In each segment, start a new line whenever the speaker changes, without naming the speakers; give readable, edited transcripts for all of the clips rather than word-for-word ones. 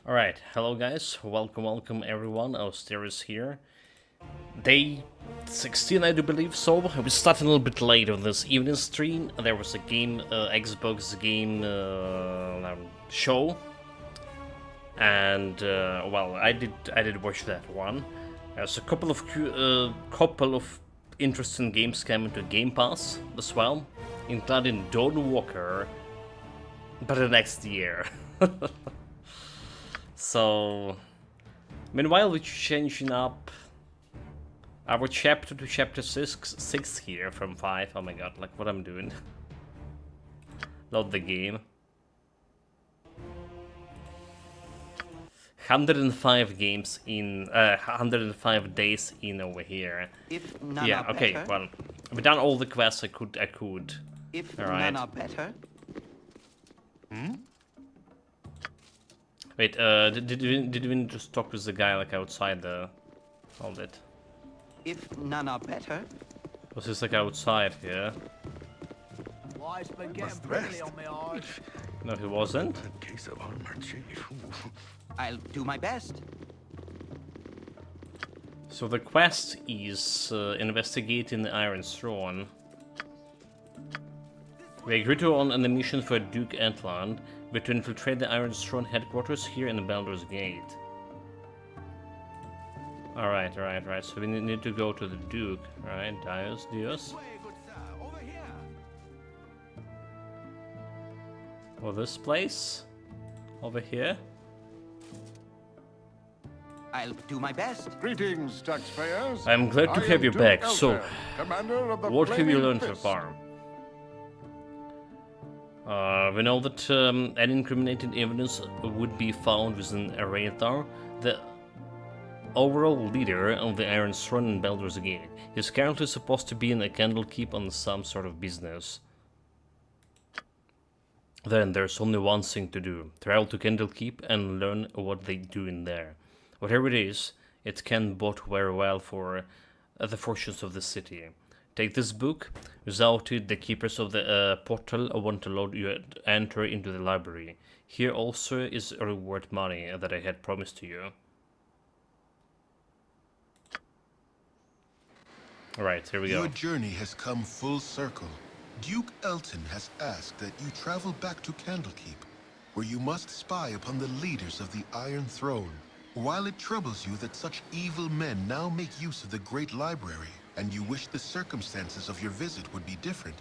Alright, hello guys, welcome everyone, Austeris here. Day 16 I do believe so, we started a little bit late on this evening stream. There was a game, Xbox game show, and well, I did watch that one. There's a couple of interesting games coming to Game Pass as well, including Dawn Walker, but the next year. So, meanwhile, we're changing up our chapter to chapter 6 here from 5. Oh my god, like what I'm doing. Not the game. 105 games in, 105 days in over here.
If none
Yeah,
are
okay,
better,
well, I've done all the quests I could.
if
Alright.
none are better,
Wait, did we just talk with the guy like outside the... Hold it.
if none are better,
Was this like outside here?
Why, it's been getting prickly on my eyes.
No, he wasn't.
Case of armor, chief.
I'll do my best.
So the quest is investigating the Iron Throne. We agreed to on a mission for Duke Antland, but to infiltrate the Iron Throne headquarters here in Baldur's Gate. Alright. So we need to go to the Duke, right? Dios. Or this place? Over here?
I'll do my best.
Greetings, taxpayers.
I'm glad to
I
have
am
you
Duke
back. So,
Elder, commander of the
what have you
Flaming
learned so
Fist.
far? We know that any incriminating evidence would be found within Arathar, the overall leader of the Iron Throne in Baldur's Gate. He's currently supposed to be in a Candlekeep on some sort of business. Then there's only one thing to do. Travel to Candlekeep and learn what they do in there. Whatever it is, it can bode very well for the fortunes of the city. Take this book. Without it, the keepers of the portal want to allow you to enter into the library. Here also is reward money that I had promised to you. Alright, here we go.
Your journey has come full circle. Duke Elton has asked that you travel back to Candlekeep, where you must spy upon the leaders of the Iron Throne. While it troubles you that such evil men now make use of the Great Library, and you wish the circumstances of your visit would be different,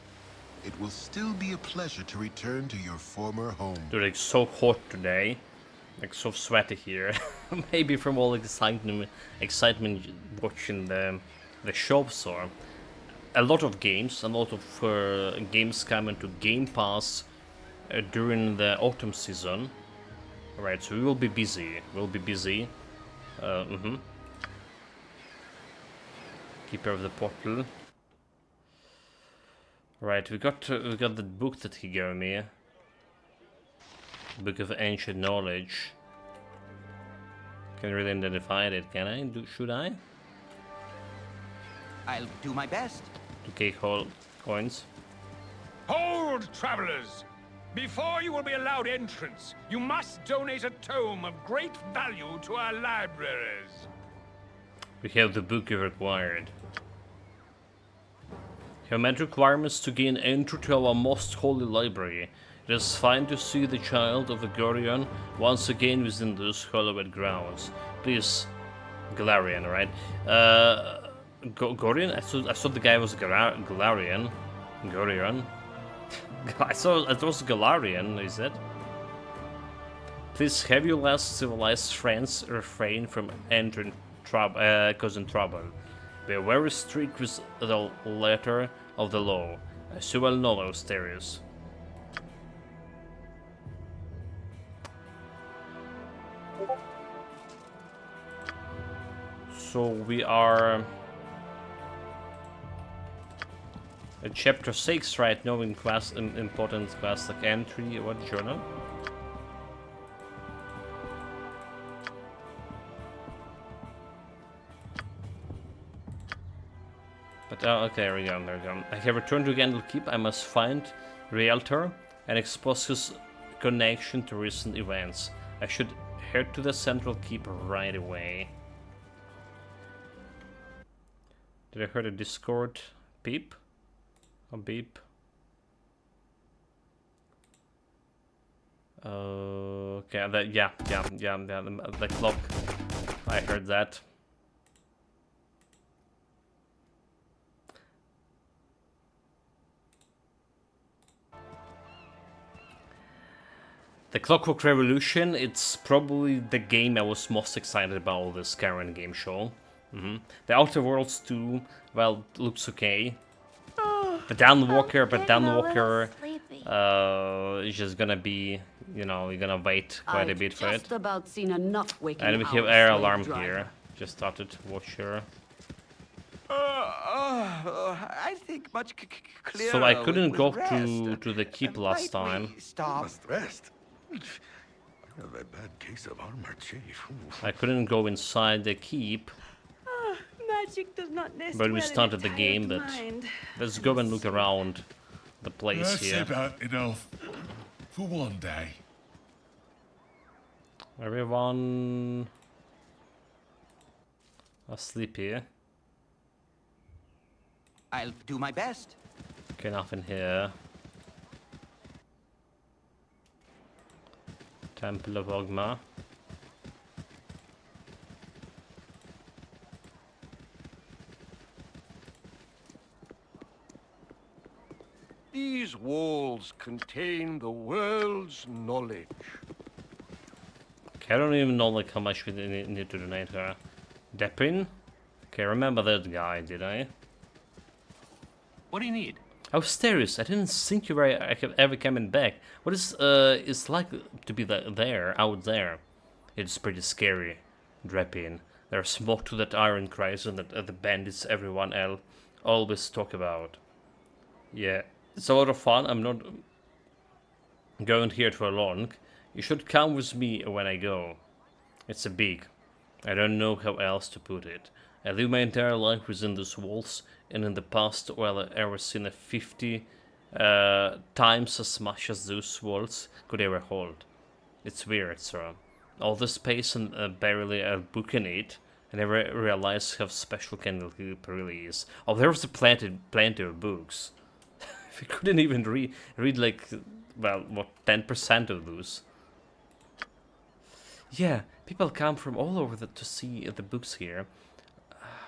it will still be a pleasure to return to your former home.
Dude, it's so hot today. Like so sweaty here. Maybe from all the excitement watching the shops or a lot of games games coming to Game Pass during the autumn season. Alright, so we will be busy. Keeper of the portal. Right, we got the book that he gave me. Book of Ancient Knowledge. Can't really identify it, can I? Should I?
I'll do my best.
2k whole coins.
Hold, travelers! Before you will be allowed entrance, you must donate a tome of great value to our libraries.
We have the book you required. Have met requirements to gain entry to our most holy library. It is fine to see the child of the Gorion once again within those hallowed grounds. Please, Galarian, right? Gorion? I thought the guy was Galarian. Gorion. I thought it was Galarian, is it? Please have your less civilized friends refrain from entering causing trouble. Be very strict with the letter of the law, as you well know, Austerius. So we are at chapter 6 right now in important quests like entry. What journal? But okay, there we go. I have returned to Candlekeep. I must find Realtor and expose his connection to recent events. I should head to the central keep right away. Did I hear the Discord beep? A beep? Okay, the clock. I heard that. The Clockwork Revolution, it's probably the game I was most excited about this current game show. The Outer Worlds 2, well, looks okay. The Downwalker, but Downwalker is just gonna be, you know, you're gonna wait quite a bit for it.
Just about seen enough waking
And we have
hours,
air
slave
alarm
driver.
here. Just started, watch here.
I think much clearer.
So I couldn't
with
go
rest.
to the keep
Might
last
we
time.
Stop.
Must rest. I have a bad case of armor, Chief. Ooh.
I couldn't go inside the keep,
Magic does not nest
but we
well in a
started the
tired
game, but
mind.
let's go and look around the place
That's
here.
about enough for one day.
Everyone asleep here.
I'll do my best.
Okay, nothing here. Temple of Ogma.
These walls contain the world's knowledge.
Okay, I don't even know like how much we need to donate her. Depin? Okay, remember that guy, did I?
What do you need?
Oh, Asterius, I didn't think you were ever coming back. What is it's like to be out there? It's pretty scary, Drepin. There's more to that iron crimson that the bandits everyone else always talk about. Yeah, it's a lot of fun. I'm not going here for long. You should come with me when I go. It's a big. I don't know how else to put it. I live my entire life within these walls, and in the past, well, I've ever seen a 50 times as much as those walls could ever hold. It's weird, sir. All the space and barely a book in it. I never realized how special Candlekeep really is. Oh, there was plenty of books. We couldn't even read like, well, what, 10% of those. Yeah, people come from all over to see the books here.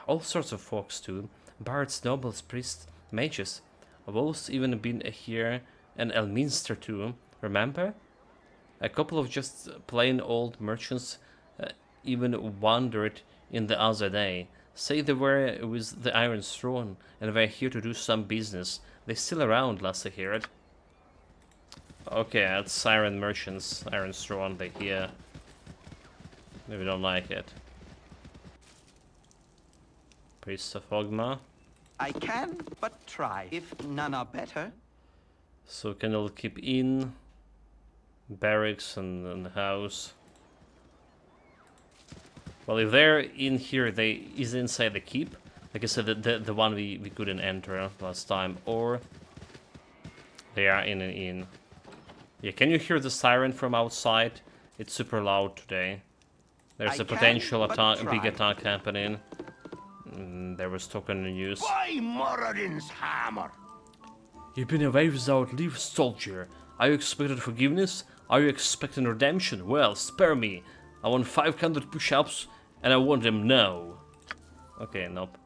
All sorts of folks too. Bards, nobles, priests, mages. I've always even been here in Elminster too, remember? A couple of just plain old merchants even wandered in the other day. Say they were with the Iron Throne and were here to do some business. They're still around, last I heard. Okay, that's Iron Merchants, Iron Throne, they're here. Maybe don't like it. Priest of Ogma.
I can but try, if none are better.
So Candlekeep Inn, barracks and house. Well, if they're in here, they is inside the keep. Like I said, the one we couldn't enter last time, or they are in an inn. Yeah, can you hear the siren from outside? It's super loud today. There's a potential big attack happening. There was talk on the news.
By Moradin's hammer!
You've been away without leave, soldier. Are you expecting forgiveness? Are you expecting redemption? Well, spare me. I want 500 push-ups, and I want them now. Okay, nope.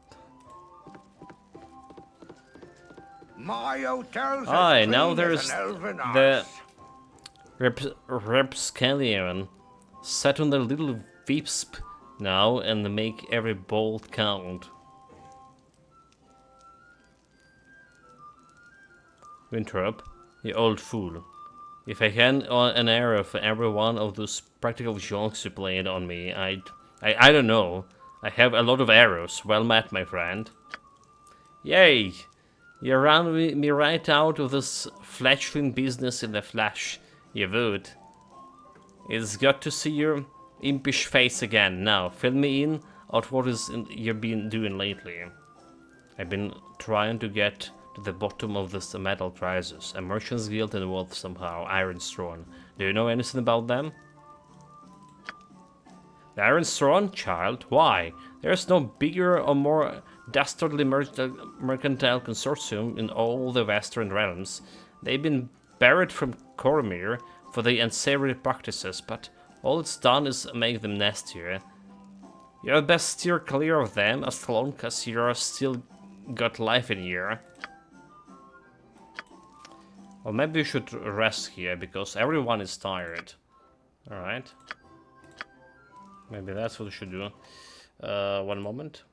My hotel's
Aye,
as
now
clean
there's
as an elven
the
arse.
Rapscallion set on the little Visp now and make every bolt count. Winthrop, you old fool. If I had an arrow for every one of those practical jokes you played on me, I don't know. I have a lot of arrows. Well met, my friend. Yay! You ran me right out of this fledgling business in a flash. You would. It's got to see your impish face again. Now, fill me in on what you've been doing lately. I've been trying to get to the bottom of this metal crisis. A merchant's guild involved somehow, Iron Throne. Do you know anything about them? The Iron Throne, child? Why? There's no bigger or more dastardly mercantile consortium in all the Western realms. They've been barred from Cormyr for their unsavory practices, but all it's done is make them nastier. You best steer clear of them as long as you're still got life in you. Well, maybe we should rest here, because everyone is tired. Alright. Maybe that's what we should do. One moment.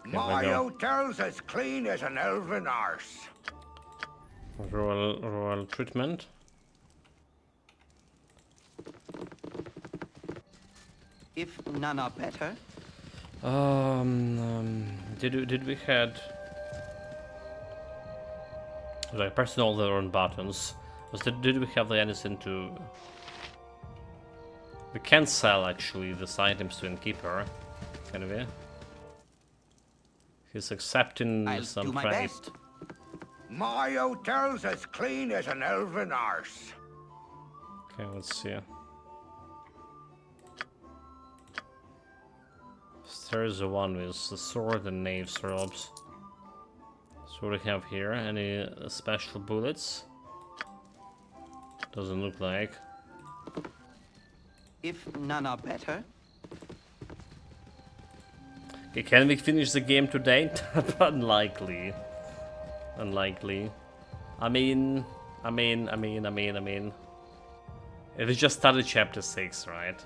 My hotel's as clean as an elven arse.
Royal treatment.
If none are better,
Did we had like pressing all their own buttons? Did we have anything to? We can sell actually these items to innkeeper, can we? He's accepting
I'll
some
do my
trade.
best.
My hotel's as clean as an elven arse.
Okay, let's see. There's the one with the sword and knave's robes. So what do we have here? Any special bullets? Doesn't look like.
if none are better,
Okay, can we finish the game today? Unlikely. Unlikely. I mean... It just started chapter 6, right?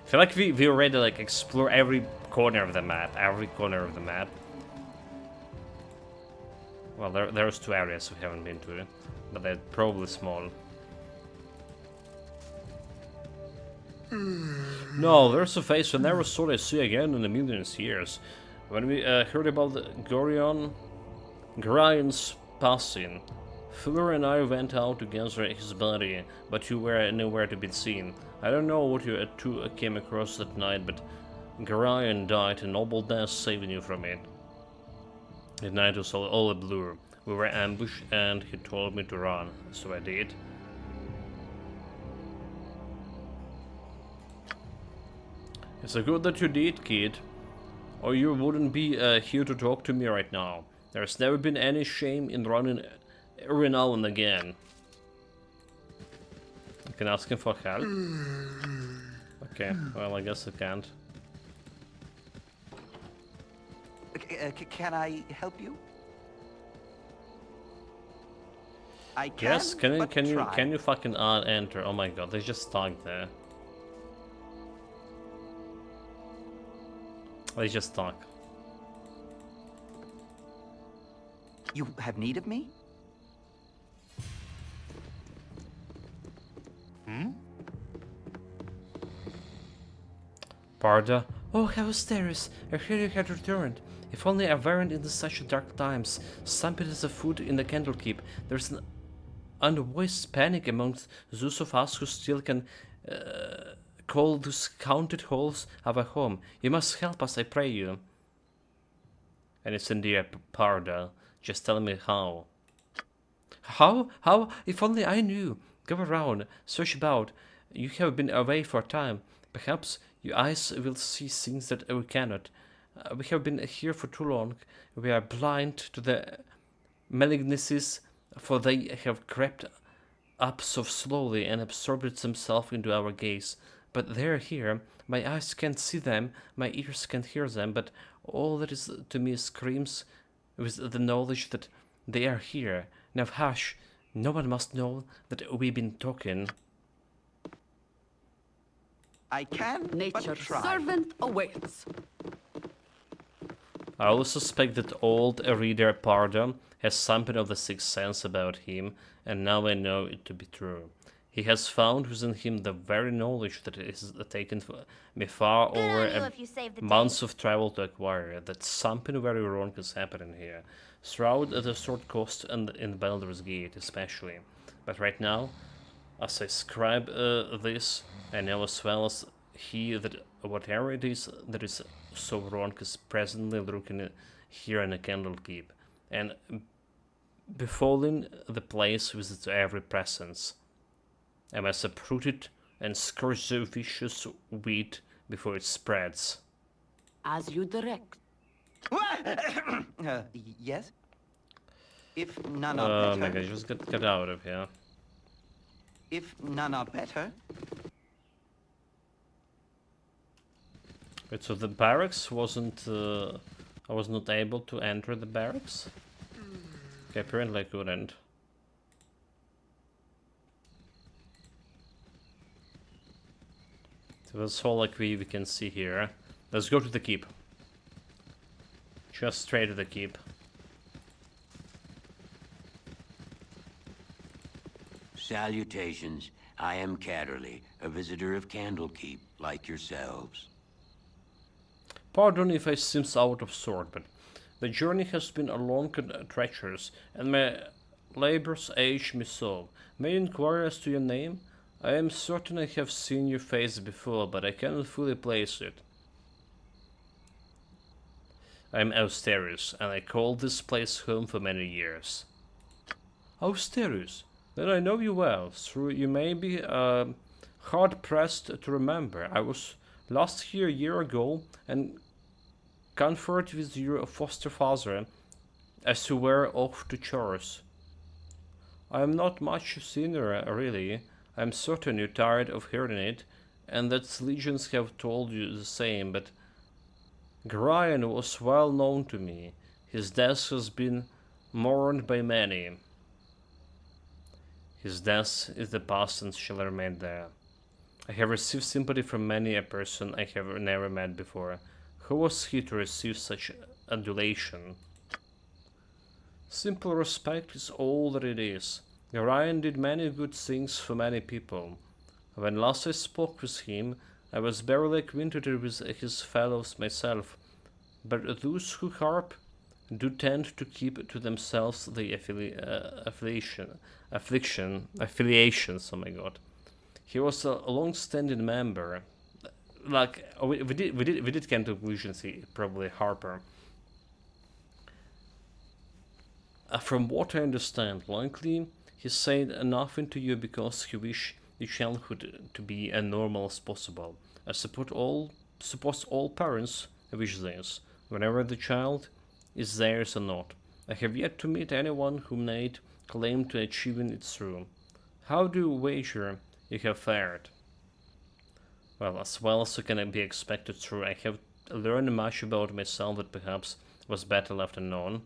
I feel like we already like explore every corner of the map. Well, there's 2 areas we haven't been to, but they're probably small. No, there's a face I never thought I'd see again in a million years. When we heard about Gorion's passing, Fuller and I went out to gather his body, but you were nowhere to be seen. I don't know what you two came across that night, but Gorion died a noble death, saving you from it. The night was all a blur. We were ambushed and he told me to run, so I did. It's a good that you did, kid, or you wouldn't be here to talk to me right now. There's never been any shame in running every now and again. You can ask him for help. Okay, well, I guess I can't.
can I help you? I can.
Yes, can you fucking enter? Oh my god, they just stuck there. They just stuck.
You have need of me?
Barda? Oh, Havosteris, I hear you had returned. If only I weren't in such dark times. Stampede as a food in the Candlekeep. There's an unvoiced panic amongst those of us who still can call those counted halls our home. You must help us, I pray you. And it's indeed Barda. Just tell me how. How? If only I knew. Go around, search about. You have been away for a time. Perhaps your eyes will see things that we cannot. We have been here for too long. We are blind to the malignancies, for they have crept up so slowly and absorbed themselves into our gaze. But they're here. My eyes can't see them, my ears can't hear them, but all that is to me screams with the knowledge that they are here. Now hush, no one must know that we've been talking.
I can,
Nature's
but try.
servant awaits.
I also suspect that old reader Barda has something of the sixth sense about him, and now I know it to be true. He has found within him the very knowledge that it has taken me far over months of travel to acquire, that something very wrong is happening here, throughout the Sword Coast and in Baldur's Gate especially. But right now, as I scribe this, I know as well as he that whatever it is that is so wrong is presently lurking here in the Candlekeep. And befalling the place with its every presence. I must uproot it and scourge the vicious weed before it spreads.
As you direct.
Yes? If none are
Oh
better.
my god, just get out of here.
If none are better.
Wait, so the barracks wasn't... I was not able to enter the barracks? Okay, apparently I couldn't. So that's all like we can see here. Let's go to the keep. Just straight to the keep.
Salutations. I am Catterley, a visitor of Candlekeep, like yourselves.
Pardon if I seem out of sort, but the journey has been long and treacherous, and my labors age me so. May I inquire as to your name? I am certain I have seen your face before, but I cannot fully place it. I am Austerius, and I called this place home for many years. Austerius? Then I know you well, though you may be hard-pressed to remember. I was last here a year ago, and conferred with your foster father as you were off to chores. I am not much senior, really. I am certain you're tired of hearing it, and that legions have told you the same, but Gorion was well known to me. His death has been mourned by many. His death is the past and shall remain there. I have received sympathy from many a person I have never met before. Who was he to receive such adulation? Simple respect is all that it is. Gorion did many good things for many people. When last I spoke with him, I was barely acquainted with his fellows myself, but those who harp do tend to keep to themselves the affiliations, oh my god. He was a long-standing member. Like we did come to conclusions. He probably Harper. From what I understand, likely he said nothing to you because he wished your childhood to be as normal as possible. I suppose all parents wish this, whenever the child is theirs or not. I have yet to meet anyone who made claim to achieving it through. How do you wager you have fared? Well as can be expected, true. I have learned much about myself that perhaps was better left unknown.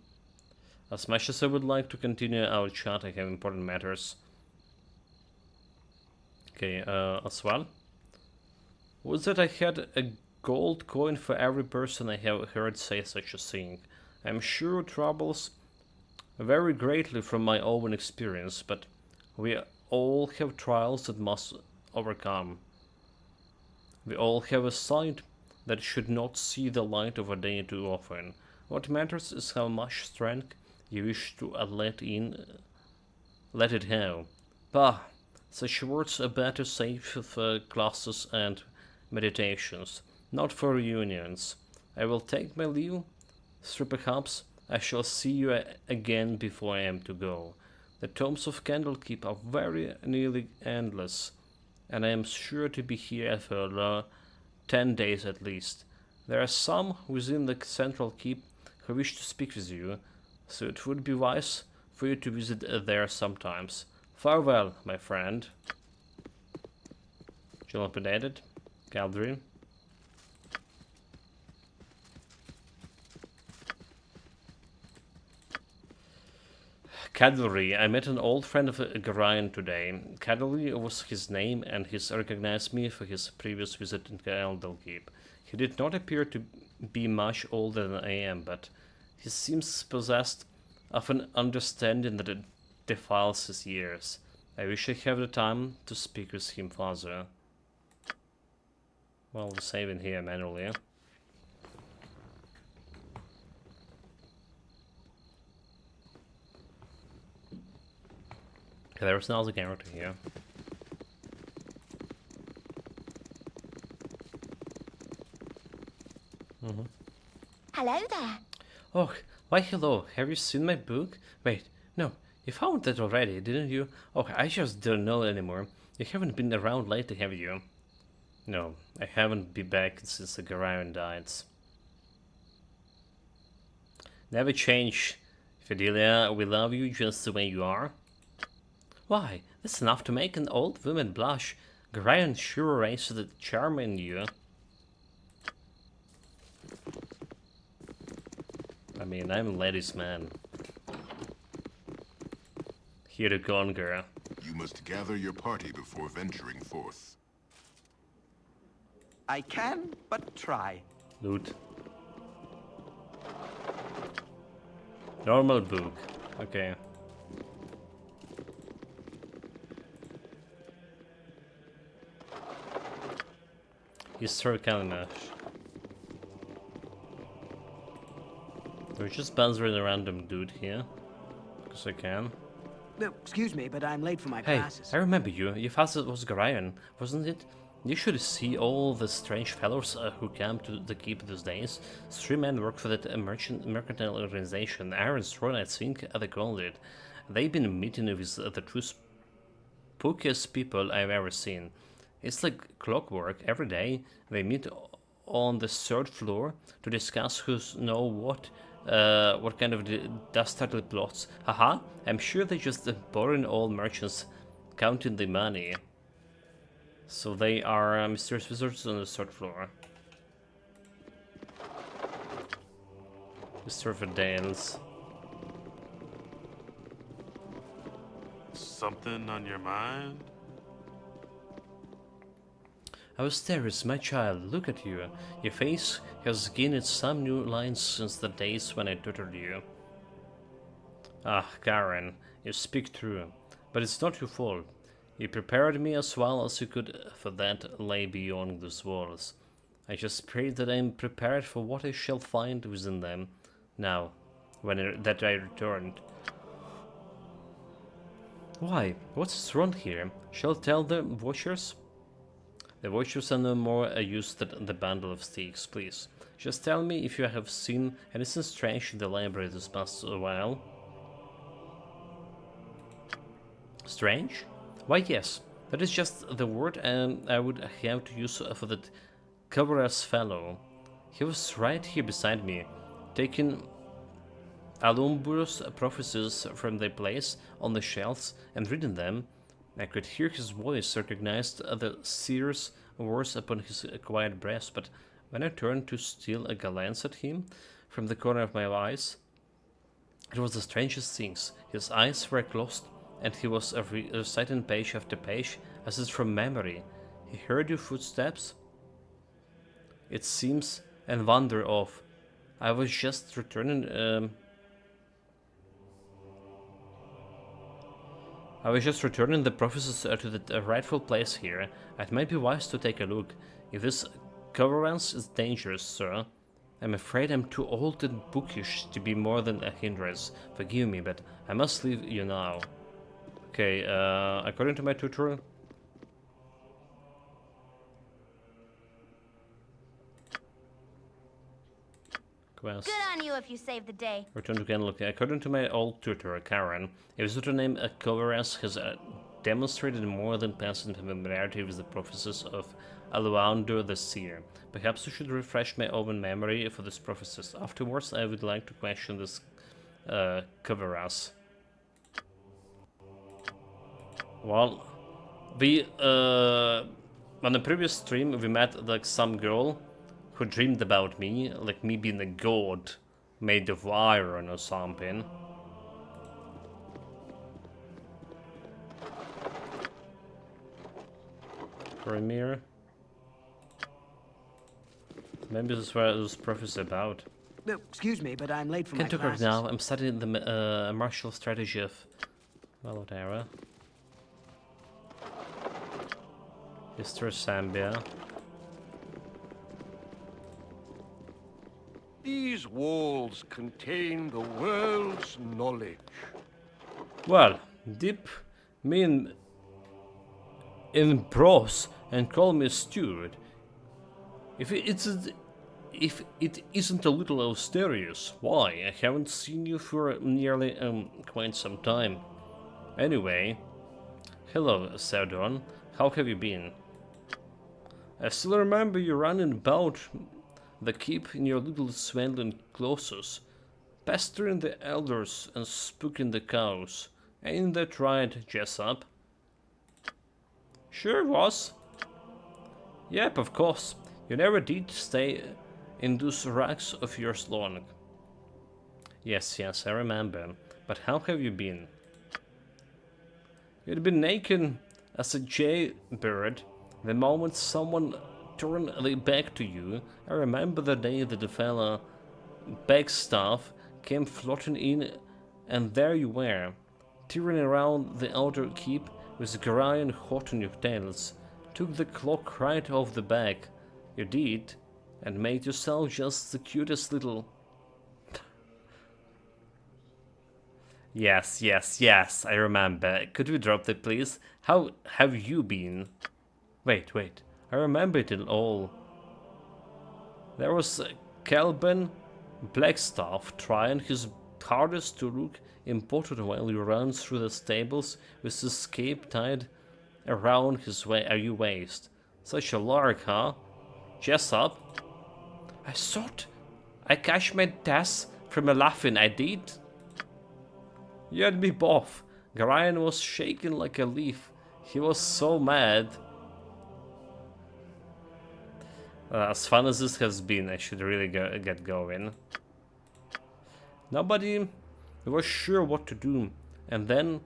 As much as I would like to continue our chat, I have important matters. Okay, as well. Was that I had a gold coin for every person I have heard say such a thing. I'm sure it troubles very greatly from my own experience, but we all have trials that must overcome. We all have a side that should not see the light of a day too often. What matters is how much strength you wish to let it have. Bah, such words are better saved for classes and meditations, not for reunions. I will take my leave, so perhaps I shall see you again before I am to go. The tomes of Candlekeep are very nearly endless, and I am sure to be here for 10 days at least. There are some within the central keep who wish to speak with you, so it would be wise for you to visit there sometimes. Farewell, my friend. Dilapidated, Galdrian. Cadbury. I met an old friend of Gorion today. Cadbury was his name, and he recognized me for his previous visit in Candlekeep. He did not appear to be much older than I am, but he seems possessed of an understanding that defiles his years. I wish I had the time to speak with him further. Well, we're saving here manually. Okay, there's another character here.
Hello there.
Oh, why hello, have you seen my book? Wait, No, you found that already, didn't you? Okay, I just don't know anymore. You haven't been around lately, have you? No, I haven't been back since the Garion died. Never change, Fidelia. We love you just the way you are. Why, that's enough to make an old woman blush. Garion sure raised the charm in you. I mean, I'm a ladies' man. Here to conquer.
You must gather your party before venturing forth.
I can but try.
Loot. Normal book. Okay. Historical match. There's just Baldur a random dude here. Because I can.
Excuse me, but I'm late for my
Hey,
classes.
I remember you. Your father was Garion, wasn't it? You should see all the strange fellows who came to the keep these days. 3 men work for that mercantile organization, Iron's Throne, I think they called it. They've been meeting with the true spookiest people I've ever seen. It's like clockwork. Every day they meet on the 3rd floor to discuss who's know what kind of dastardly plots. Haha, I'm sure they just boring old merchants counting the money. So they are mysterious wizards on the 3rd floor. Mr. Verdales.
Something on your mind?
Austeris, my child, look at you. Your face has gained some new lines since the days when I tutored you. Ah, Karen, you speak true. But it's not your fault. You prepared me as well as you could for that lay beyond those walls. I just pray that I am prepared for what I shall find within them. Now, that I returned. Why? What's wrong here? Shall I tell the Watchers? The Watchers are no more a use than the bundle of sticks, please. Just tell me if you have seen anything strange in the library this past while. Strange? Why yes, that is just the word I would have to use for that coverless fellow. He was right here beside me, taking Alumbrus prophecies from their place on the shelves and reading them. I could hear his voice, recognized the seer's words upon his quiet breast, but when I turned to steal a glance at him from the corner of my eyes, it was the strangest things. His eyes were closed, and he was reciting page after page, as if from memory. He heard your footsteps, it seems, and wandered off. I was just returning the prophecies to the rightful place here. It might be wise to take a look. If this coverance is dangerous, sir, I'm afraid I'm too old and bookish to be more than a hindrance. Forgive me, but I must leave you now. Okay, according to my tutor... Quest.
Good on you if you saved the day.
Return to Canlock. According to my old tutor, Karen, a visitor named Coveras has demonstrated more than passing familiarity with the prophecies of Baldur the Seer. Perhaps you should refresh my own memory for these prophecies. Afterwards, I would like to question this Coveras. Well, we on the previous stream we met like some girl who dreamed about me, like me being a god made of iron or something. Premier. Maybe this is what this prophecy about.
Excuse me, but I'm late for my
Can't talk
classes.
right now. I'm studying the martial strategy of Baldur. History Zambia.
These walls contain the world's knowledge.
Well, dip me in prose and call me steward. If it's if it isn't a little mysterious, why? I haven't seen you for nearly quite some time. Anyway, hello, Saudon. How have you been? I still remember you running about the keep in your little swaddling clothes, pestering the elders and spooking the cows. Ain't that right, Jessup? Sure was. Yep, of course. You never did stay in those racks of yours long. Yes, I remember. But how have you been? You'd been naked as a jaybird the moment someone turned their back to you. I remember the day that the fella Bagstaff came floating in, and there you were, tearing around the outer keep with Garion hot on your tails. Took the clock right off the back. You did, and made yourself just the cutest little... Yes, I remember. Could we drop that, please? How have you been? Wait, I remember it all. There was Calben Blackstaff trying his hardest to look important while he runs through the stables with his cape tied around his waist. Such a lark, huh? Jessup? I thought I catch my death from a laughing, I did. You had me both. Garion was shaking like a leaf. He was so mad. As fun as this has been, I should really get going. Nobody was sure what to do, and then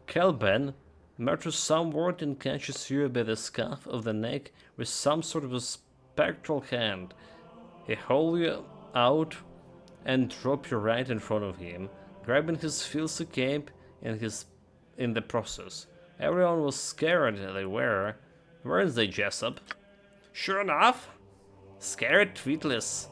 Kelben mutters some word and catches you by the scruff of the neck with some sort of a spectral hand. He holds you out and drop you right in front of him, grabbing his filthy cape in the process. Everyone was scared, they were. Weren't they, Jessup? Sure enough. Scared tweetless.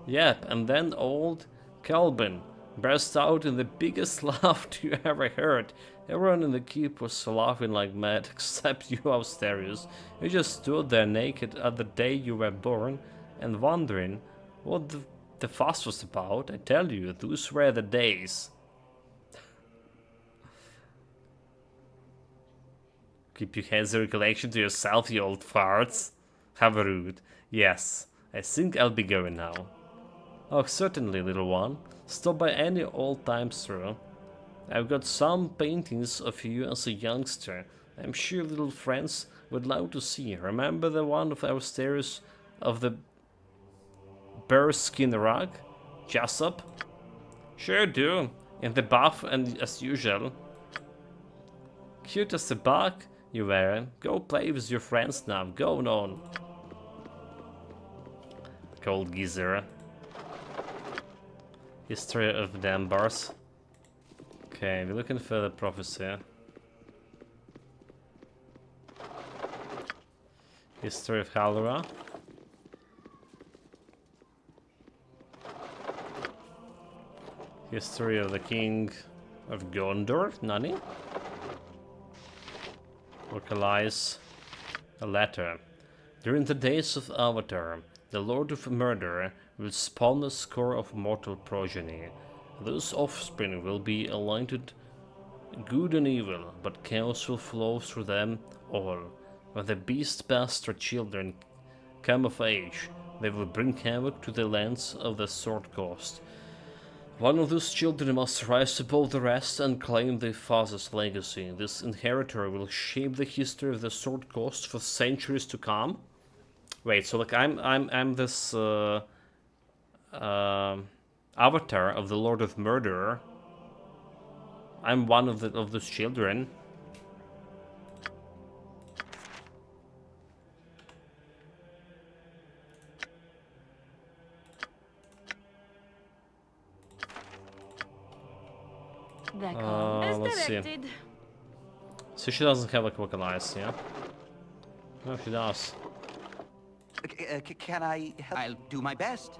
Yep, and then old Kelben burst out in the biggest laugh you ever heard. Everyone in the keep was laughing like mad, except you, Austerius. You just stood there naked at the day you were born and wondering what the fuss was about. I tell you, those were the days. Keep your hands recollection to yourself, you old farts. Have a rude. Yes, I think I'll be going now. Oh, certainly, little one. Stop by any old time store. I've got some paintings of you as a youngster. I'm sure little friends would love to see. Remember the one of our stairs of the bearskin rug? Jessup? Sure do. In the buff and as usual. Cute as the bug you were. Go play with your friends now. Go on. Cold geezer. History of the Ambars. Okay, we're looking for the prophecy. History of Halura. History of the King of Gondor. Nani? Localize a letter. During the days of Avatar, the Lord of Murder will spawn a score of mortal progeny. Those offspring will be aligned good and evil, but chaos will flow through them all. When the beast bastard children come of age, they will bring havoc to the lands of the Sword Coast. One of those children must rise above the rest and claim their father's legacy. This inheritor will shape the history of the Sword Coast for centuries to come. Wait, so like I'm this avatar of the Lord of Murder. I'm one of those children. Let's see. So she doesn't have like vocal eyes, yeah? No, she does.
Can I help? I'll do my best.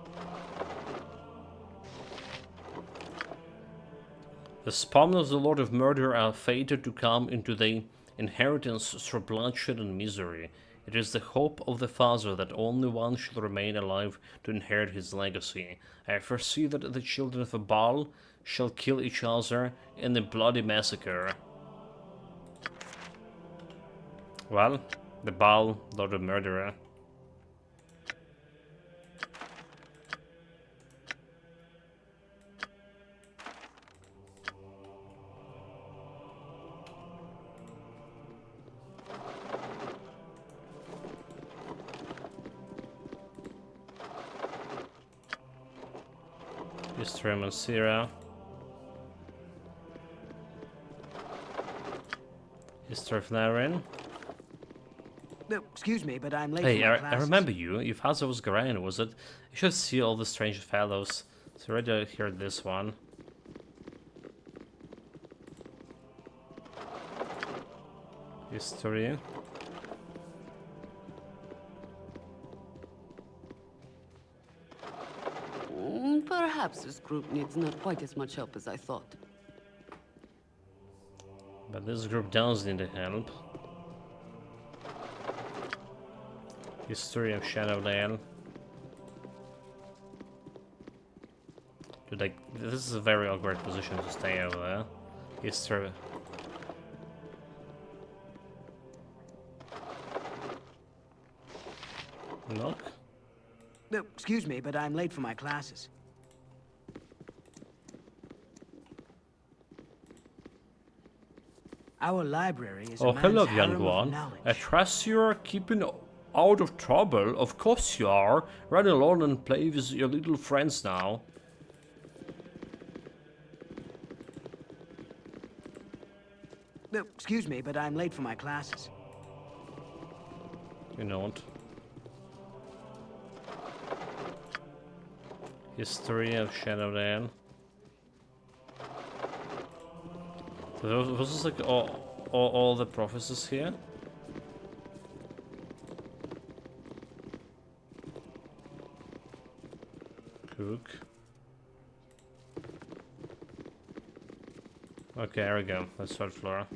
The spawn of the Lord of Murder are fated to come into the inheritance through bloodshed and misery. It is the hope of the father that only one should remain alive to inherit his legacy. I foresee that the children of Baal shall kill each other in a bloody massacre. Well, the Baal, Lord the Murderer. History of Masira. History of Narin.
No, excuse me, but I'm late
Hey,
for my
I
classes.
remember you. Your father was Garayan, was it? You should see all the strange fellows. So already heard this one. History.
Perhaps this group needs not quite as much help as I thought.
But this group does need help. History of Shadowdale. Dude, like, this is a very awkward position to stay over there. History. Knock?
No, excuse me, but I'm late for my classes. Our library is
Oh,
a man's
hello,
harem
young
of
one.
knowledge.
I trust you're keeping out of trouble. Of course you are. Run alone and play with your little friends now.
No, excuse me, but I'm late for my classes.
You know what? History of Shadowdale. So was this like all the prophecies here? Cook. Okay, there we go. Let's start Flora.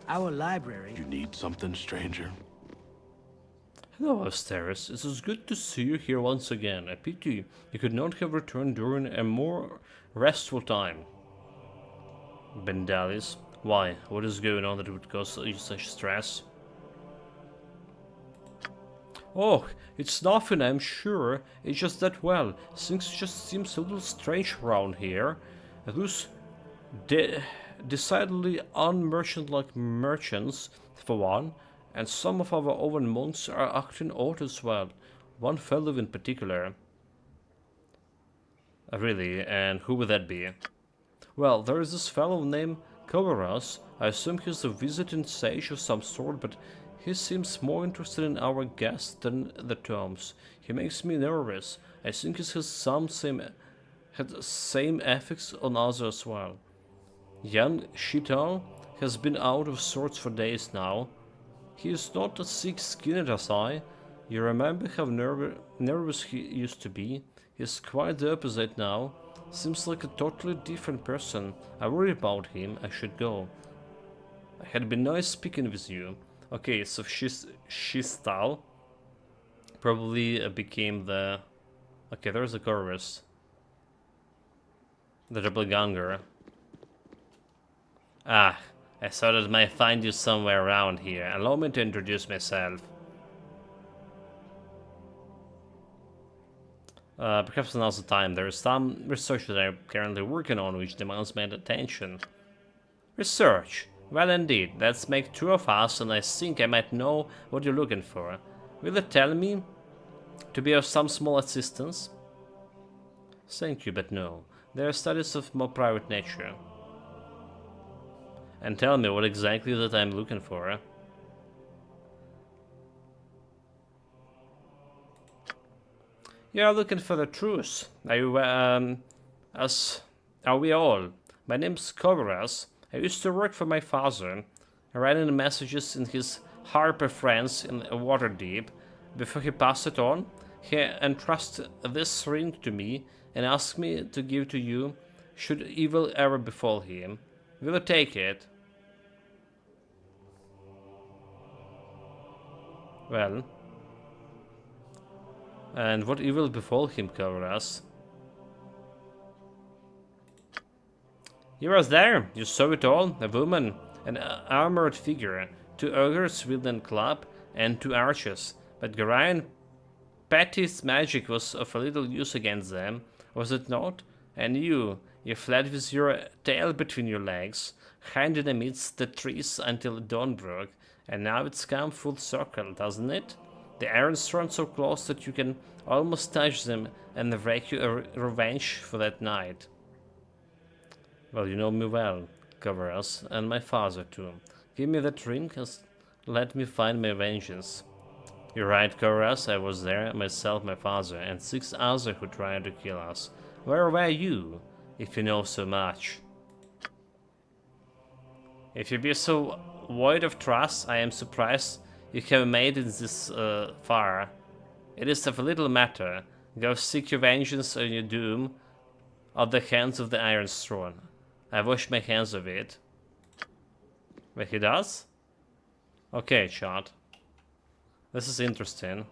Our library...
You need something, stranger?
Hello, Asteris. It is good to see you here once again. I pity you could not have returned during a more restful time. Bendalis, why? What is going on that would cause you such stress? Oh, it's nothing, I'm sure. It's just that, well, things just seem a little strange around here. Those decidedly unmerchant-like merchants, for one, and some of our own monks are acting odd as well. One fellow in particular. Really, and who would that be? Well, there is this fellow named Kovaras. I assume he's a visiting sage of some sort, but he seems more interested in our guest than the tombs. He makes me nervous. I think he has same effects on others as well. Young Shital has been out of sorts for days now. He is not as thick-skinned as I. You remember how nervous he used to be? He's quite the opposite now. Seems like a totally different person. I worry about him. I should go. It had been nice speaking with you. Okay, so Shistal probably became the... Okay, there's a chorus. The doppelganger. Ah, I thought I might find you somewhere around here. Allow me to introduce myself. Perhaps now's the time. There is some research that I'm currently working on which demands my attention. Research? Well indeed, let's make two of us and I think I might know what you're looking for. Will you tell me to be of some small assistance? Thank you, but no. There are studies of more private nature. And tell me what exactly that I'm looking for. You are looking for the truth. Are you, are we all? My name's Kovaras. I used to work for my father, writing messages in his Harper France in Waterdeep. Before he passed it on, he entrusted this ring to me and asked me to give to you Should evil ever befall him, we will take it. Well. And what evil befall him, Kavras? He was there, you saw it all. A woman, an armored figure, 2 ogres wielding club, and 2 archers. But Gorion Patty's magic was of a little use against them, was it not? And you fled with your tail between your legs, hiding amidst the trees until dawn broke, and now it's come full circle, doesn't it? The Iron's thrown so close that you can almost touch them and wreak you a revenge for that night. Well, you know me well, Kavras, and my father too. Give me that ring and let me find my vengeance. You're right, Kavras, I was there, myself, my father, and 6 others who tried to kill us. Where were you, if you know so much? If you be so void of trust, I am surprised you have made it this far. It is of little matter. Go seek your vengeance on your doom at the hands of the Iron Throne. I wash my hands of it. But he does? Okay, chat. This is interesting.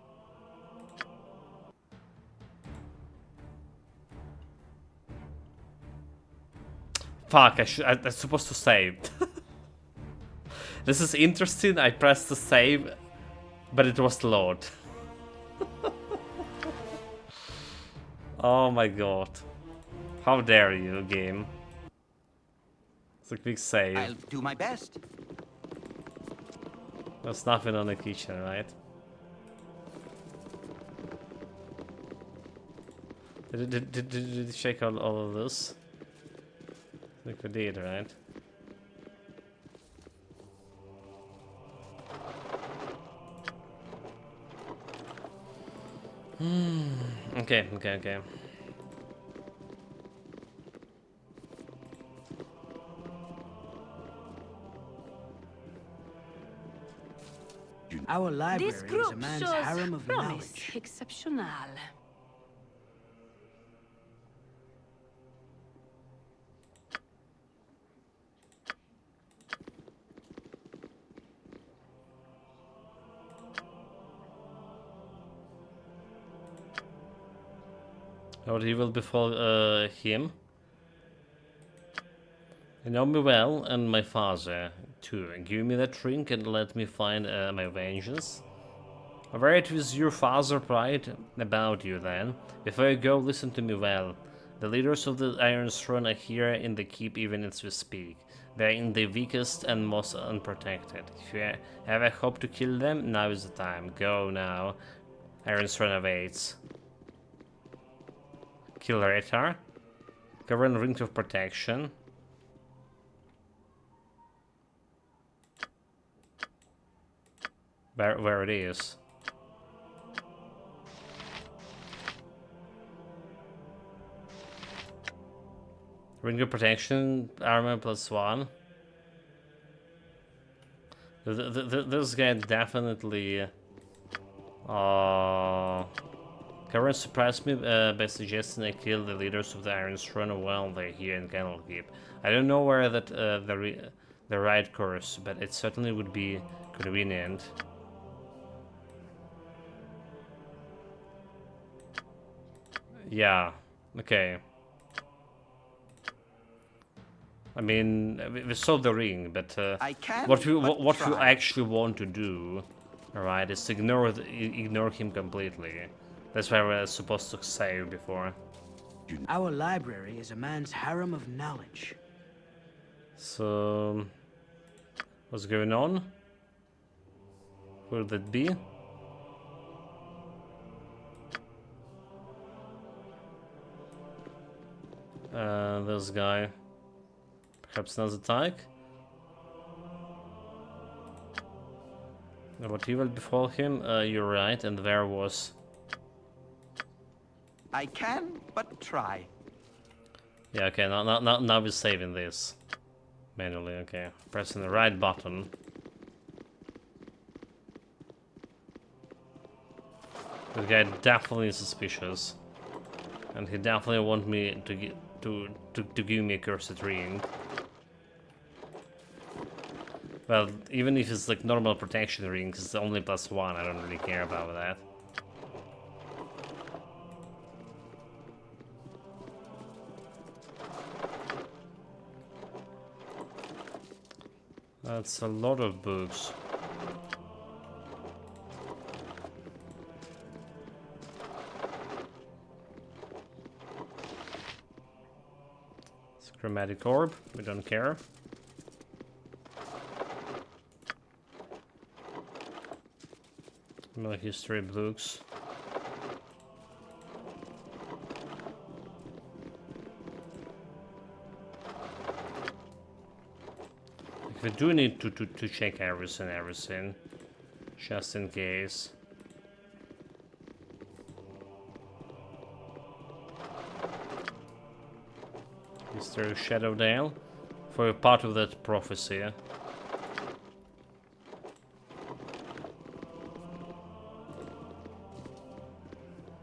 Fuck, I'm supposed to save. This is interesting, I pressed the save, but it was load. Oh my god. How dare you, game. It's a quick save.
I'll do my best.
There's nothing on the kitchen, right? Did you check out all of this? I think we did, right? Okay.
Our library
This
is
group
a man's
shows
harem of
promise
knowledge.
exceptional.
What evil befall him? You know me well, and my father too. Give me that ring and let me find my vengeance. Wear it with your father pride about you then. Before you go, listen to me well. The leaders of the Iron Throne are here in the keep even as we speak. They are in the weakest and most unprotected. If you ever hope to kill them, now is the time. Go now. Iron Throne awaits. Kill Retar. Cover in ring of protection. Where it is. Ring of protection, armor +1. This guy definitely Karen surprised me by suggesting I kill the leaders of the Iron Throne while they're here in Candlekeep. I don't know where that the right course, but it certainly would be convenient. Yeah. Okay. I mean, we saw the ring, but what you actually want to do, alright, is ignore him completely. That's why we're supposed to save before.
Our library is a man's harem of knowledge.
So, what's going on? Who would that be? This guy. Perhaps another tyke? What evil befall him? You're right, and there was...
I can but try.
Yeah, okay, now we're saving this. Manually, okay. Pressing the right button. This guy definitely is suspicious. And he definitely wants me to give me a cursed ring. Well, even if it's like normal protection rings, it's only +1. I don't really care about that. That's a lot of books. It's a chromatic orb. We don't care. More history books. We do need to check everything, just in case. Is there a Shadow Dale? For a part of that prophecy.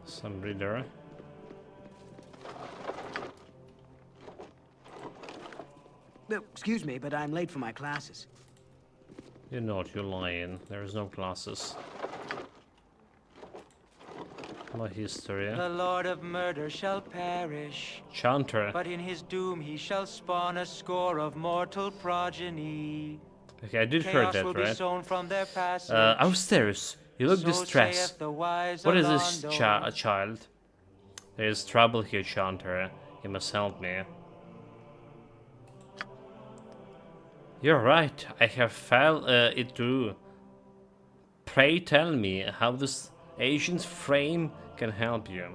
Some reader.
Excuse me, but I'm late for my classes.
You're not, you're lying. There is no classes. My history.
The Lord of Murder shall perish.
Chanter.
But in his doom he shall spawn a score of mortal progeny.
Okay, I did hear that, right?
From their
upstairs. You look distressed. What is this child? There is trouble here, Chanter. You must help me. You're right. I have felt it too. Pray tell me how this ancient frame can help you.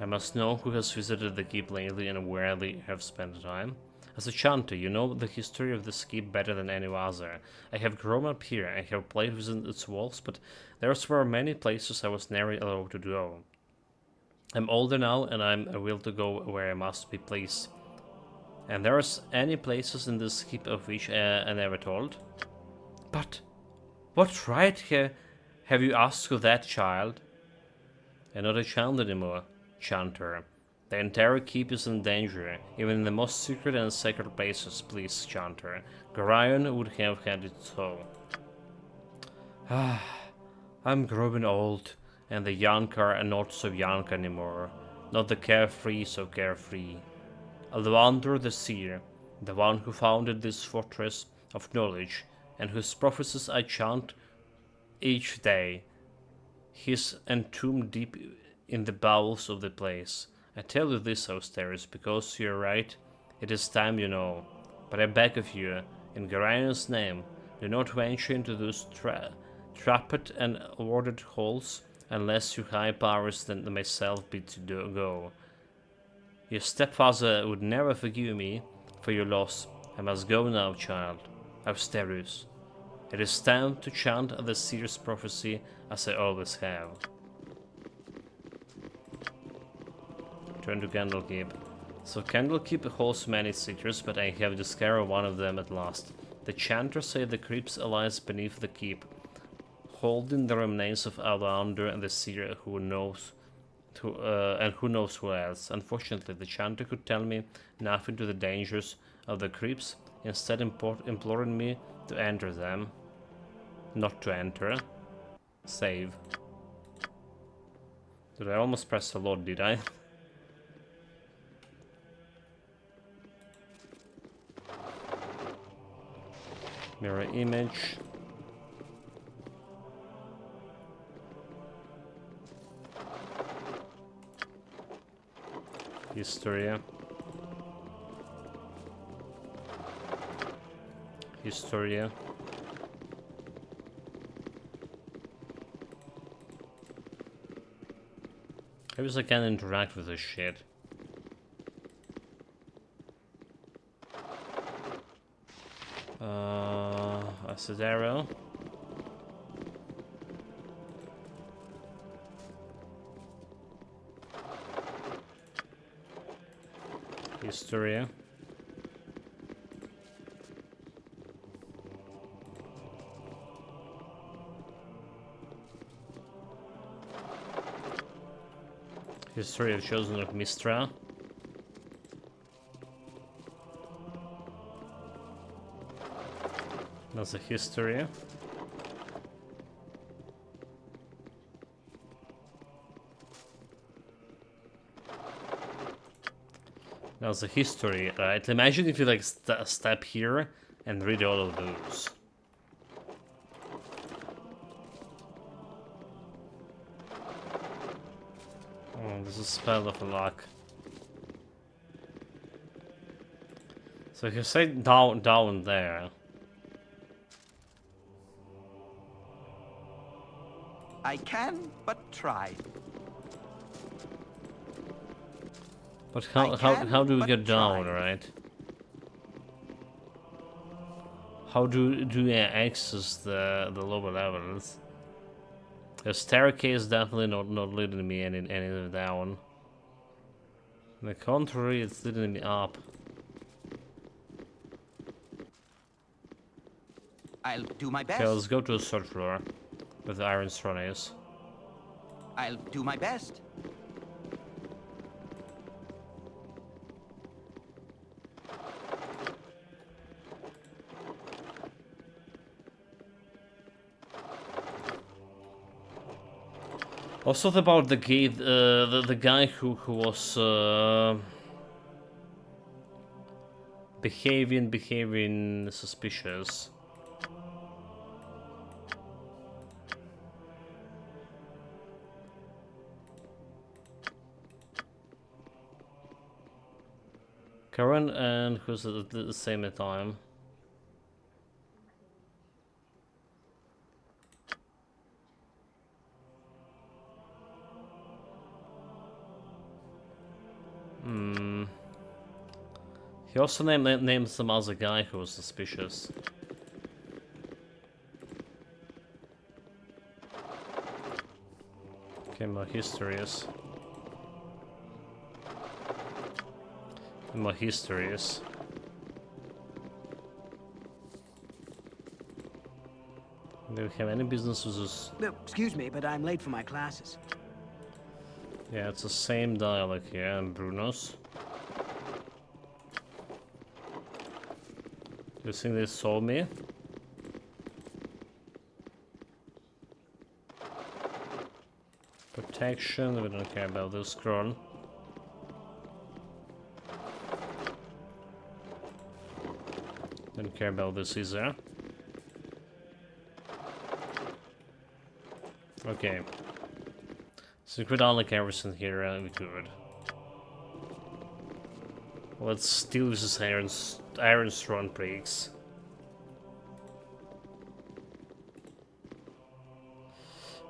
I must know who has visited the keep lately and where they have spent time. As a chanter, you know the history of this keep better than any other. I have grown up here, I have played within its walls, but there were many places I was never allowed to go. I'm older now, and I'm will to go where I must be placed. And there's any places in this keep of which I never told? But what right have you asked of that child? I'm not a child anymore, Chanter. The entire keep is in danger, even in the most secret and sacred places, please, Chanter. Gorion would have had it so. I'm growing old, and the young are not so young anymore. Not the carefree so carefree. Baldur the seer, the one who founded this fortress of knowledge, and whose prophecies I chant each day. He is entombed deep in the bowels of the place. I tell you this, Austeris, because you're right. It is time, you know. But I beg of you, in Garion's name, do not venture into those trapped and warded halls, unless you high powers than myself bid to go. Your stepfather would never forgive me for your loss. I must go now, child. Austerus. It is time to chant the seer's prophecy, as I always have. Turn to Candlekeep. So Candlekeep holds many secrets, but I have discovered one of them at last. The chanters say the crypts lies beneath the keep, holding the remains of Baldur and the seer who knows who else. Unfortunately, the chanter could tell me nothing to the dangers of the crypts, instead imploring me to enter them. Not to enter. Save. Did I almost press a lot, did I? Mirror image. Historia. Historia. I guess I can interact with this shit. Acid arrow. Historia. History of Chosen of Mistra. There's a history. There's a history, right? Imagine if you like step here and read all of those. Oh, this is spell of luck. So if you say down there.
I can but try.
But how do we get down, right? How do we access the lower levels? The staircase definitely not leading me any down. On the contrary, it's leading me up.
I'll do my best.
Okay, let's go to the third floor, where the iron throne is.
I'll do my best.
Also about the gate, the guy who was behaving suspicious. Karen and who's at the same time. He also named some other guy who was suspicious. Okay, my history is. My history is. Do we have any business with this?
No, excuse me, but I'm late for my classes.
Yeah, it's the same dialogue here, and Bruno's. Do you think they saw me? Protection, we don't care about this scroll. Don't care about this either. Okay. So we could unlock everything here and we could. Let's steal this iron throne breaks.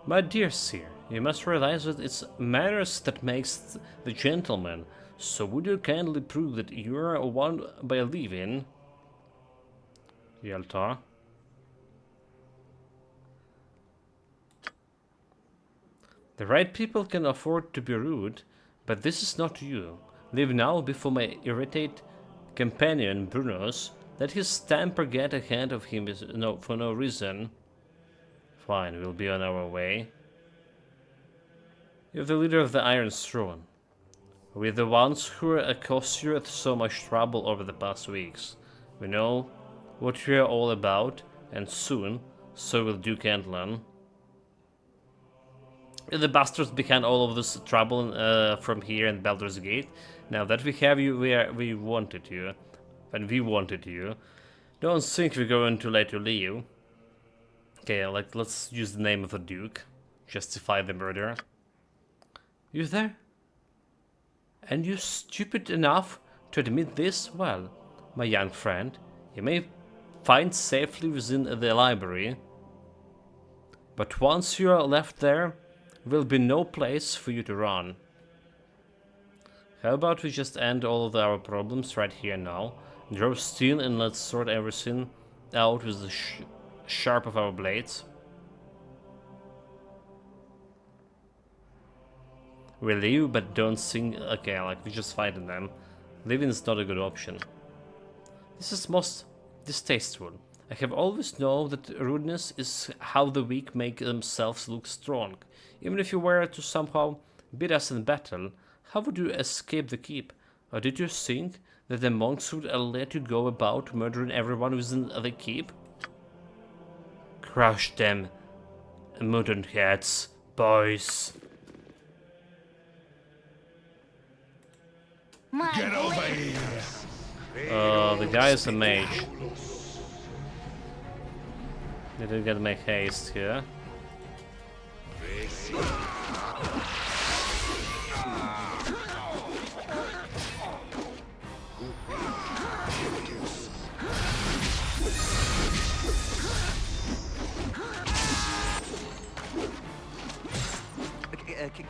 My dear sir, you must realize that it's manners that makes the gentleman. So would you kindly prove that you are one by leaving? Yalta. The right people can afford to be rude, but this is not you. Leave now before my irritated companion Brunos let his temper get ahead of him for no reason. Fine, we'll be on our way. You're the leader of the Iron Throne. We're the ones who caused you so much trouble over the past weeks. We know what you're all about, and soon, so will Duke Antlan. The bastards behind all of this trouble from here and Baldur's Gate. Now that we have you where we wanted you, when we wanted you, don't think we're going to let you leave. Okay, let's use the name of the Duke, justify the murder. You there? And you stupid enough to admit this? Well, my young friend, you may find safely within the library, but once you are left there, will be no place for you to run. How about we just end all of our problems right here now, drop steel and let's sort everything out with the sharp of our blades? We leave, but don't sing. Okay, we just fighting them. Leaving is not a good option. This is most distasteful. I have always known that rudeness is how the weak make themselves look strong. Even if you were to somehow beat us in battle, how would you escape the keep? Or did you think that the monks would let you go about murdering everyone within the keep? Crush them, mutant heads, boys.
Get over here!
The guy is a mage. They didn't get to make haste here.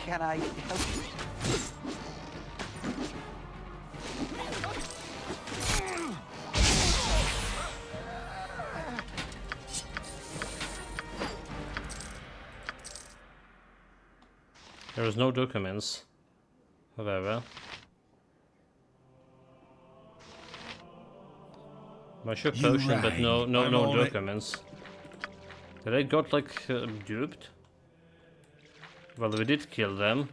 Can I help you?
There was no documents, however. Much of potion, but no documents. Did I got like duped? Well, we did kill them,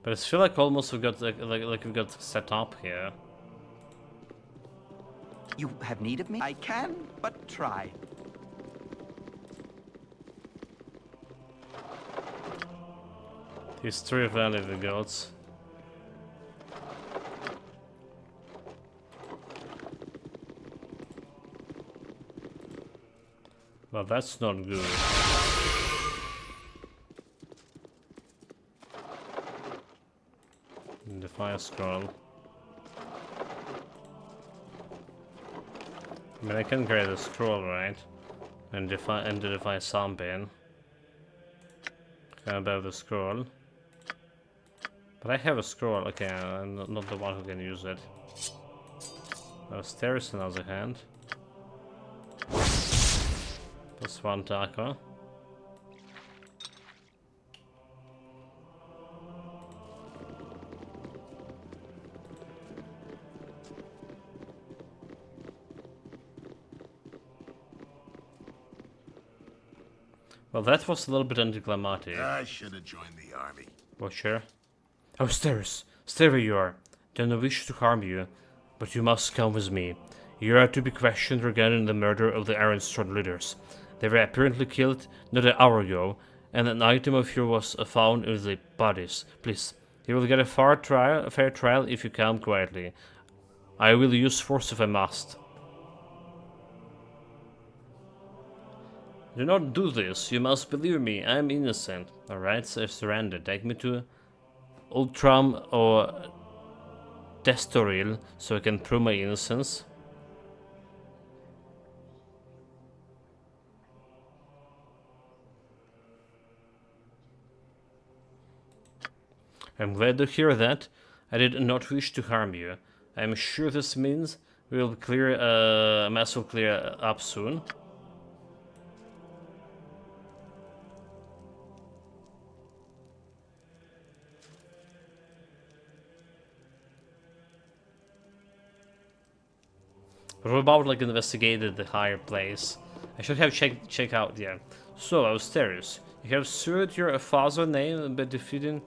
but I feel like almost we got like we got set up here.
You have need of me? I can but try.
These three valuable gods. Well, that's not good. The fire scroll. I mean, I can create a scroll, right? And defy something. About the scroll. But I have a scroll. Okay, I'm not the one who can use it. Stairs, on the other hand. Plus one taco. Well, that was a little bit anticlimactic.
I should have joined the army.
Watcher. Oh, stairs! Stay where you are. Don't wish to harm you, but you must come with me. You are to be questioned regarding the murder of the Ironstone leaders. They were apparently killed not an hour ago, and an item of yours was found in the bodies. Please, you will get a fair trial if you come quietly. I will use force if I must. Do not do this. You must believe me. I am innocent. Alright, so surrender. Take me to Ultram or Destoril so I can prove my innocence. I'm glad to hear that. I did not wish to harm you. I am sure this means we will clear mess will clear up soon. We're about like investigated the higher place. I should have check out, yeah. So, Austerius, you have served your father's name by defining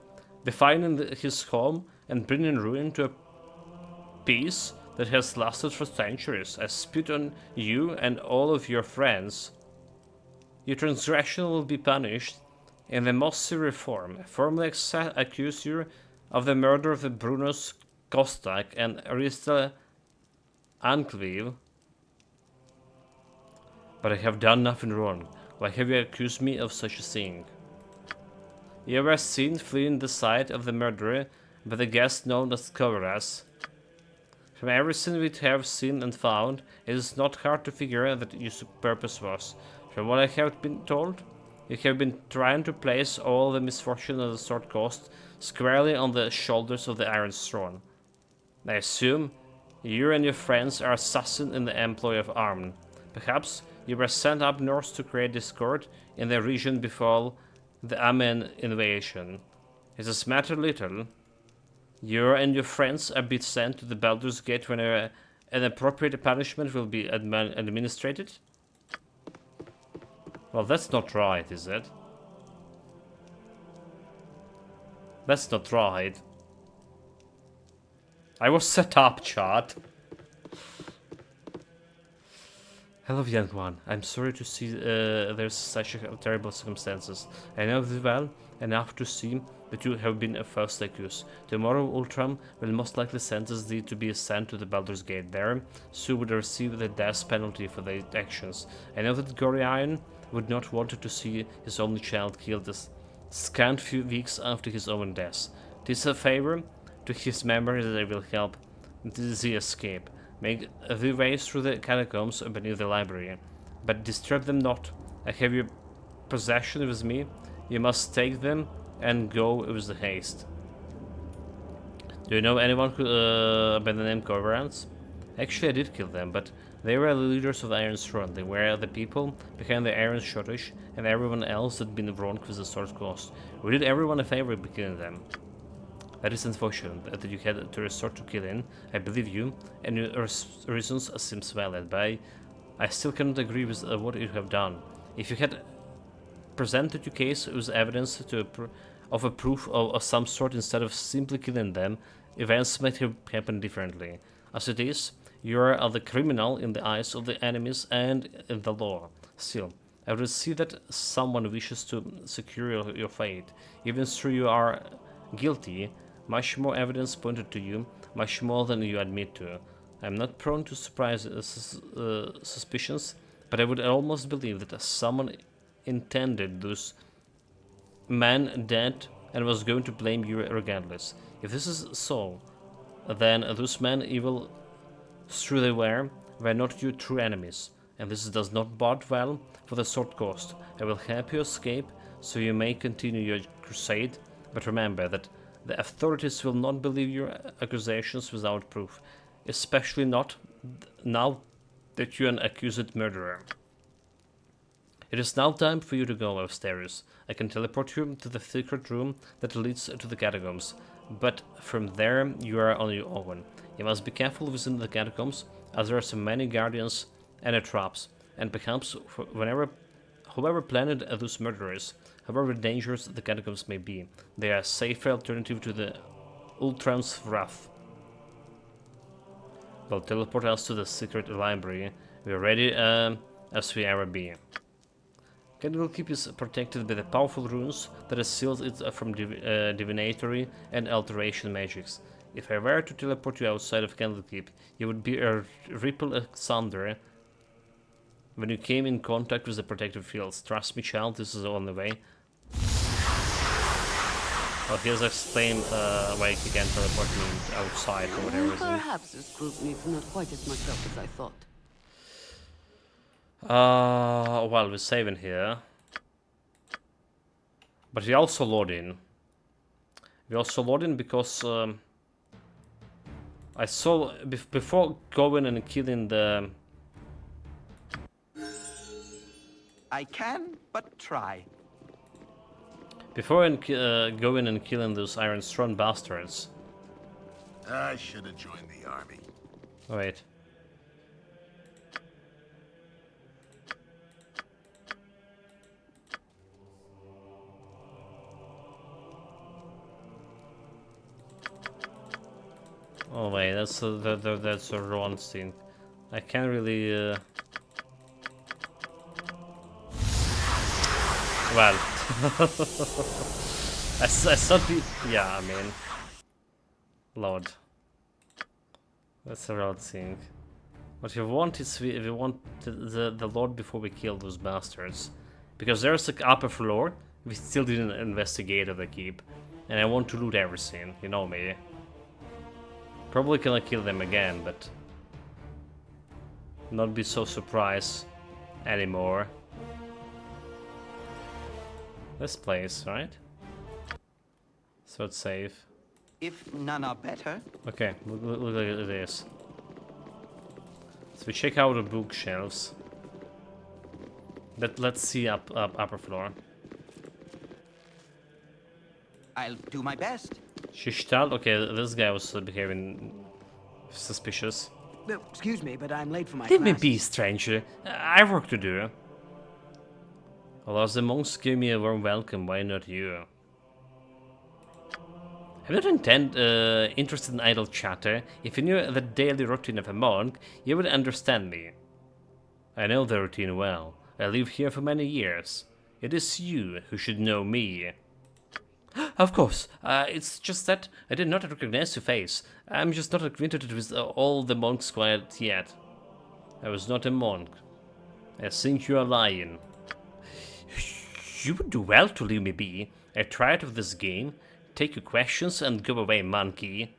his home and bringing ruin to a peace that has lasted for centuries. I spit on you and all of your friends. Your transgression will be punished in the most severe form. I formally accuse you of the murder of the Brunos Kostak and Arista Ancleve, but I have done nothing wrong. Why have you accused me of such a thing? You were seen fleeing the site of the murderer by the guest known as Kovaras. From everything we have seen and found, it is not hard to figure out what your purpose was. From what I have been told, you have been trying to place all the misfortune of the sword coast squarely on the shoulders of the Iron Throne. I assume you and your friends are assassins in the employ of Arm. Perhaps you were sent up north to create discord in the region before the Amen invasion. It does matter little. You and your friends are being sent to the Baldur's Gate when an appropriate punishment will be administered. Well, that's not right, is it? That's not right. I was set up, chat. Hello, young one. I'm sorry to see there's such terrible circumstances. I know thee well enough to see that you have been a false accused. Tomorrow, Ultram will most likely sentence thee to be sent to the Baldur's Gate. There, Sue would receive the death penalty for their actions. I know that Gorion would not want to see his only child killed this scant few weeks after his own death. Tis a favor to his memory that I will help thee escape. Make the way through the catacombs beneath the library, but disturb them not. I have your possession with me. You must take them and go with the haste. Do you know anyone who, by the name Corverants? Actually, I did kill them, but they were the leaders of the Iron Throne. They were the people behind the Iron Shortage, and everyone else had been wrong with the Sword Coast. We did everyone a favor by killing them. That is unfortunate that you had to resort to killing. I believe you, and your reasons seem valid, but I still cannot agree with what you have done. If you had presented your case with evidence of a proof of some sort instead of simply killing them, events might have happened differently. As it is, you are the criminal in the eyes of the enemies and in the law. Still, I would see that someone wishes to secure your fate. Even though you are guilty, much more evidence pointed to you, much more than you admit to. I am not prone to surprise suspicions, but I would almost believe that someone intended those men dead and was going to blame you regardless. If this is so, then those men, evil though they were not your true enemies, and this does not bode well for the Sword Coast. I will help you escape, so you may continue your crusade, but remember that the authorities will not believe your accusations without proof, especially not now that you're an accused murderer. It is now time for you to go upstairs. I can teleport you to the secret room that leads to the catacombs, but from there you are on your own. You must be careful within the catacombs, as there are so many guardians and traps, and perhaps whoever planned those murderers, however dangerous the catacombs may be, they are a safer alternative to the Ultram's wrath. Well, teleport us to the secret library. We are ready as we ever be. Candlekeep is protected by the powerful runes that seals it from divinatory and alteration magics. If I were to teleport you outside of Candlekeep, you would be a ripple asunder when you came in contact with the protective fields. Trust me, child, this is on the way. Well, here's explained why he can teleport me outside for whatever reason.
Perhaps this group needs not quite as much help as I thought.
Well, we're saving here. But we also load in. We also load in because I saw before going and killing the...
I can but try.
Before going and killing those Iron Throne bastards.
I should have joined the army.
Wait. Oh wait, that's a wrong thing. I can't really. Well, I thought we. Yeah, I mean, Lord. That's a wrong thing. What we want is we want the Lord before we kill those bastards, because there's the upper floor. We still didn't investigate the keep, and I want to loot everything. You know me. Probably gonna kill them again, but not be so surprised anymore. This place, right? So it's safe.
If none are better.
Okay, look at this. So we check out the bookshelves. But let's see upper floor.
I'll do my best.
Shishtal? Okay, this guy was behaving suspicious.
Excuse me, but I'm late for my
Leave me
class.
be, stranger. I have work to do. Well, as the monks give me a warm welcome, why not you? I'm not interested in idle chatter. If you knew the daily routine of a monk, you would understand me. I know the routine well. I lived here for many years. It is you who should know me. Of course, it's just that I did not recognize your face. I'm just not acquainted with all the monks quite yet. I was not a monk. I think you are lying. You would do well to leave me be. I tried with this game. Take your questions and go away, monkey.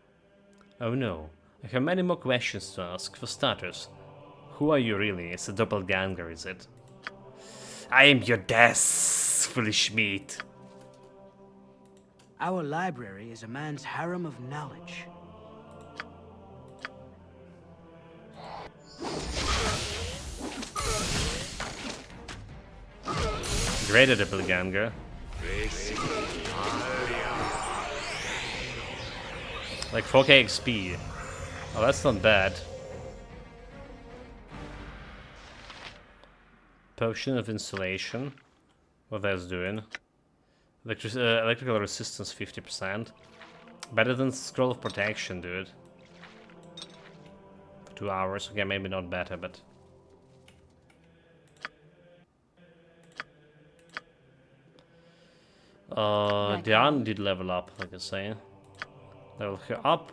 Oh no, I have many more questions to ask. For starters, who are you really? It's a doppelganger, is it? I am your death, foolish meat.
Our library is a man's harem of knowledge.
Greater doppelganger. Like 4k XP. Oh, that's not bad. Potion of insulation. What that's doing. Electrical resistance 50%. Better than scroll of protection, dude. For 2 hours. Okay, maybe not better, but... Diane did level up, like I say. Level her up.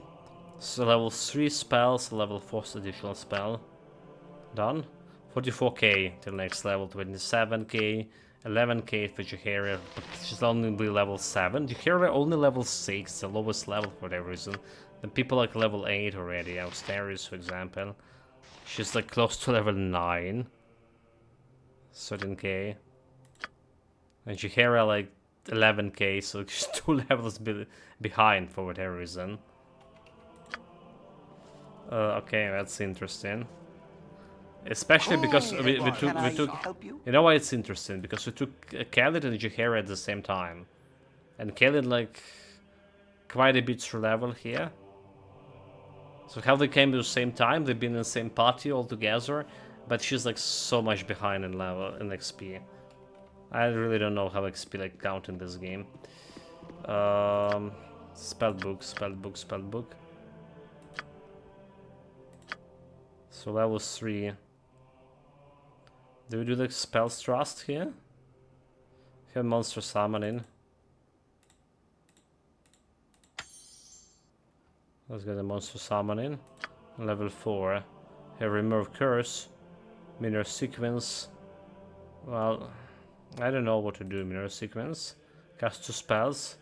So level 3 spells, level 4 additional spell. Done. 44k till next level, 27k, 11k for Jaharia, but she's only level 7. Jaharia only level 6, the lowest level for that reason. Then people like level 8 already, Austerius for example. She's like close to level 9. 13k. And Jaharia like 11k, so she's 2 levels behind for whatever reason. Okay, that's interesting. Especially because we took you know why it's interesting? Because we took Khalid and Jahaira at the same time. And Khalid like quite a bit through level here. So how they came at the same time, they've been in the same party all together, but she's like so much behind in level in XP. I really don't know how XP like count in this game. Spellbook. So level 3. Do we do the spells trust here? Have monster summoning. Let's get a monster summoning. Level 4. Have remove curse. Mirror sequence. Well, I don't know what to do. Mirror sequence. Cast 2 spells.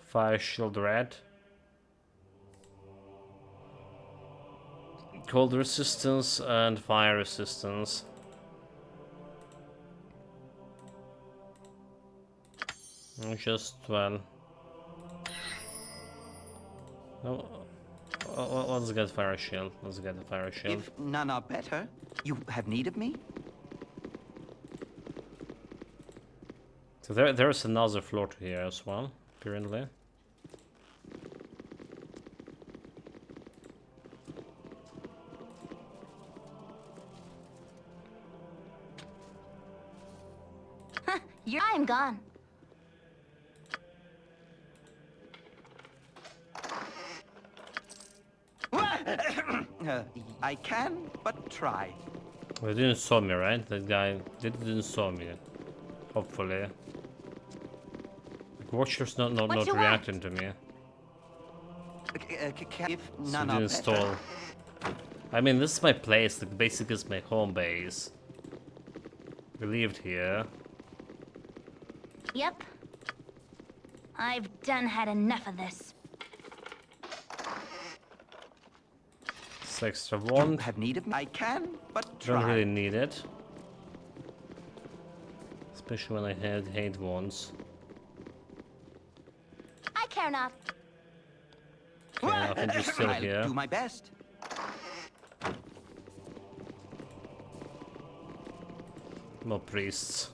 Fire shield red. Cold resistance and fire resistance. Just well. Let's get fire shield. Let's get the fire shield.
If none are better, you have need of me?
So there's another floor to here as well, apparently.
I'm gone.
I can, but try.
They didn't saw me, right? That guy didn't saw me. Hopefully. Like, Watcher's not reacting to me.
If
So
none
we
are
didn't stall.
better.
I mean, this is my place. Like, basically, it's my home base. We lived here.
Yep. I've done had enough of this.
It's extra wand.
Have need of me? I can, but try.
Don't really need it. Especially when I hate wands.
I care not.
Okay, I think you're still
I'll
here.
do my best.
More priests.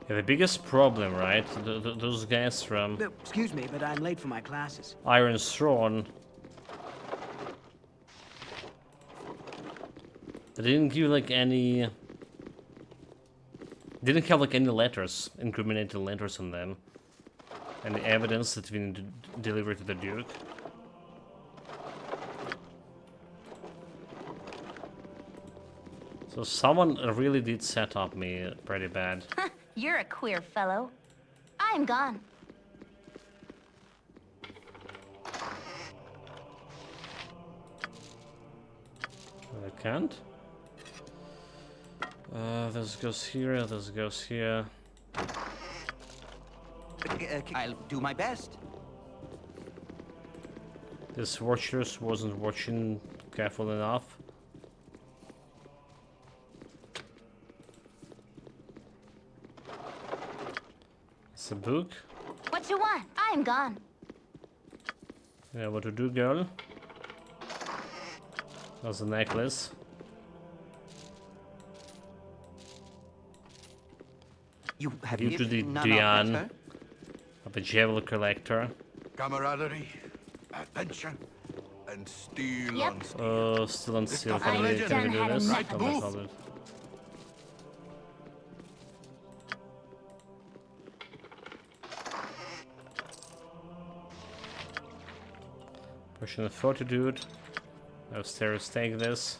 Yeah, the biggest problem, right? Those guys from
Excuse me, but I'm late for my classes.
Iron Throne. They didn't give like any. Didn't have like any letters, incriminating letters on them. Any evidence that we need to deliver to the Duke? So someone really did set up me pretty bad.
You're a queer fellow. I'm gone.
I can't. This goes here, this goes here.
I'll do my best.
This watchers wasn't watching careful enough. It's a book.
What you want? I'm gone.
Yeah, what to do, girl? That's a necklace.
You have
Due to the Diane of a Javel collector.
Camaraderie, adventure, and steel on steel.
Still on steel.
Can we do
this?
Right,
Oh,
move.
hold it. Pushing the fortitude. Upstairs, take this.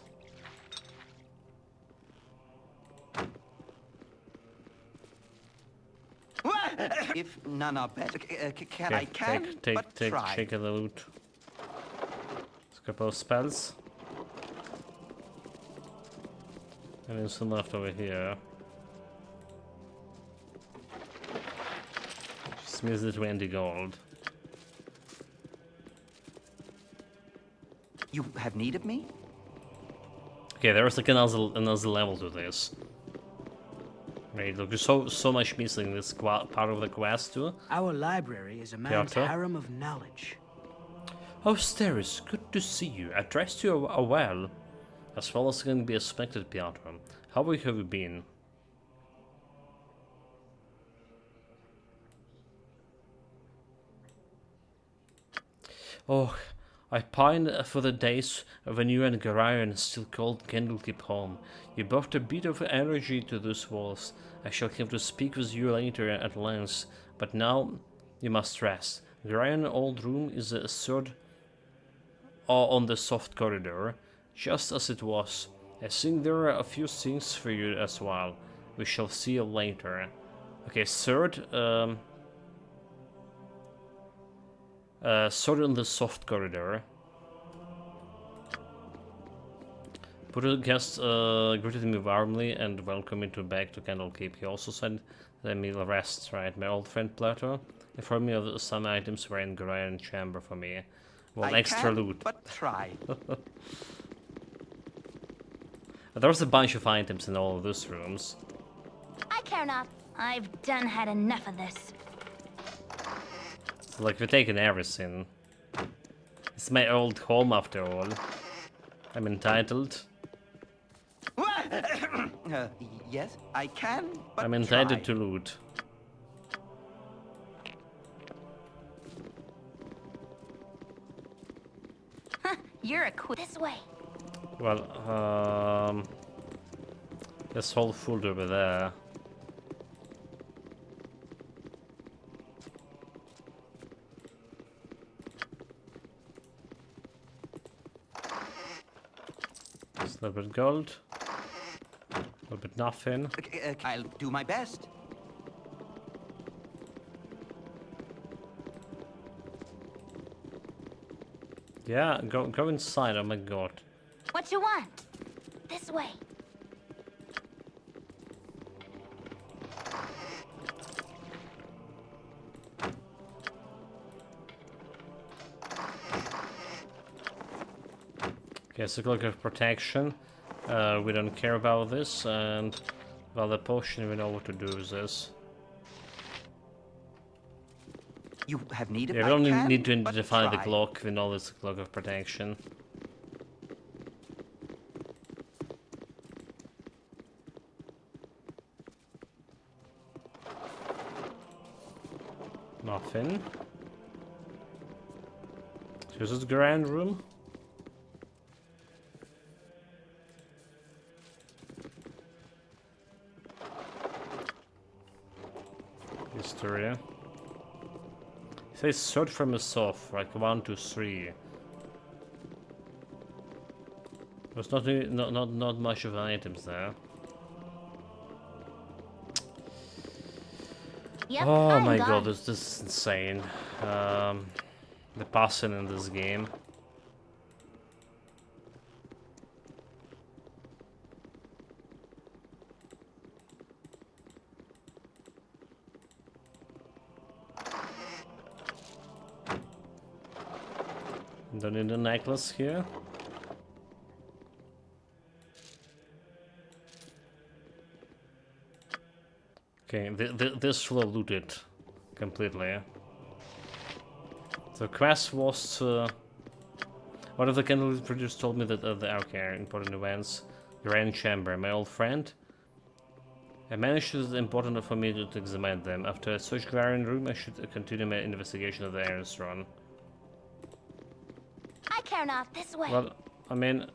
If none are better, can
Okay,
I can but try.
take the loot. There's a couple of spells. And then some left over here. Just means the 20 gold.
You have need of me?
Okay, there's like another level to this. Right, look, there's so much missing in this part of the quest too.
Our library is a man's
Piotr?
harem of knowledge.
Oh, Steris, good to see you. I dressed you well, as well as can be expected, Piotr. How have you been? Oh, I pine for the days when you and Garayan still called Candlekeep home. You brought a bit of energy to those walls. I shall have to speak with you later at length, but now you must rest. Garayan old room is a third on the soft corridor, just as it was. I think there are a few things for you as well. We shall see you later. Okay, third, third on the soft corridor. Buddha guest greeted me warmly and welcomed me back to Candlekeep. He also said let me rest, right? My old friend Plato informed me of some items were in Garayan chamber for me. Well, extra loot.
But try.
There's a bunch of items in all of those rooms.
I care not. I've done had enough of this.
Like, we're taking everything. It's my old home after all. I'm entitled.
Yes, I can, but
I'm entitled
try.
to loot.
You're a this way.
Well, this whole food over there. Just a little bit gold. A little bit nothing.
I'll do my best.
Yeah, go inside, oh my god.
What you want? This way.
Okay, so cloak of protection. We don't care about this, and well, the potion, we know what to do with this.
You have need of
Yeah, we don't
I
need to
can, but
define the
try.
cloak, we know it's a cloak of protection. Nothing. So this is the grand room. Historia. says search for myself, like 1, 2, 3. There's not much of items there.
Yep,
Oh
I'm
my
gone.
god, this is insane. The passing in this game. Don't need a necklace here. Okay, this will loot it completely. The quest was one of the candle producers told me that the okay, important events. Grand Chamber, my old friend. I managed it important for me to examine them. After such glaring room, I should continue my investigation of the Iron Throne.
I care not. This way.
Well, I mean,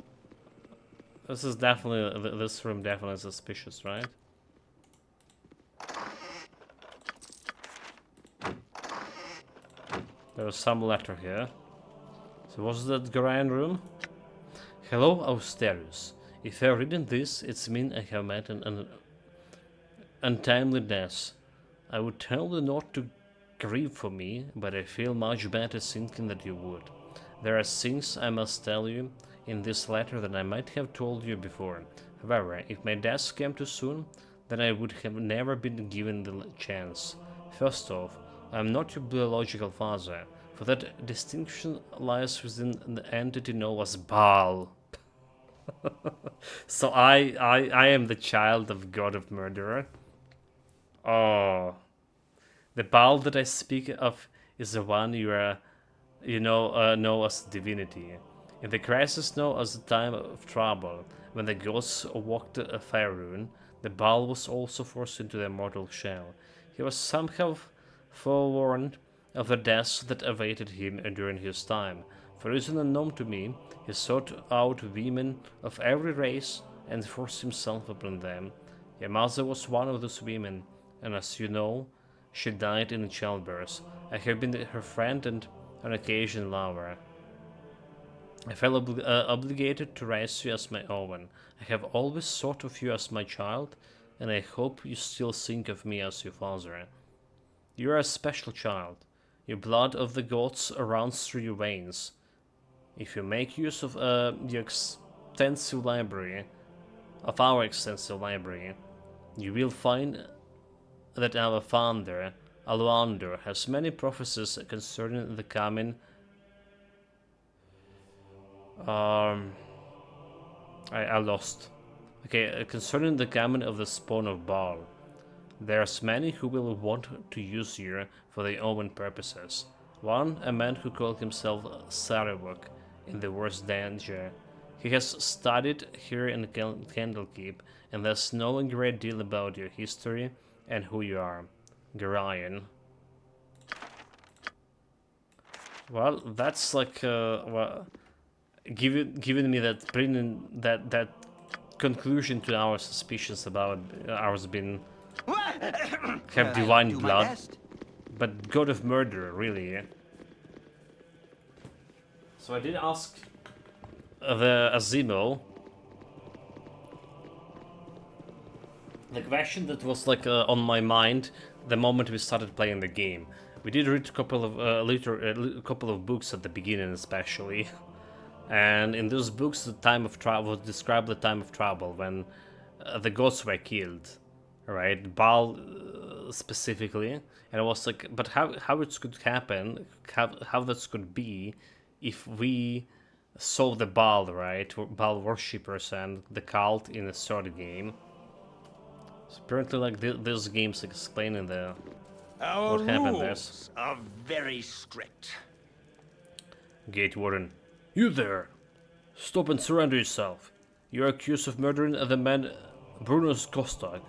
this is definitely this room definitely suspicious, right? There was some letter here. So was that grand room? Hello, Austerius. If I've reading this, it's mean I have met an untimely death. I would tell you not to grieve for me, but I feel much better thinking that you would. There are things I must tell you in this letter that I might have told you before. However, if my death came too soon, then I would have never been given the chance. First off, I am not your biological father, for that distinction lies within the entity known as Baal. So I am the child of God of Murderer. Oh, the Baal that I speak of is the one you know as divinity. In the crisis known as the time of trouble, when the gods walked a fire rune, the Baal was also forced into the mortal shell. He was somehow forewarned of the deaths that awaited him during his time. For reason unknown to me, he sought out women of every race and forced himself upon them. Your mother was one of those women, and as you know, she died in childbirth. I have been her friend and on occasion lover. I felt obligated to raise you as my own. I have always thought of you as my child, and I hope you still think of me as your father. You are a special child. Your blood of the gods runs through your veins. If you make use of your extensive library, of our extensive library, you will find that our founder, Baldur, has many prophecies concerning the coming. I lost. Okay, concerning the coming of the spawn of Baal. There's many who will want to use you for their own purposes. One, a man who called himself Sarevok, in the worst danger. He has studied here in Candlekeep and thus know a great deal about your history and who you are. Garion. Well, that's like giving me that bringing that conclusion to our suspicions about ours being have divine blood, but God of Murder, really. So I did ask the Azimo the question that was like on my mind the moment we started playing the game. We did read a couple of a couple of books at the beginning, especially, and in those books, the time of travel described the time of trouble when the gods were killed, right? Baal specifically, and I was like, but how it could happen? How that could be if we saw the Baal, right? Baal worshippers and the cult in the third game. So apparently, like this game's explaining the
Our
what happened there.
rules are very strict.
Gate Warden, you there! Stop and surrender yourself. You are accused of murdering the men Brunus Kostag,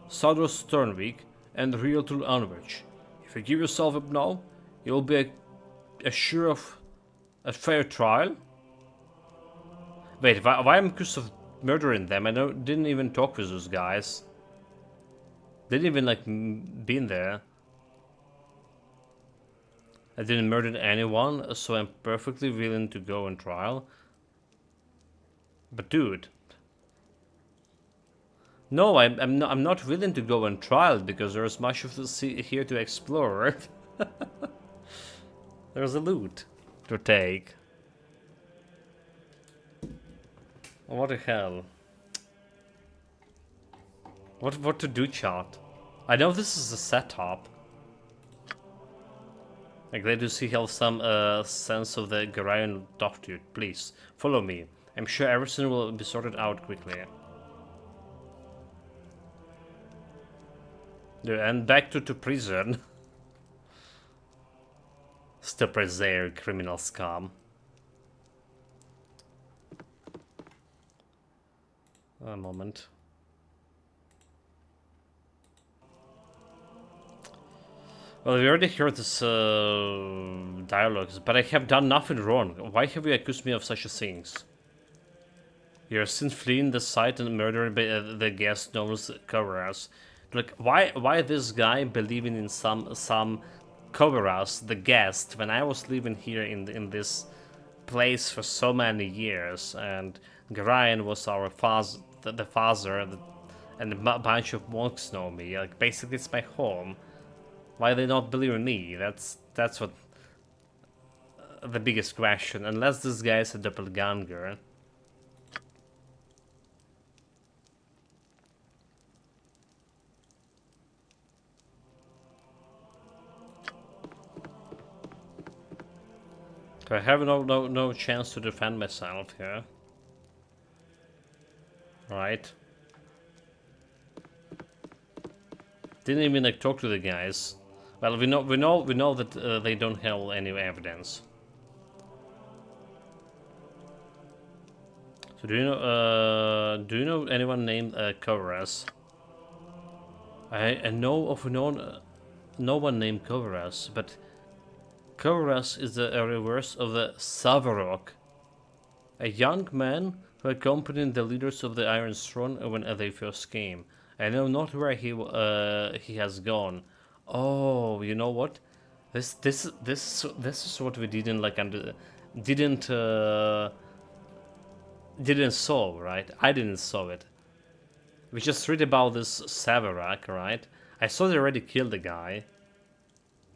Sadros Sternvik, and Realtul Anvich. If you give yourself up now, you will be assured of a fair trial. Wait, why am I accused of murdering them? I didn't even talk with those guys. Didn't even like been there. I didn't murder anyone, so I'm perfectly willing to go on trial. But dude, no, I'm not willing to go on trial because there's much of the sea here to explore. There's a loot to take. What the hell? What to do, chat? I know this is a setup. I'm glad to see you have some sense of the Garian doctrine. Please, follow me. I'm sure everything will be sorted out quickly. Yeah, and back to prison. Still press there, criminal scum. A moment. Well, we already heard this dialogues, but I have done nothing wrong. Why have you accused me of such things? You're since fleeing the site and murdering the guest knows cover us. Like, why this guy believing in some cover us, the guest, when I was living here in this place for so many years, and Garion was our father, the father, and a bunch of monks know me. Like, basically, it's my home. Why they not believe in me? That's what the biggest question. Unless this guy is a doppelganger. I have no chance to defend myself here. Right. Didn't even like talk to the guys. Well, we know that they don't have any evidence. So do you know anyone named Kovaras? I know of no one named Kovaras, but Kovaras is the reverse of the Savarok, a young man who accompanied the leaders of the Iron Throne when they first came. I know not where he has gone. Oh, you know what? This is what we didn't like didn't solve, right? I didn't solve it. We just read about this Savarak, right? I saw they already killed the guy.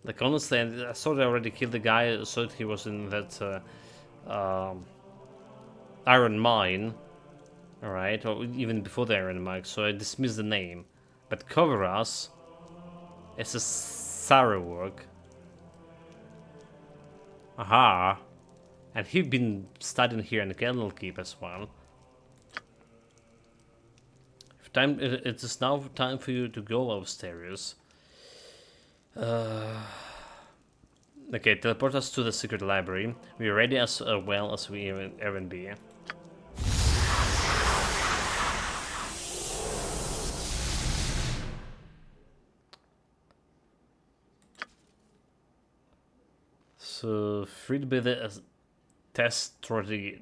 Like, honestly, I saw they already killed the guy. I saw that he was in that iron mine, alright, or even before the iron mine, so I dismissed the name. But Kovaras is a Sarawak. Aha! And he'd been studying here in Candlekeep as well. It is now time for you to go upstairs. Okay, teleport us to the secret library. We're ready as well as we ever be. So, freed by the Testoril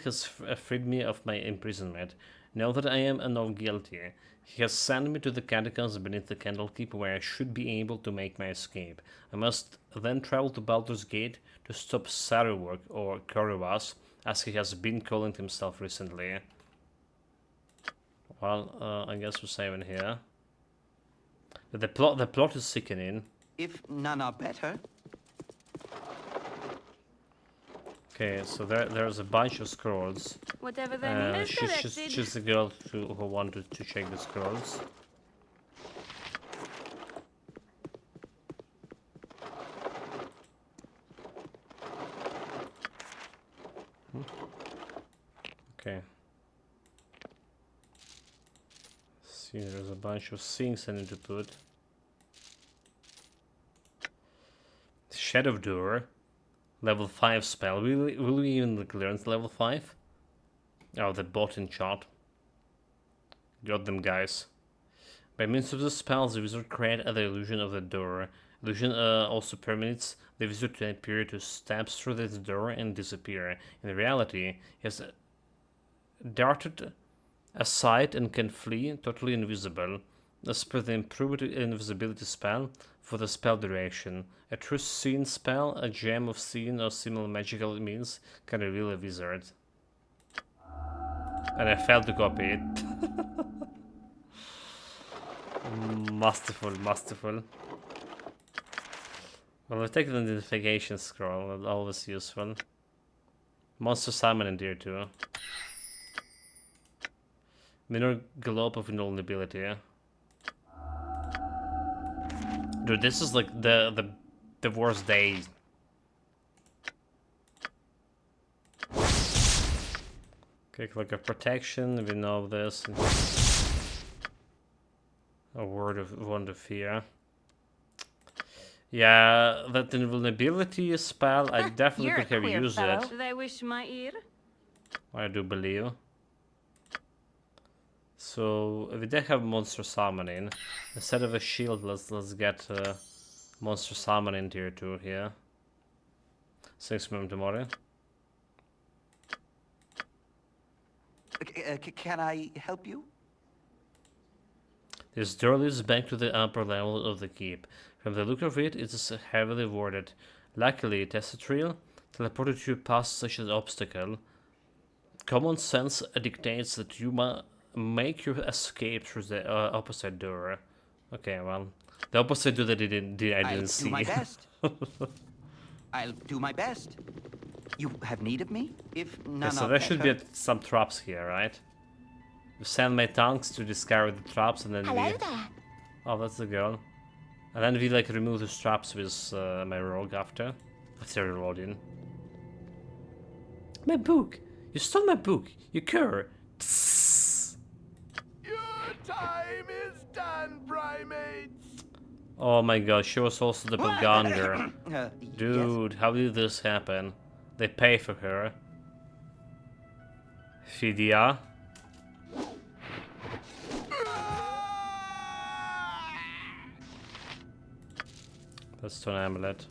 has freed me of my imprisonment. Now that I am not guilty, he has sent me to the catacombs beneath the Candlekeep where I should be able to make my escape. I must then travel to Baldur's Gate to stop Sarawak, or Korivas, as he has been calling himself recently. Well, I guess we're saving here. The plot is sickening.
If none are better.
Okay, so there's a bunch of scrolls.
Whatever they need is
she's the girl who wanted to check the scrolls. Okay. See, there's a bunch of things I need to put. Shadow Door. Level 5 spell. Will we even learn level 5? Oh, the bot in chat. Got them, guys. By means of the spells, the wizard creates the illusion of the door. Illusion also permits the wizard to appear to step through this door and disappear. In reality, he has darted aside and can flee, totally invisible. As per the improved invisibility spell for the spell duration. A true scene spell, a gem of scene or similar magical means can reveal a wizard. And I failed to copy it. Masterful, masterful. Well, I've taken the identification scroll, that's always useful. Monster summon in there too. Minor globe of invulnerability. Dude, this is like the worst day. Okay, like a protection, we know this. A word of fear. Yeah, that invulnerability spell, I definitely could have used it.
Do they wish my ear?
I do believe. So we did have monster summoning. Instead of a shield, let's get monster summoning tier 2 here. 6 minutes tomorrow.
Can I help you?
This door leads back to the upper level of the keep. From the look of it, it is heavily warded. Luckily, Tessatril teleported you past such an obstacle. Common sense dictates that you make your escape through the opposite door. Okay, well, the opposite door that I didn't see.
I'll do my best. I'll do my best. You have need of me? If none
so
are
there should be
better.
some traps here, right? You send my tongues to discover the traps, and then
Hello there.
Oh, that's the girl. And then we like remove the straps with my rogue after reloading. My book! You stole my book! You cur!
Your time is done, primates.
Oh my god, she was also the Baldur. Dude,
yes.
how did this happen? They pay for her. Fidia. That's an amulet.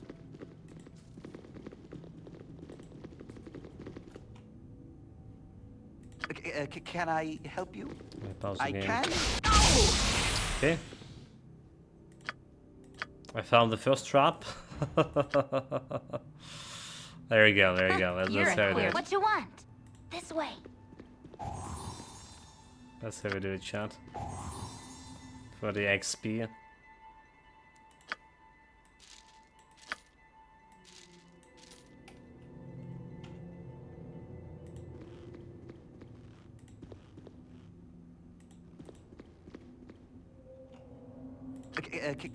Can I help you?
Pause the
I
game.
can.
Okay. I found the first trap. There you go, there you go.
You're
That's how
a
we do
queer.
it.
What you want? This way.
That's how we do it, chat. For the XP.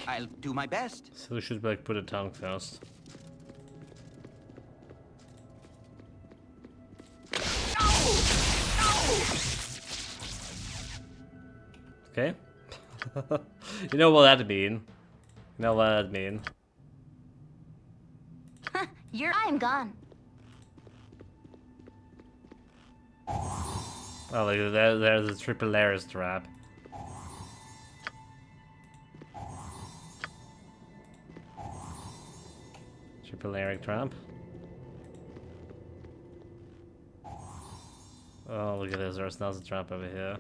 I'll do my best.
So we should like put a tongue first. Okay. You know what that mean? You know what that mean?
I'm gone.
Oh, like there's a triple layers trap. Triple layer trap. Oh, look at this. There's another trap over here.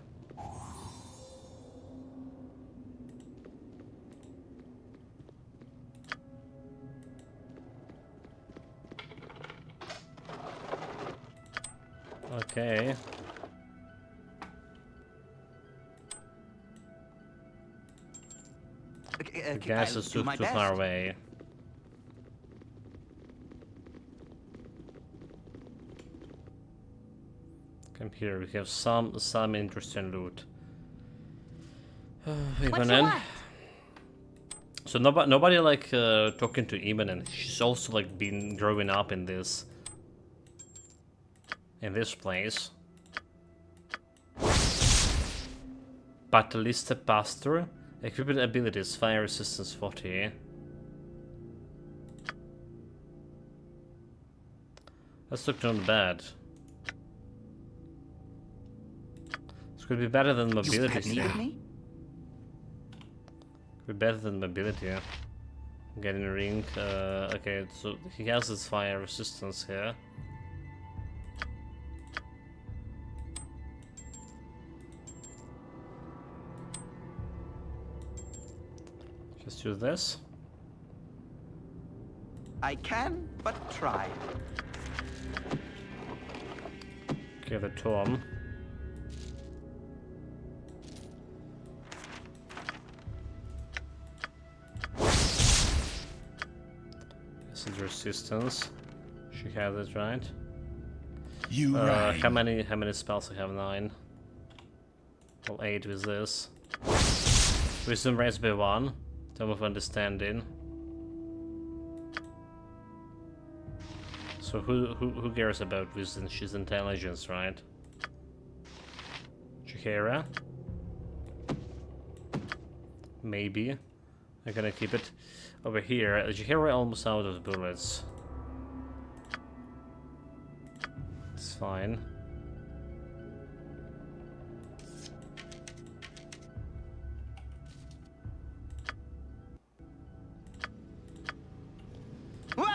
Okay. The gas is too far away. Come here, we have some interesting loot. So nobody like talking to Eamon, and she's also like been growing up in this place. Batalista Pastor, equipped abilities, fire resistance 40. That's look not bad. This could be better than mobility.
You me?
Could be better than mobility. Getting a ring. Okay, so he has his fire resistance here. Let's do this.
I can but try.
Okay, the Tom. This is resistance. She has it, right?
You right.
How many spells I have? 9. Well, 8 with this. Wisdom raised by 1. Tome of Understanding. So who cares about wisdom? She's intelligence, right? Chihera? Maybe. I'm gonna keep it over here. Chihera almost out of bullets. It's fine.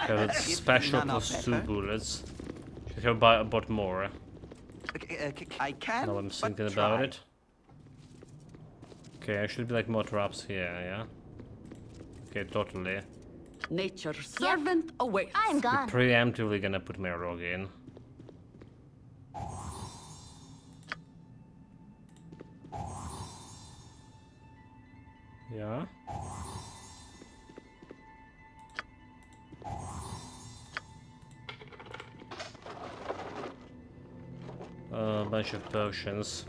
Okay, it's special plus 2 bullets. Should have bought more.
I can.
Now I'm thinking
but
about
try.
it. Okay, I should be like more traps here, yeah? Okay, totally.
Nature's servant awaits.
I'm gone.
Preemptively gonna put my rogue in. Yeah. A bunch of potions.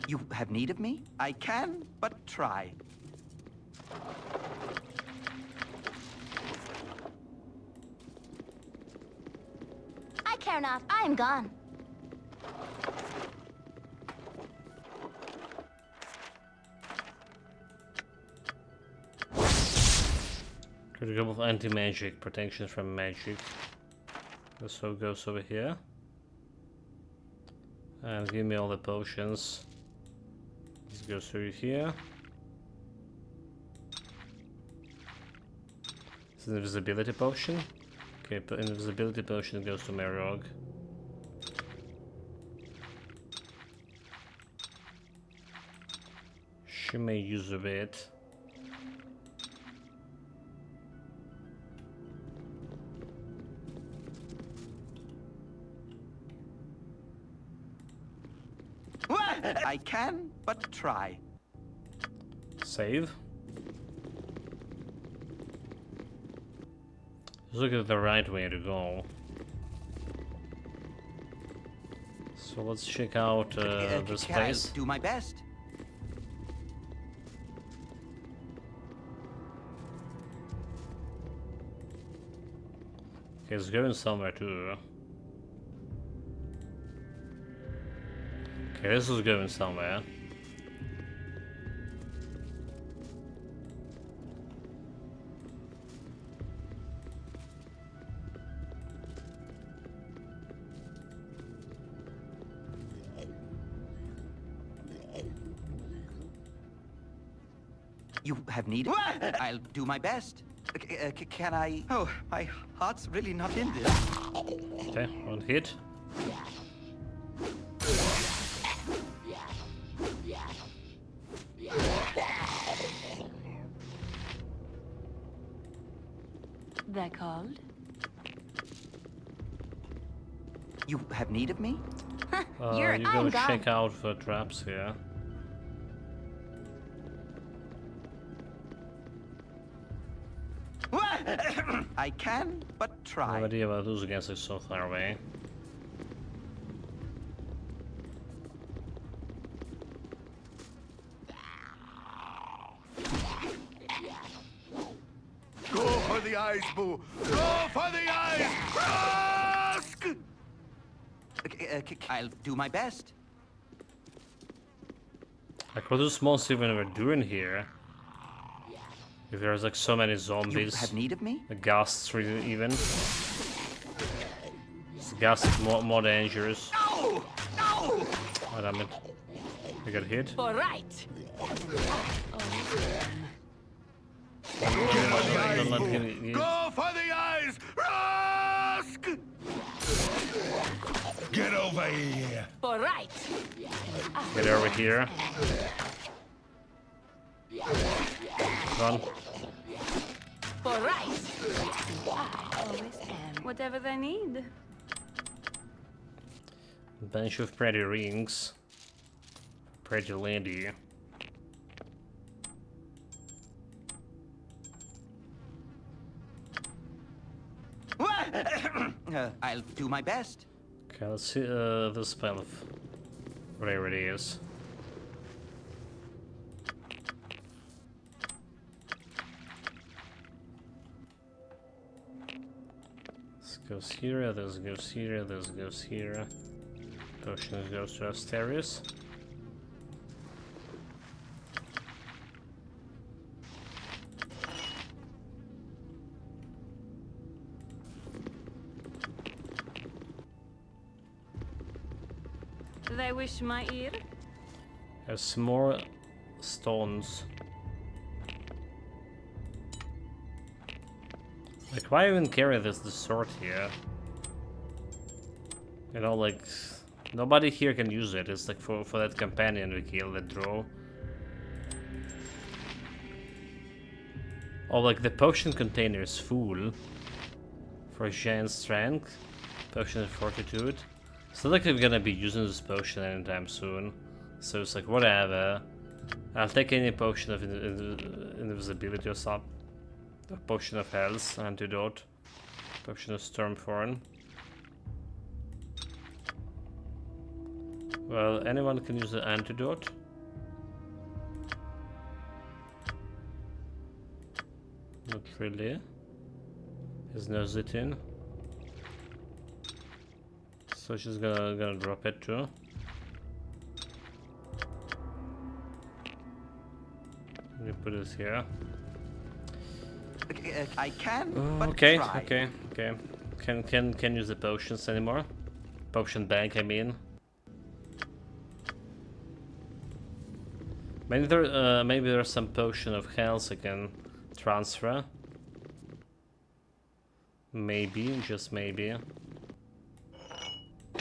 You have need of me? I can but try.
I care not. I am gone.
Critical of anti-magic, protection from magic. This all goes over here. And give me all the potions. This goes through here. It's an invisibility potion. Okay, but invisibility potion goes to my rogue. She may use a bit.
I can but try.
Save. Look at the right way to go. So let's check out this place.
I do my best?
Okay, it's going somewhere too. Okay, this is going somewhere.
You have need? I'll do my best. Can I? Oh, my heart's really not in this.
Okay, one hit.
They're called?
You have need of me?
You go check out for traps here.
I can, but try.
No idea what those against is so far away.
Go for the eyes, Boo! Go for the eyes! Ask!
I'll do my best.
Like, what does monster even doing here? If there's like so many zombies.
You have need of me?
The ghasts even. This ghast is more dangerous.
No! No!
Oh damn it. I got hit.
All right.
Go for the eyes! Ask!
Get over here!
All right.
Get over here. Run.
For rice. I always am. Whatever they need.
Bunch of pretty rings. Pretty lady.
I'll do my best.
Okay, let's see the spell of whatever it is. This goes here, this goes here, this goes here. Potion goes to Asterius.
They wish my ear.
There's some more stones. Like, why even carry the sword here? You know, like, nobody here can use it. It's like for that companion we killed, that draw. Oh, like the potion container is full. For giant strength. Potion of fortitude. It's not like we're gonna be using this potion anytime soon. So it's like, whatever. I'll take any potion of invisibility or something. A potion of health, antidote. Potion of stormthorn. Well, anyone can use the antidote. Not really. There's no Zitin. So she's gonna drop it too. Let me put this here.
I can, but
okay,
try.
okay. Can use the potions anymore? Potion bank, I mean. Maybe there's some potion of health I can transfer. Maybe, just maybe.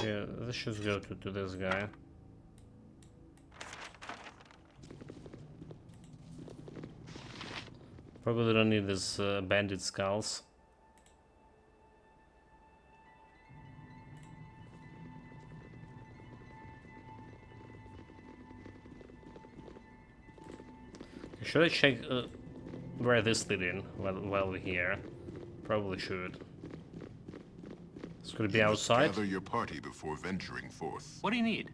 Yeah, this should go to this guy. Probably don't need this bandit skulls. Should I check where this lead in while we're here? Probably should. It's gonna be outside.
Gather your party before venturing forth.
What do you need?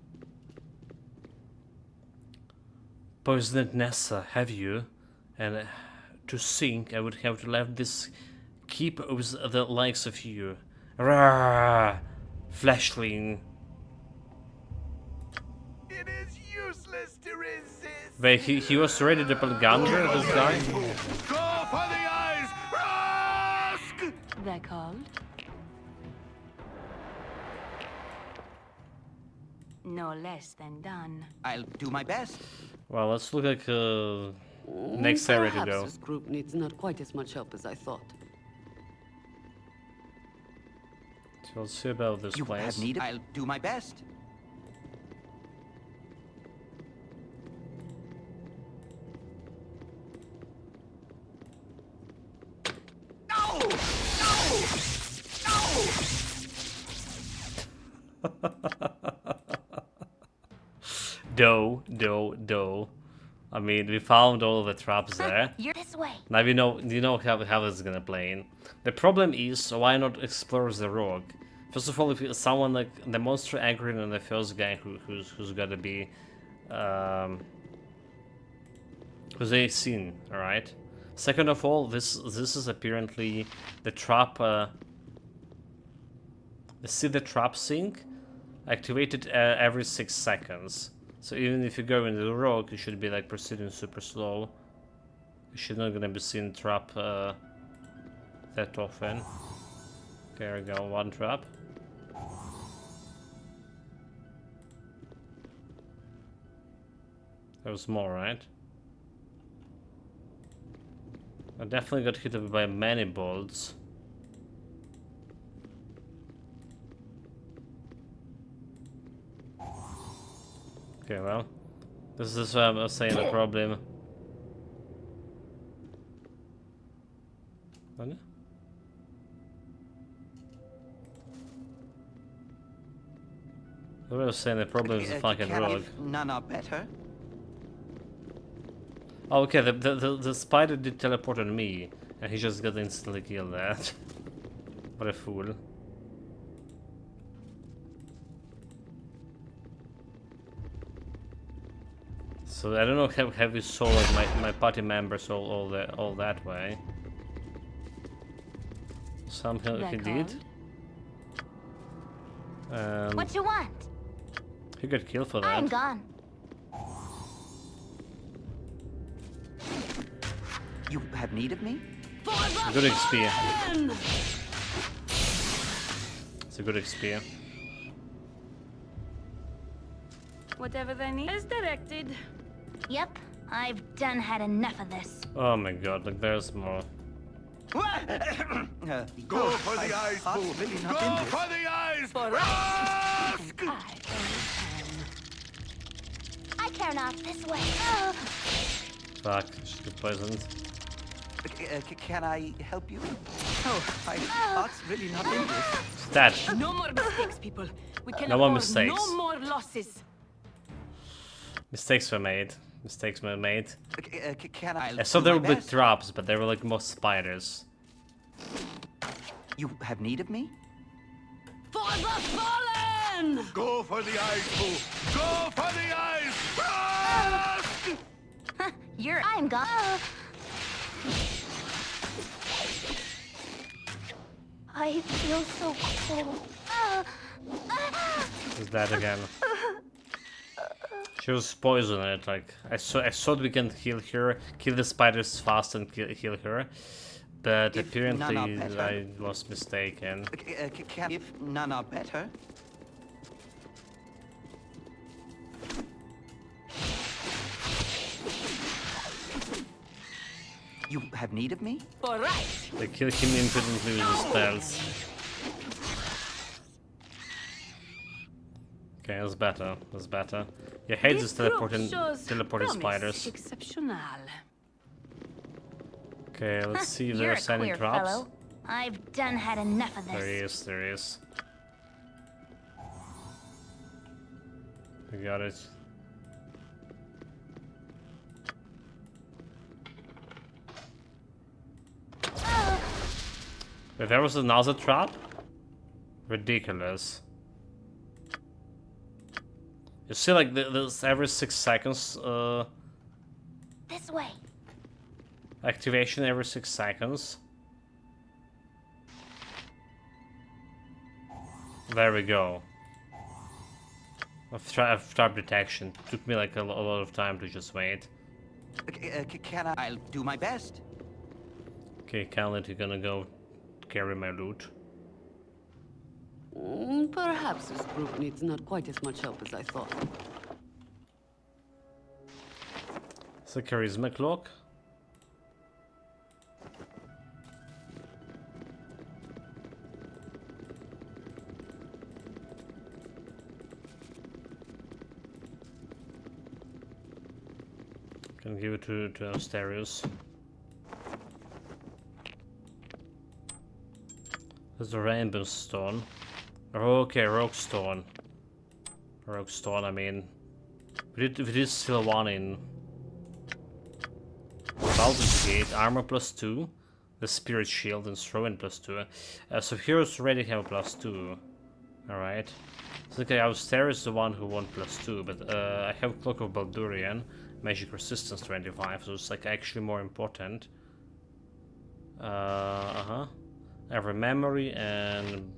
Poisoned Nessa, have you? And to sink, I would have to left this keep with the likes of you. Rawr! Fleshling.
It is useless to resist.
Wait, he was ready to put Gander, this guy?
Go for the eyes! Rask!
They're called?
No less than done.
I'll do my best.
Well, let's look like next area to
Perhaps
go.
this group needs not quite as much help as I thought.
So let's see about this
You
place.
have need of... I'll do my best. No! No! No!
Do. I mean, we found all the traps there.
You're this way.
Now you know how this is gonna play in. The problem is, why not explore the rock? First of all, if someone like the monster aggroing on the first guy who's gotta be who's they seen, alright? Second of all, this is apparently the trap see the trap sync activated every 6 seconds. So even if you go into the rock, you should be like proceeding super slow. You should not gonna be seeing trap that often. There we go, one trap. There was more, right? I definitely got hit by many bolts. Okay, well, this is what I was saying, the problem. Okay. I was saying the problem is the fucking rogue.
None are better.
Oh, okay, the spider did teleport on me, and he just got instantly killed that. What a fool. So I don't know have you saw like my party members all that way. Somehow he did.
What you want?
He got killed for that.
I'm gone.
You have need of me?
Good XP. It's a good XP.
Whatever they need is directed.
Yep, I've done had enough of this.
Oh my god, like there's more.
Go for the eyes, fool! Go for the eyes!
I care not this way.
Fuck, she's got poisoned.
Can I help you? Oh, my heart's really not in this.
Dead.
No more mistakes, people. We can
No more
afford
mistakes.
no more losses.
Mistakes were made. Mistakes were made.
Can I?
I saw there would be traps, but there were like more spiders.
You have need of me?
For the fallen!
Go for the eyes, fool! Go for the eyes!
I'm gone. I feel so cold.
Is that again? She was poisoned. Like I thought we can heal her, kill the spiders fast and heal her, but apparently I was mistaken.
If none are better. You have need of me?
All right.
They kill him impotently with the spells. Okay, that's better. That's better. Yeah, hate this teleporting spiders.
Exceptional.
Okay, let's see if there's any traps.
Fellow. I've done had enough of this.
There he is. There he is. We got it. If there was another trap? Ridiculous. You see, like, there's every 6 seconds,
This way.
activation every 6 seconds. There we go. Trap detection. Took me like a lot of time to just wait.
Can I? I'll do my best.
Okay, Khaled, you're gonna go carry my loot.
Perhaps this group needs not quite as much help as I thought.
It's a charisma clock. Can give it to Asterios. There's a rainbow stone. Oh, okay, rogue stone. Rogue stone, I mean. We did still one in Baldur's Gate, armor +2, the spirit shield and throw-in +2. So heroes already have a +2. Alright. So okay, Auster is the one who won +2, but I have Cloak of Baldurian, magic resistance 25, so it's like actually more important. Every memory and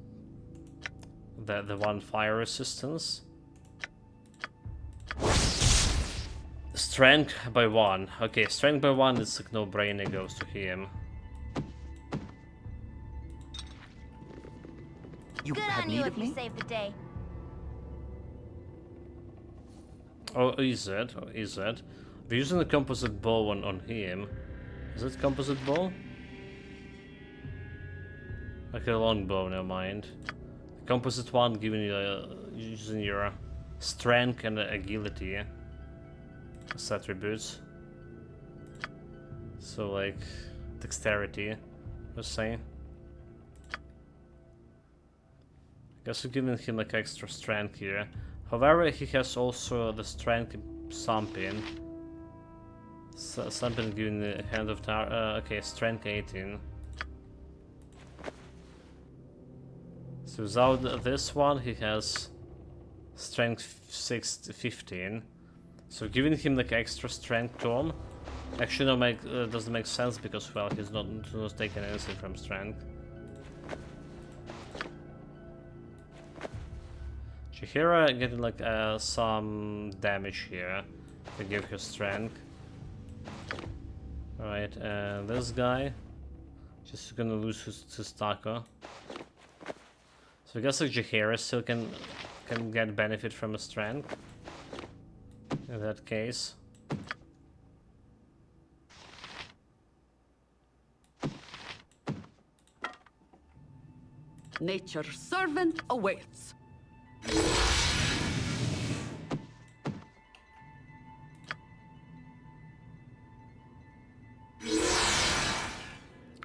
the one fire resistance. Strength by 1. Okay, strength by 1 is like no-brainer, goes to him.
You
Good
have
on
need
you
of
if
me?
you saved the day.
Oh, is it? Oh, is it? We're using the composite bow on him. Is it composite bow? Okay, long bow, never mind. The composite one giving you using your strength and agility as attributes. So like dexterity Let's say. Guess we're giving him like extra strength here. However, he has also the strength in something. Something giving the hand of tower. Okay, strength 18. So without this one, he has strength 15. So giving him like extra strength to him actually doesn't make sense because, well, he's not taking anything from strength. Chihira getting like some damage here to give her strength. Alright, and this guy just gonna lose his taco. So I guess like Chihira still can get benefit from his strength in that case.
Nature's servant awaits.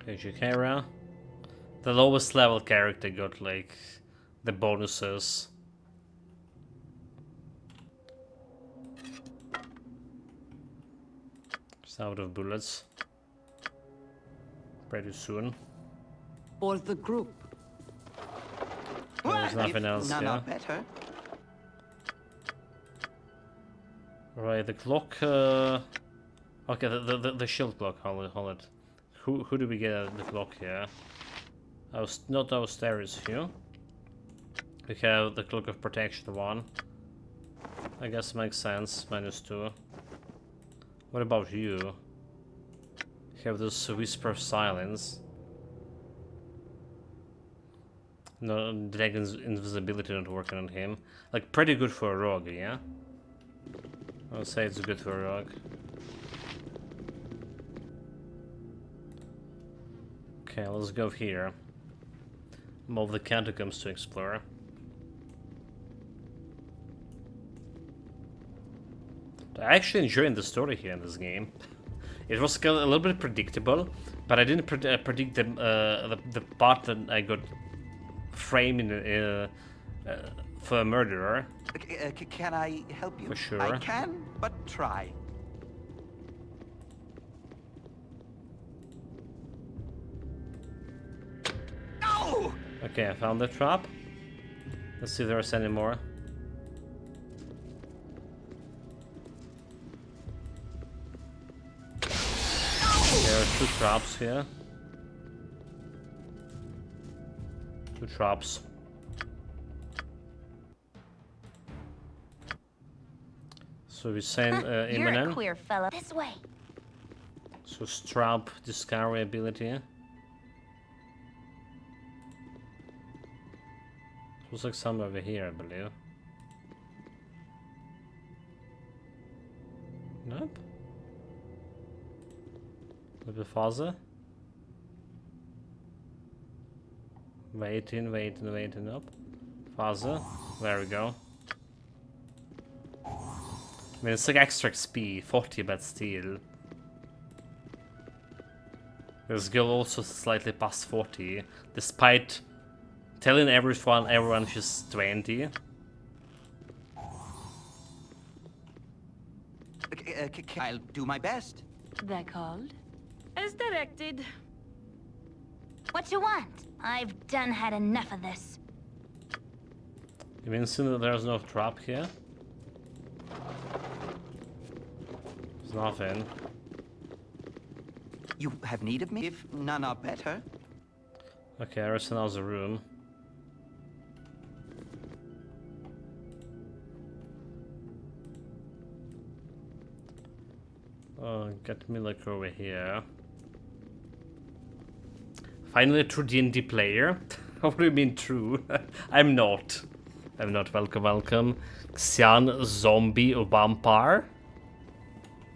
Okay, Chihira. The lowest level character got like the bonuses. Just out of bullets. Pretty soon.
For the group.
There's nothing else
None
here.
are better.
Right, the clock. Okay, the shield clock. Hold it. Who do we get at the clock here? Not our stairs here. We have the cloak of protection 1. I guess makes sense. -2. What about you? You have this whisper of silence. No, dragon's invisibility not working on him. Like pretty good for a rogue, yeah? I would say it's good for a rogue. Okay, let's go here. More of the catacombs to explore. I'm actually enjoying the story here in this game. It was a little bit predictable, but I didn't predict the part that I got framed in, for a murderer.
Can I help you?
For sure.
I can, but try. No!
Okay, I found the trap. Let's see if there's any more. There are 2 traps here. 2 traps. So we're saying
You're a
imminent.
queer fella. This way.
So strap discovery ability. Looks like somewhere over here, I believe. Nope. A little bit farther. Waiting up. Farther. There we go. I mean, it's like extra XP, 40, but still. This girl also slightly past 40, despite telling everyone she's 20.
I'll do my best.
They're called? As directed.
What you want? I've done had enough of this.
You mean that there's no trap here? There's nothing.
You have need of me if none are better.
Okay, there's another room. Get me like over here. Finally a true D&D player. What do you mean true? I'm not. Welcome. Xian Zombie Vampire.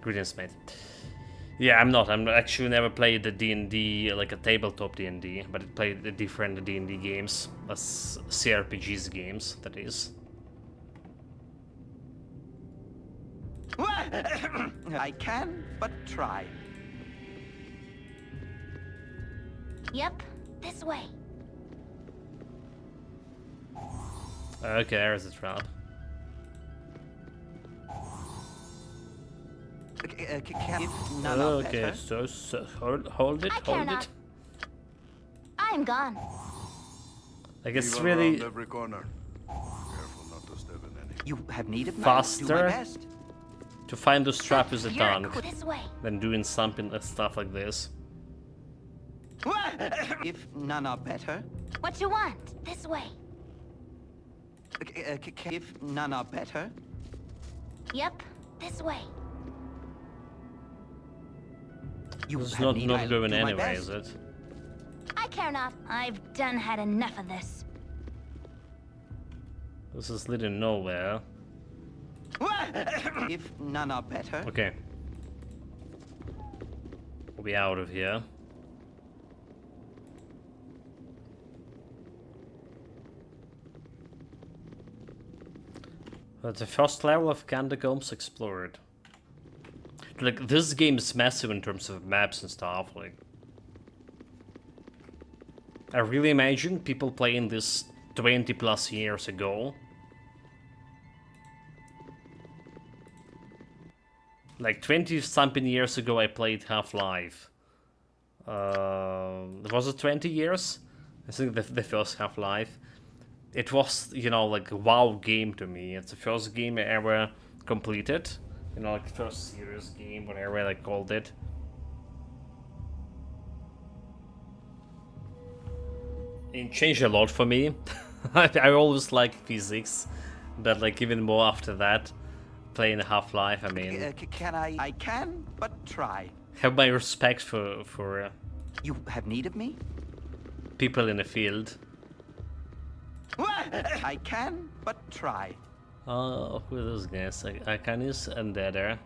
Greetings, mate. Yeah, I'm not. I'm actually never played the D&D, like a tabletop D&D, but I played the different D&D games, as CRPGs games, that is.
I can, but try.
Yep, this way.
Okay, there's a trap. Okay, so hold it, hold it.
I'm gone.
Like it's really
every corner. Careful not to step in any.
You have need of me.
faster
Do my best.
to find those traps as a
You're
tank
this way.
than doing something stuff like this.
If none are better.
What you want? This way.
If none are better.
Yep, this way.
You
It's
have need,
not
I'll
going
do my
anyway,
best.
is it?
I care not. I've done had enough of this.
This is leading nowhere.
If none are better.
Okay. We'll be out of here. That's the first level of Catacombs explored. Like, this game is massive in terms of maps and stuff, like... I really imagine people playing this 20 plus years ago. Like 20 something years ago I played Half-Life. Was it 20 years? I think the first Half-Life. It was, you know, like a wow game to me. It's the first game I ever completed. You know, like first serious game, whatever I called it. It changed a lot for me. I always liked physics, but like even more after that, playing Half-Life, I mean...
Can I can, but try.
Have my respect for
You have need of me?
people in the field.
I can, but try.
Oh, who are those guys? Arcanis and Deader.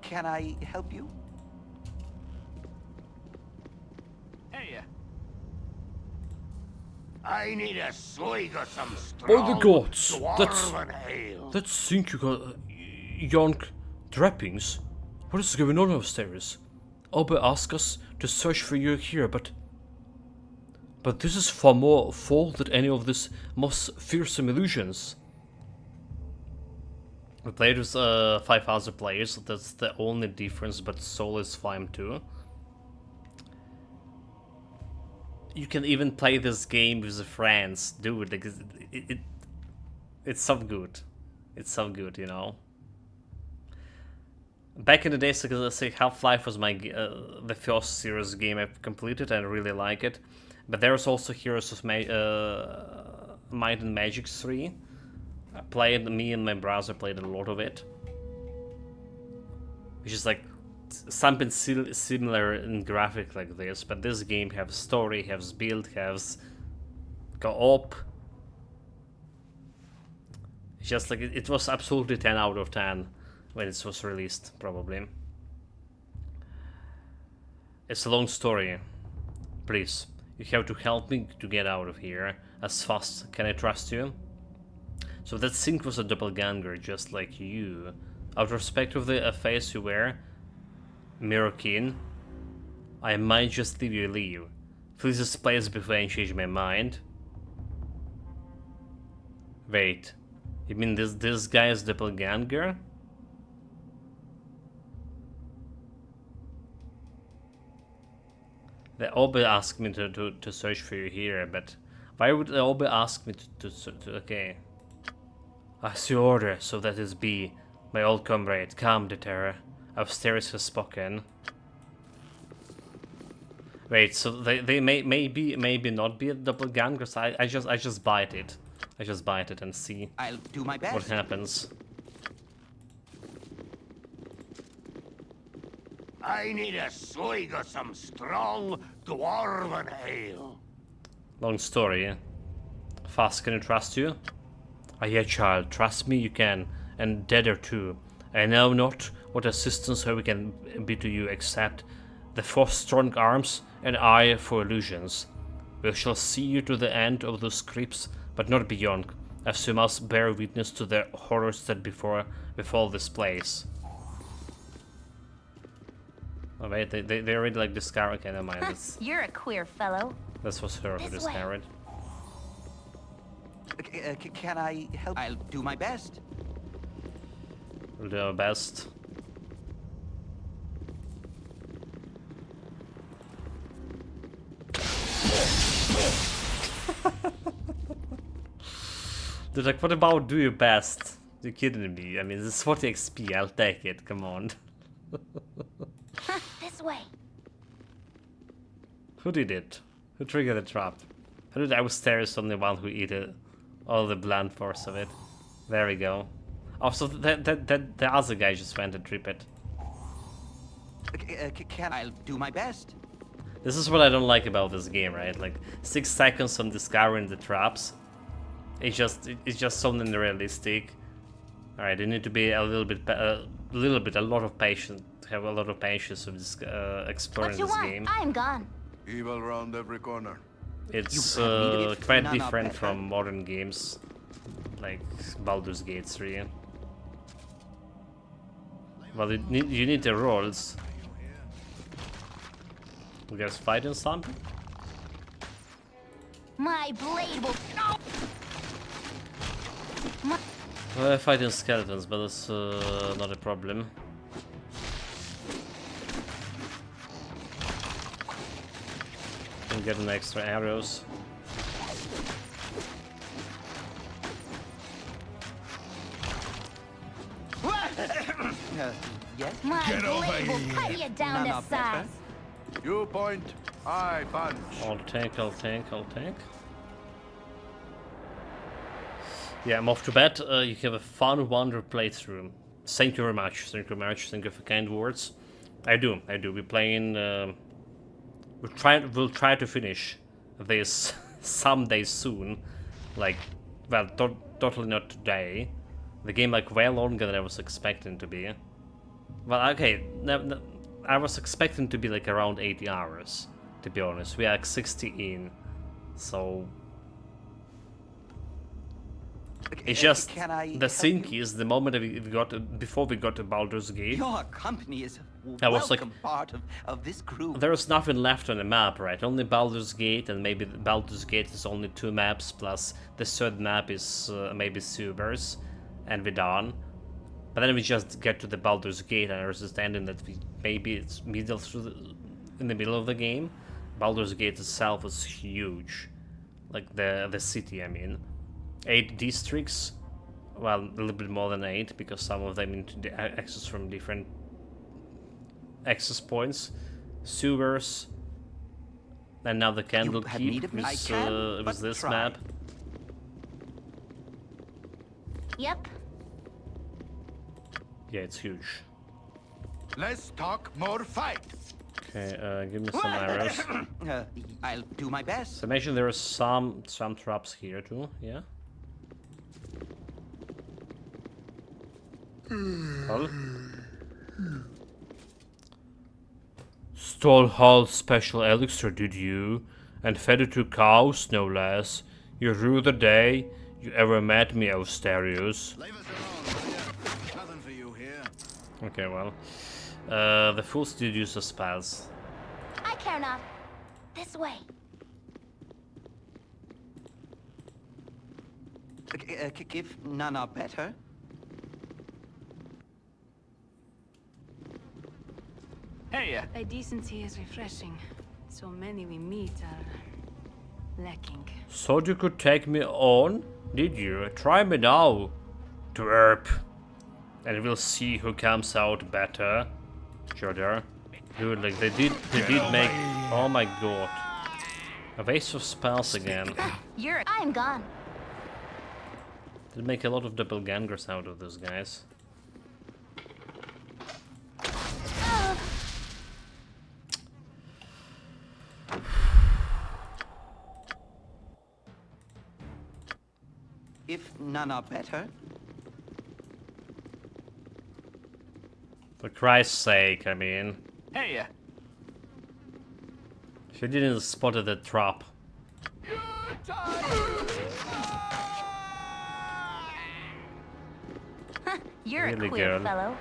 Can I help you?
Hey,
I need a swig of some
Oh the
strong
gods!
dwarven ale.
That think you got young trappings. What is going on upstairs? Oba asked us to search for you here, but this is far more full than any of these most fearsome illusions. We played with 5,000 players, that's the only difference, but Soul is fine too. You can even play this game with friends, dude, like, it's so good. It's so good, you know. Back in the days, because I say Half-Life was my the first serious game I've completed, and I really like it. But there's also Heroes of Might and Magic 3. Me and my brother played a lot of it. Which is like something similar in graphic like this, but this game has story, has build, has co-op. It's just like, it was absolutely 10 out of 10 when it was released, probably. It's a long story. Please, you have to help me to get out of here as fast. Can I trust you? So that Sync was a doppelganger, just like you. Out of respect of the face you wear, Mirrorkin, I might just leave you leave. Please this place before I change my mind. Wait, you mean this guy is doppelganger? The Obe asked me to search for you here, but why would the Obe ask me to okay. As you order, so that it be, my old comrade, calm the terror. Upstairs has spoken. Wait, so they maybe not be a doppelganger. I just bite it. I just bite it and see
I'll do my best.
what happens.
I need a swig of some strong dwarven ale.
Long story. Fast, can I trust you? Ah, yeah, child, trust me you can, and Deader too. I know not what assistance we can be to you except the 4 strong arms and eye for illusions. We shall see you to the end of those crypts, but not beyond, as you must bear witness to the horrors that befall this place. Oh wait, they already like discarded. Okay, never mind.
You're a queer fellow.
This was her who discarded.
Can I help? I'll do my best.
We'll do our best. They're like, what about do your best? You're kidding me. I mean, this is 40 XP. I'll take it. Come on.
This way.
Who did it? Who triggered the trap? How did I was the one who ate it? All the blunt force of it. There we go. Oh, so the other guy just went and trip it.
Can I'll do my best.
This is what I don't like about this game, right? Like 6 seconds on discovering the traps. It's just something realistic. All right, you need to be a lot of patience. Have a lot of patience with this, exploring this game.
I'm gone.
Evil round every corner.
It's quite different from modern games, like Baldur's Gate 3. Well, you need the rolls. You guys fighting something?
My blade will.
We're fighting skeletons, but that's not a problem. And getting extra arrows.
Yes?
My
Get over
blade will
here.
cut you down to size.
You point, I punch.
I'll take. Yeah, I'm off to bed. You have a fun wonder playthrough. Thank you very much. Thank you very much. Thank you for kind words. I do. We're playing. We'll try to finish this someday soon. Like, well, totally not today. The game like way longer than I was expecting to be. Well, okay, I was expecting to be like around 80 hours. To be honest, we are like 60 in, so. It's just the thing is the moment that we got before we got to Baldur's Gate.
Your company is a
I was
welcome part of this group.
There was nothing left on the map, right? Only Baldur's Gate, and maybe Baldur's Gate is only 2 maps plus the third map is maybe sewers, and we're done. But then we just get to the Baldur's Gate, and I was understanding that maybe it's in the middle of the game. Baldur's Gate itself is huge, like the city. I mean. 8 districts, well, a little bit more than 8 because some of them need to access from different access points, sewers, and now the Candlekeep with this map.
Yep.
Yeah, it's huge.
Let's talk more fight.
Okay, give me some arrows.
I'll do my best.
So imagine there are some traps here too. Yeah. Well. Stole Hall's special elixir, did you? And fed it to cows, no less. You rue the day you ever met me, Austerius.
Leave us alone, will ya? Nothing for you here.
Okay, well. The fools did use the spells.
I care not. This way.
If none are better.
Hey,
A decency is refreshing. So many we meet are lacking.
Thought you could take me on, did you? Try me now, twerp. And we'll see who comes out better. Sure there. Dude, like they did make, oh my god. A waste of spells again.
I'm gone.
They make a lot of doppelgangers out of those guys.
If none are better.
For Christ's sake, I mean.
Hey,
She didn't spot the trap.
You're
Really
a queer
good.
fellow.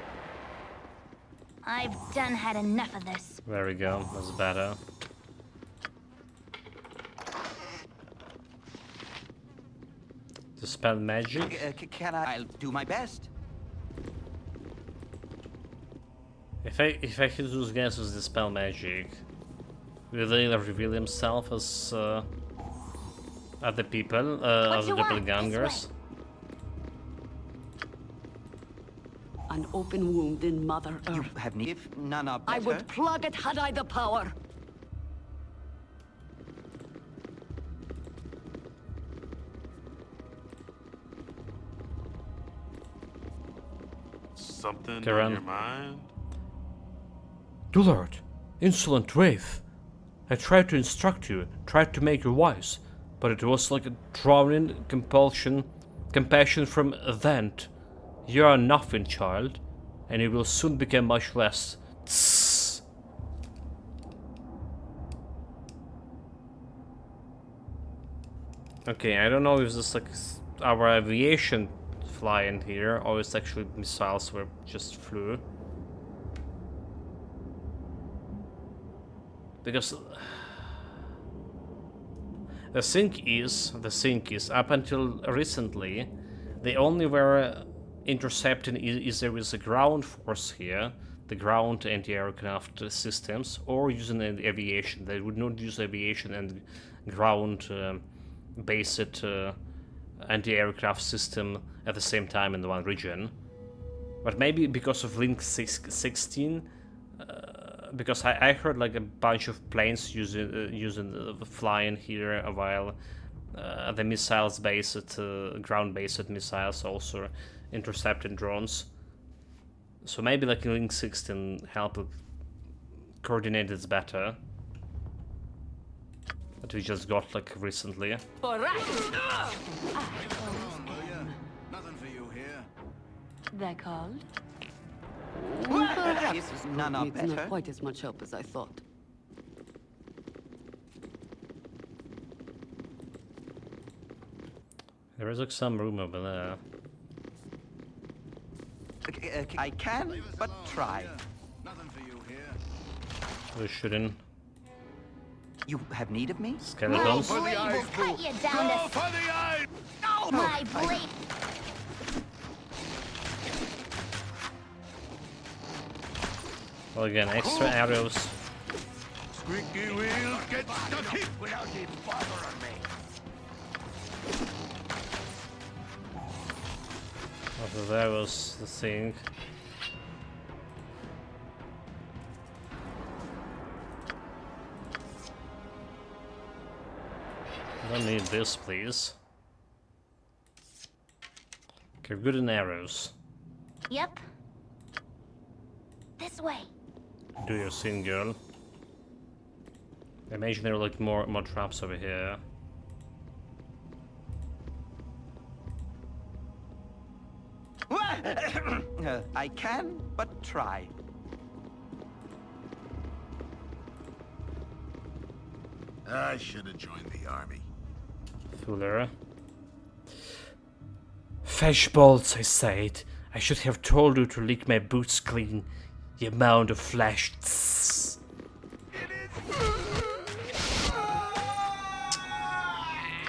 I've done had enough of this.
There we go, that's better. Dispel magic?
Can I? I'll do my best.
If I hit those guys with Dispel magic, will they reveal himself as other people, other doppelgangers?
An open wound in Mother Earth.
You have need. If none are better.
I would plug it had I the power.
Something
Karen.
on your mind?
Dullard, insolent wraith. I tried to instruct you, tried to make you wise, but it was like a drowning compassion from a vent. You are nothing, child, and you will soon become much less. Tss. Okay, I don't know if this like our aviation flying here, or it's actually missiles were just flew. Because the thing is, up until recently, they only were intercepting is there is a ground force here, the ground anti-aircraft systems, or using aviation. They would not use aviation and ground based anti-aircraft system at the same time in the one region. But maybe because of Link 16. Because I heard like a bunch of planes using flying here, while the missiles based, ground-based missiles also intercepting drones. So maybe like Link 16 helped coordinate it better. That we just got like recently.
They're called?
Perhaps
none are
needs
better.
not quite as much help as I thought.
There is like some room over there.
I can, but try.
We're shooting
You have need of me?
skeletons.
My blade will cut you down to...
For the eye!
No! My blade...
Well, again, extra arrows.
Squeaky wheels get stuck in without even bothering me.
Over there was the thing. I don't need this, please. Okay, good in arrows.
Yep. This way.
Do your thing, girl. I imagine there are like more traps over here.
I can, but try.
I should have joined the army.
Fuller. Fetch bolts, I said. I should have told you to lick my boots clean, you mound of flesh. Tss.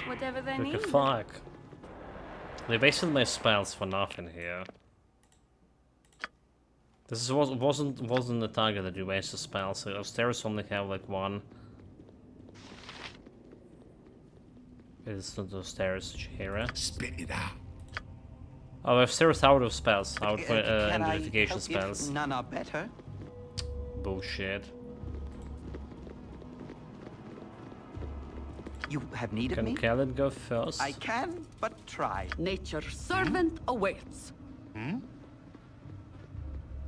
Whatever they
What
need.
the fuck? They wasted my spells for nothing here. This wasn't the target that you wasted spells. So upstairs only have like one. It's not those stairs, Chihira.
Spit it out.
Oh, upstairs out of spells, out for
Can I
identification
help
spells.
if none are better?
Bullshit.
You have need of
Can
me?
Khaled go first?
I can, but try.
Nature's servant awaits.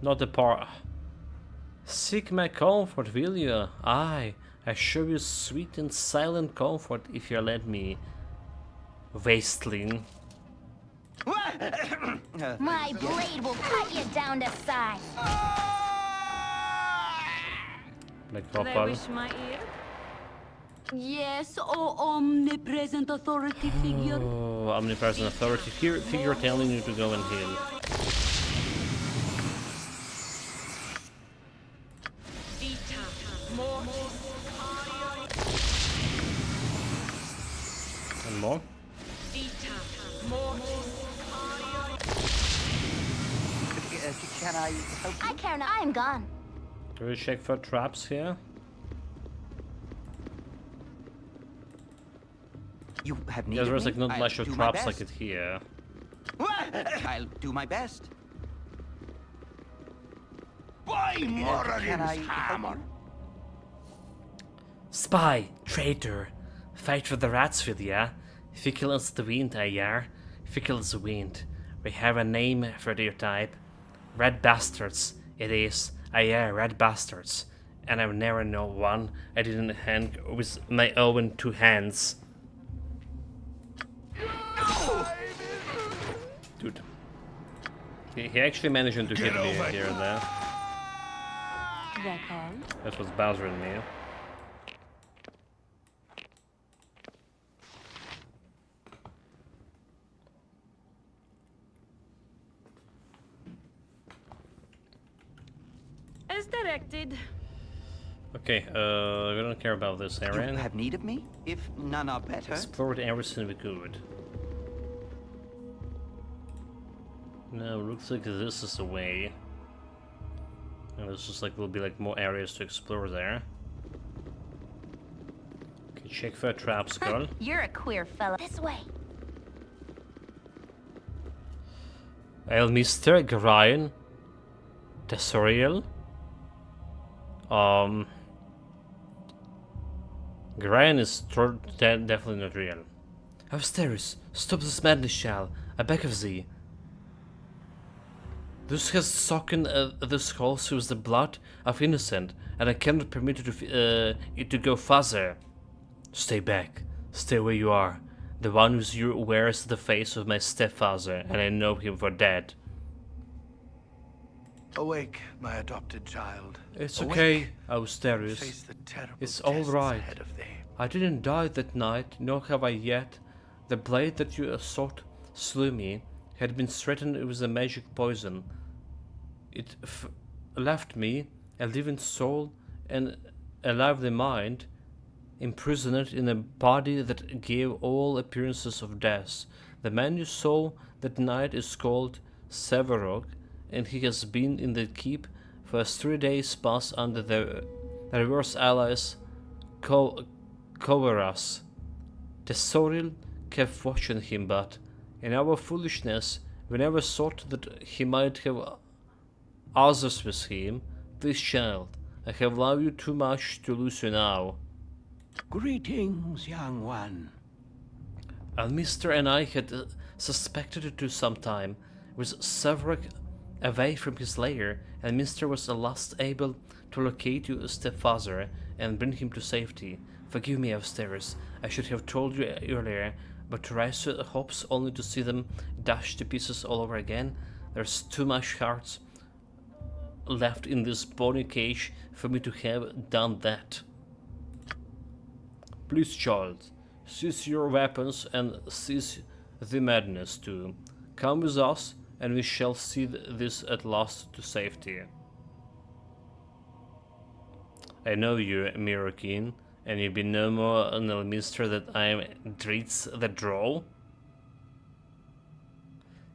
Not a part. Seek my comfort, will you? Aye, I show you sweet and silent comfort if you let me. Wasteling.
My blade will cut you down to size.
Like
They
Opal.
wish my ear?
Yes, oh omnipresent authority figure.
Oh, omnipresent authority figure telling you to go and heal. more.
Can I help you?
I care not. I'm gone.
Do we check for traps here?
You have need
Because
of
there's
me?
like not
I'll
much of
do my
traps like
best.
it here.
I'll do my best.
By
Can
Moradin's
I help
hammer!
you?
Spy, traitor, fight for the rats with ya. Fickle as the wind, I are. Fickle as the wind. We have a name for your type. Red bastards, it is. I are red bastards. And I've never known one I didn't hang with my own two hands. Dude. He actually managed to hit me here and there.
That all?
That was Bowser and me.
As directed.
Okay, we don't care about this area.
You have need of me? If none are better.
Explored everything we could. No, looks like this is the way. And it's just like will be like more areas to explore there. Okay, check for traps, girl.
You're a queer fella. This way.
El Mr. Garion. Tesoriel. Garion is definitely not real. Upstairs, stop this madness, shall. I beg of thee. This has socken the skull through the blood of innocent, and I cannot permit it to go further. Stay back. Stay where you are. The one with you wears the face of my stepfather, and I know him for dead.
Awake, my adopted child.
It's
Awake.
okay, Austerius.
Face the terrible
It's all
tests
right.
ahead of thee.
I didn't die that night, nor have I yet. The blade that you sought slew me had been threatened with a magic poison. It left me, a living soul and a lively mind, imprisoned in a body that gave all appearances of death. The man you saw that night is called Severok, and he has been in the keep for 3 days past under the reverse allies cover us. The Soril kept watching him, but in our foolishness we never thought that he might have others with him. This child, I have loved you too much to lose you now.
Greetings, young one.
Almister and I had suspected it to some time. With Severok away from his lair, Almister was at last able to locate your stepfather and bring him to safety. Forgive me, Austerius. I should have told you earlier, but to rise to hopes only to see them dashed to pieces all over again, there's too much heart left in this bony cage for me to have done that. Please, child, seize your weapons and seize the madness too. Come with us, and we shall see this at last to safety. I know you, Mirrorkin, and you be no more an Elminster that I am Dritz the Drow.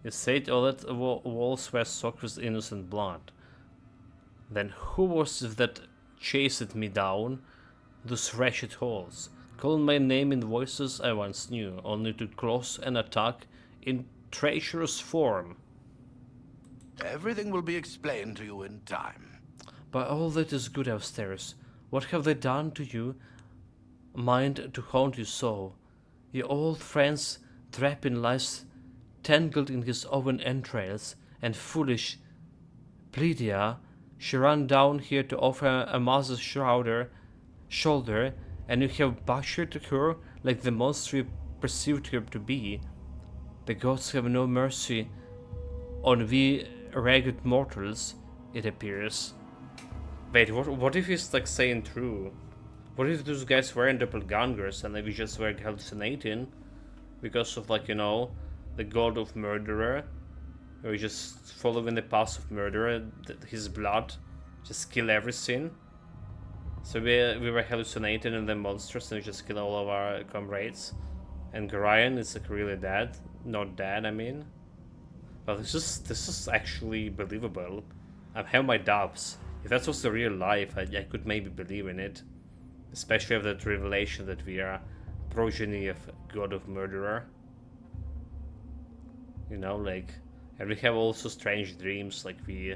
You said all that walls were soaked with innocent blood. Then who was it that chased me down those wretched halls, calling my name in voices I once knew, only to cross and attack in treacherous form?
Everything will be explained to you in time.
By all that is good upstairs, what have they done to you? Mind to haunt you so? Your old friends Drappin lies tangled in his own entrails, and foolish Pledia, she ran down here to offer a mother's shoulder, and you have butchered her like the monster you perceived her to be. The gods have no mercy on we ragged mortals, it appears. Wait, what if he's like saying true? What if those guys weren't doppelgangers and they just were hallucinating because of, like, you know, the god of murderer, or just following the path of murderer, his blood just kill everything? So we were hallucinating and the monsters and we just kill all of our comrades, And Gorion is like really dead. Not dead, I mean. But this is actually believable. I have my doubts. If that was the real life, I could maybe believe in it. Especially with that revelation that we are progeny of God of Murderer. You know, like, and we have also strange dreams, like we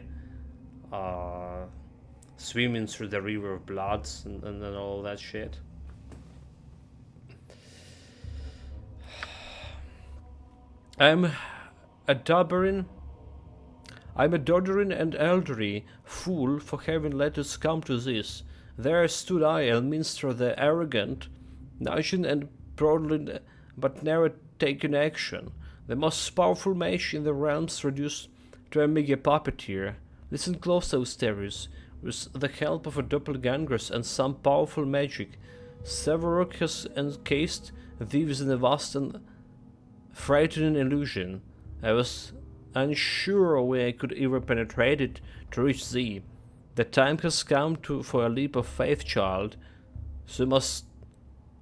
swimming through the river of bloods and all that shit. I'm a Dodorin and elderly fool for having let us come to this. There stood I, Elminster the arrogant, nudging and prodding, but never taking action. The most powerful mage in the realms reduced to a meager puppeteer. Listen close, Austerius. With the help of a doppelgangers and some powerful magic, Severok has encased thieves in a vast and frightening illusion. I was unsure a way I could ever penetrate it to reach thee. The time has come for a leap of faith, child. So you must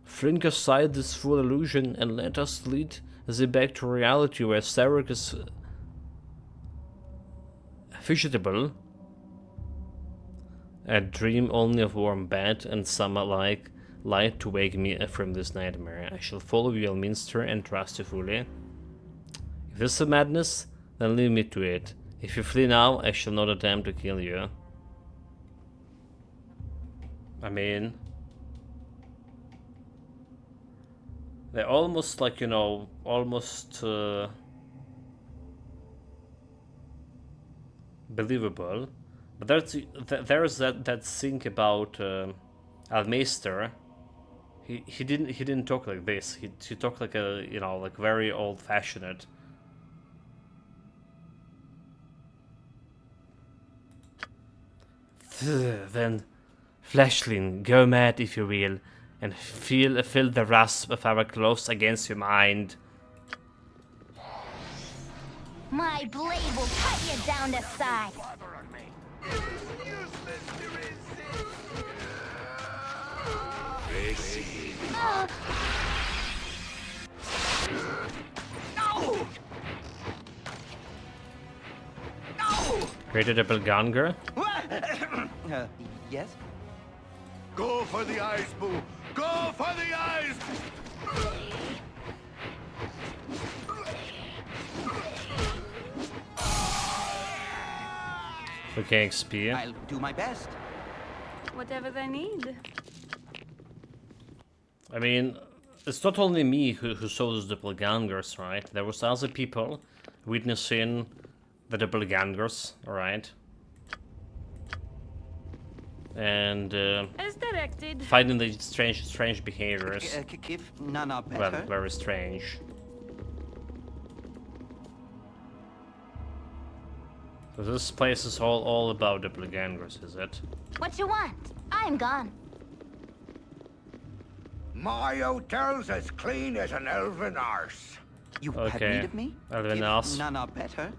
fling aside this fool illusion and let us lead thee back to reality where Severok is vegetable. A dream only of warm bed and summer-like light to wake me from this nightmare. I shall follow you, Elminster, and trust you fully. If this is a madness, then leave me to it. If you flee now, I shall not attempt to kill you. I mean, they're almost like, you know, almost believable. But there's that thing about Almeister. He didn't talk like this. He talked like a, you know, like very old-fashioned. Then, fleshling, go mad if you will, and feel the rasp of our clothes against your mind.
My blade will cut you down to size.
No! No!
Greater doppelganger?
Yes?
Go for the eyes, Boo! Go for the eyes!
Okay, XP.
I'll do my best.
Whatever they need.
I mean, it's not only me who saw those doppelgangers, right? There was other people witnessing the doppelgangers, alright? And
as directed.
finding the strange behaviors.
If none are better.
Well, very strange. So this place is all about doppelgangers, is it?
What you want? I'm gone.
My hotel's as clean as an elven arse.
You have need of me?
Elven arse.
None are better.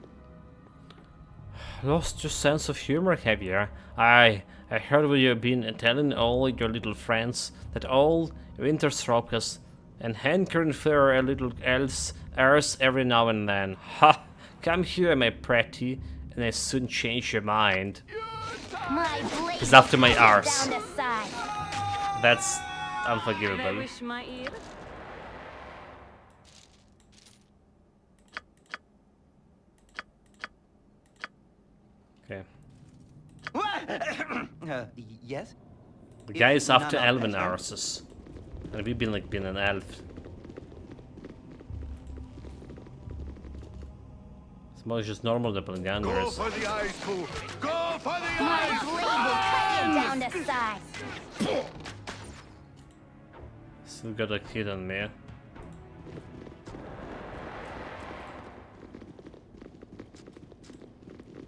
Lost your sense of humor, have you? I heard what you've been telling all your little friends, that all Winterthropkas and hankering for a little else airs every now and then. Ha! Come here, my pretty, and I soon change your mind. It's after my arse. That's unforgivable.
Wish my ear.
Okay.
Yes?
The guy is after
none are
elven
better.
arses. And we've been like being an elf. It's more just normal doppelgangers.
Go for the eyes, Boo! Go for the
My
eyes!
blade will cut you down to size.
Still got a kid on me.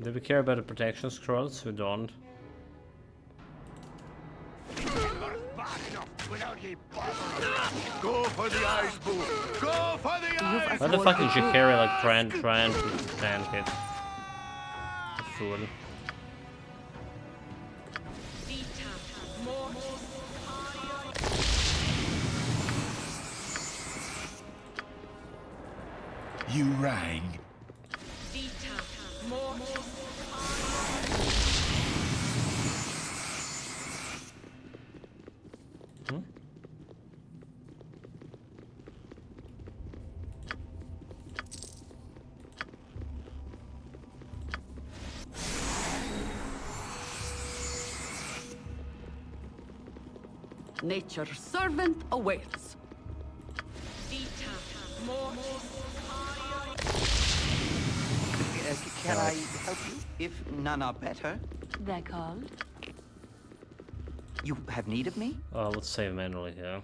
Do we care about the protection scrolls? We don't.
Go for the eyes, Boo! Go for the eyes!
Why the fuck did you carry like trying to tank it? A fool.
You rang.
Nature's servant awaits.
Can I help you? If none are better.
They're called?
You have need of me?
Let's save manually here.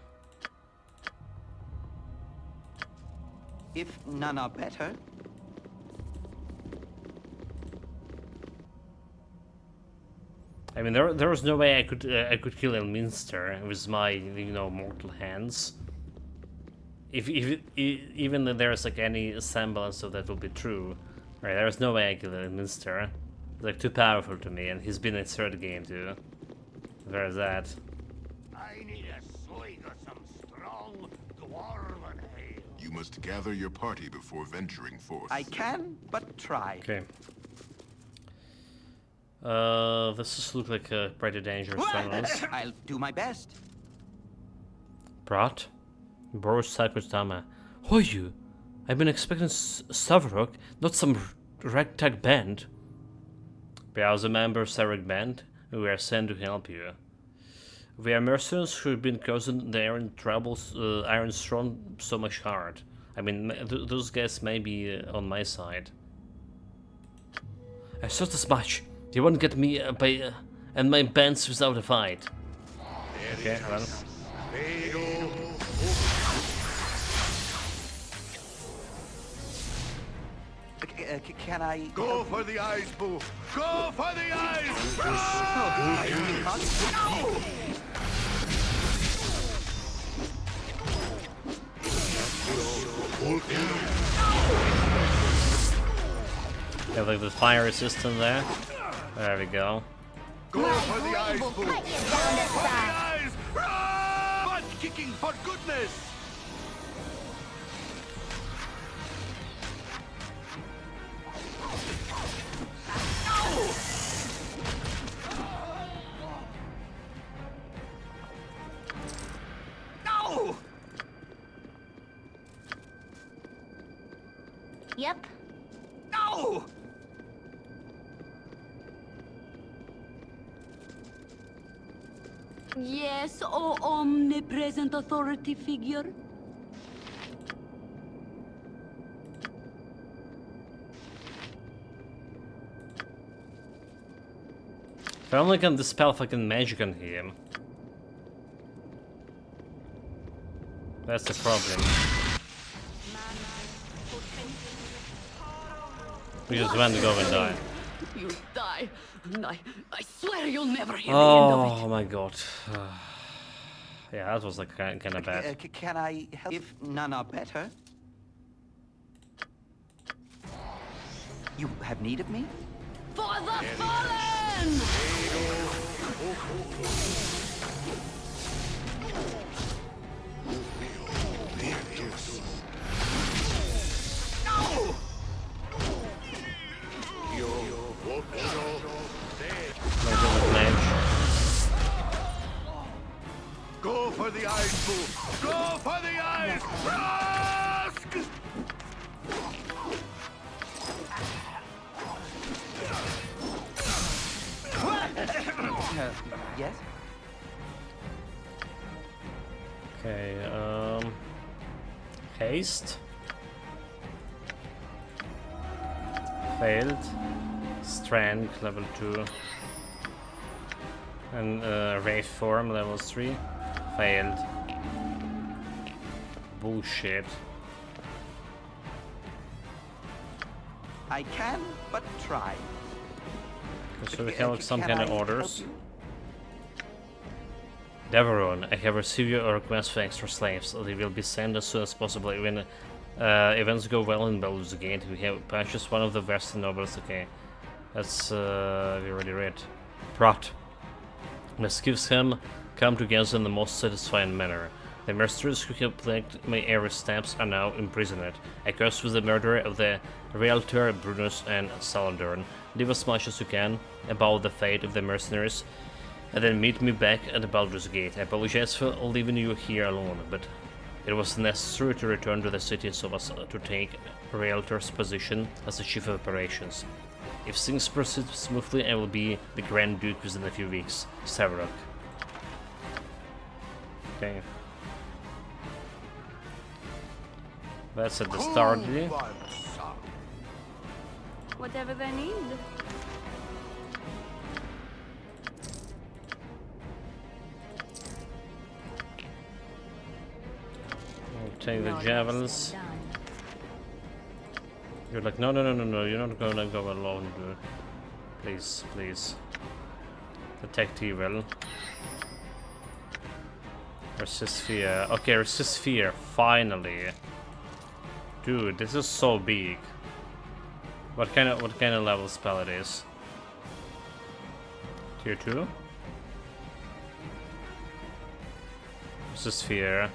If none are better.
I mean, there was no way I could kill Elminster with my, you know, mortal hands. If even if there's like any semblance of that will be true, right? There's no way I kill Elminster. It's like too powerful to me, and he's been in third game too. There's that.
I need a swig of some strong dwarven ale.
You must gather your party before venturing forth.
I can, but try.
Okay. This just looks like a pretty dangerous tunnels.
I'll do my best.
Brat? Boris Sakutama. Who are you? I've been expecting Stavrok, not some ragtag band. We are the member of Sarek band, and we are sent to help you. We are mercenaries who have been causing the Iron Troubles, Iron Throne so much hard. I mean, those guys may be on my side. I thought as much. You won't get me and my bands without a fight. Okay, well.
Can I
go for the eyes, Boo? Go for the eyes!
Yeah, like the fire system there. There we go.
Go for the eyes, Boo! Go for the eyes! Butt kicking for goodness!
No!
Yep.
No!
Yes, oh omnipresent authority figure.
If I only can dispel fucking magic on him. That's the problem. We just want to go and die.
You'll die. I swear you'll never hear the end of it.
Oh my god. Yeah, that was like kind of bad.
Can I help if none are better? You have need of me?
For the fallen!
No!
Go for the eyes, Boo! Go for the eyes! Rask!
Yes?
Okay, haste. Failed. Strength, level 2. And Wraith form, level 3. Failed. Bullshit.
I can, but try.
Okay, so we have some kind of orders. Deveron, I have received your request for extra slaves. They will be sent as soon as possible. When events go well in Baldur's Gate, we have purchased one of the Western nobles. Okay, that's we already read. Brat, must give him come together in the most satisfying manner. The mercenaries who helped collect my airy steps are now imprisoned. I curse with the murder of the realtor Brunus and Saladorn. Leave as much as you can about the fate of the mercenaries, and then meet me back at the Baldur's Gate. I apologize for leaving you here alone, but it was necessary to return to the city so as to take Realtor's position as the chief of operations. If things proceed smoothly, I will be the Grand Duke within a few weeks. Severok. Okay. That's at the start.
Whatever they need.
I'll take the javelins. You're like, no, you're not gonna go alone, dude. Please, please. Detective well. Resist fear. Okay, resist fear, finally. Dude, this is so big. What kind of level spell it is? Tier 2? Resist fear.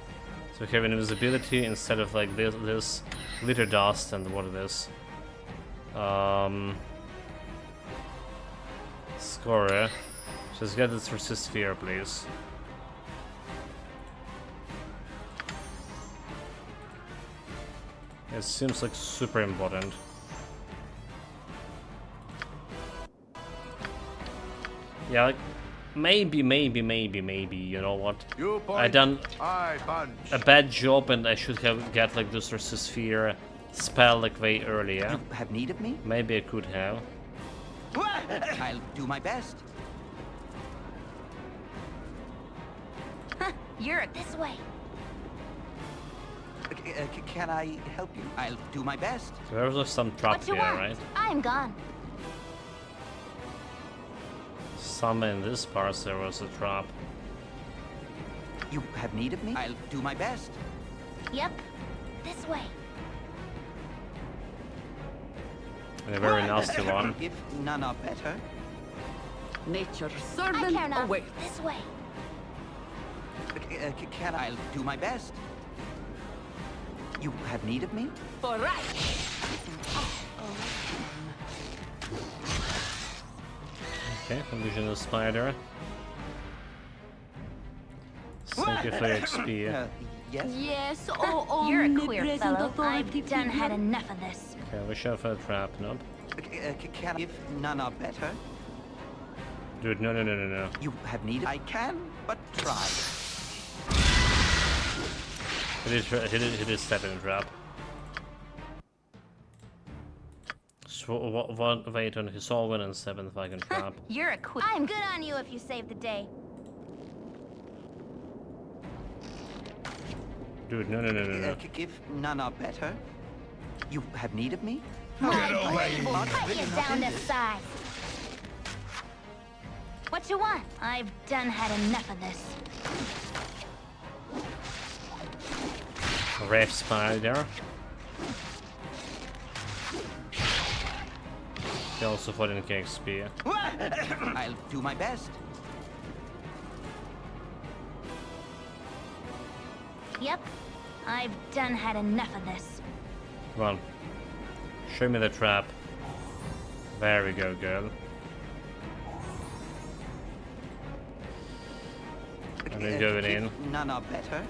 So we have an invisibility instead of like this glitter dust and what it is. Scorer. Just get this resist fear, please. It seems like super important. Yeah, like maybe, you know what? I done a bad job and I should have got like this resist fear spell like way earlier.
You have need of me?
Maybe I could have.
I'll do my best.
You're this way.
Can I help you? I'll do my best.
So there was some trap
What you
here,
want?
right?
I'm gone.
Somewhere in this part there was a trap.
You have need of me? I'll do my best.
Yep, this way.
And a very nasty one.
If none are better.
Nature's
I care
servant
not.
away.
This way.
Can I'll do my best. You have need of me?
For right.
Okay, illusion of spider. Thank you for your XP.
Yes?
Yes, oh,
You're a queer
omnipresent
fellow.
authority
I've done had
figure.
enough of this.
Okay, we shall for a trap, nope.
Can if none are better?
Dude, no.
You have need. I can, but try.
It is set in a trap. So, wait on his all win and 7th I can trap.
You're a queer. I'm good on you if you save the day.
Dude, no.
If none are better, you have need of me?
My blade will cut you down to size. What you want? I've done had enough of this.
Ref spider. They also fought in KXP.
I'll do my best.
Yep, I've done had enough of this.
Come on. Show me the trap. There we go, girl. And then going in.
None are better.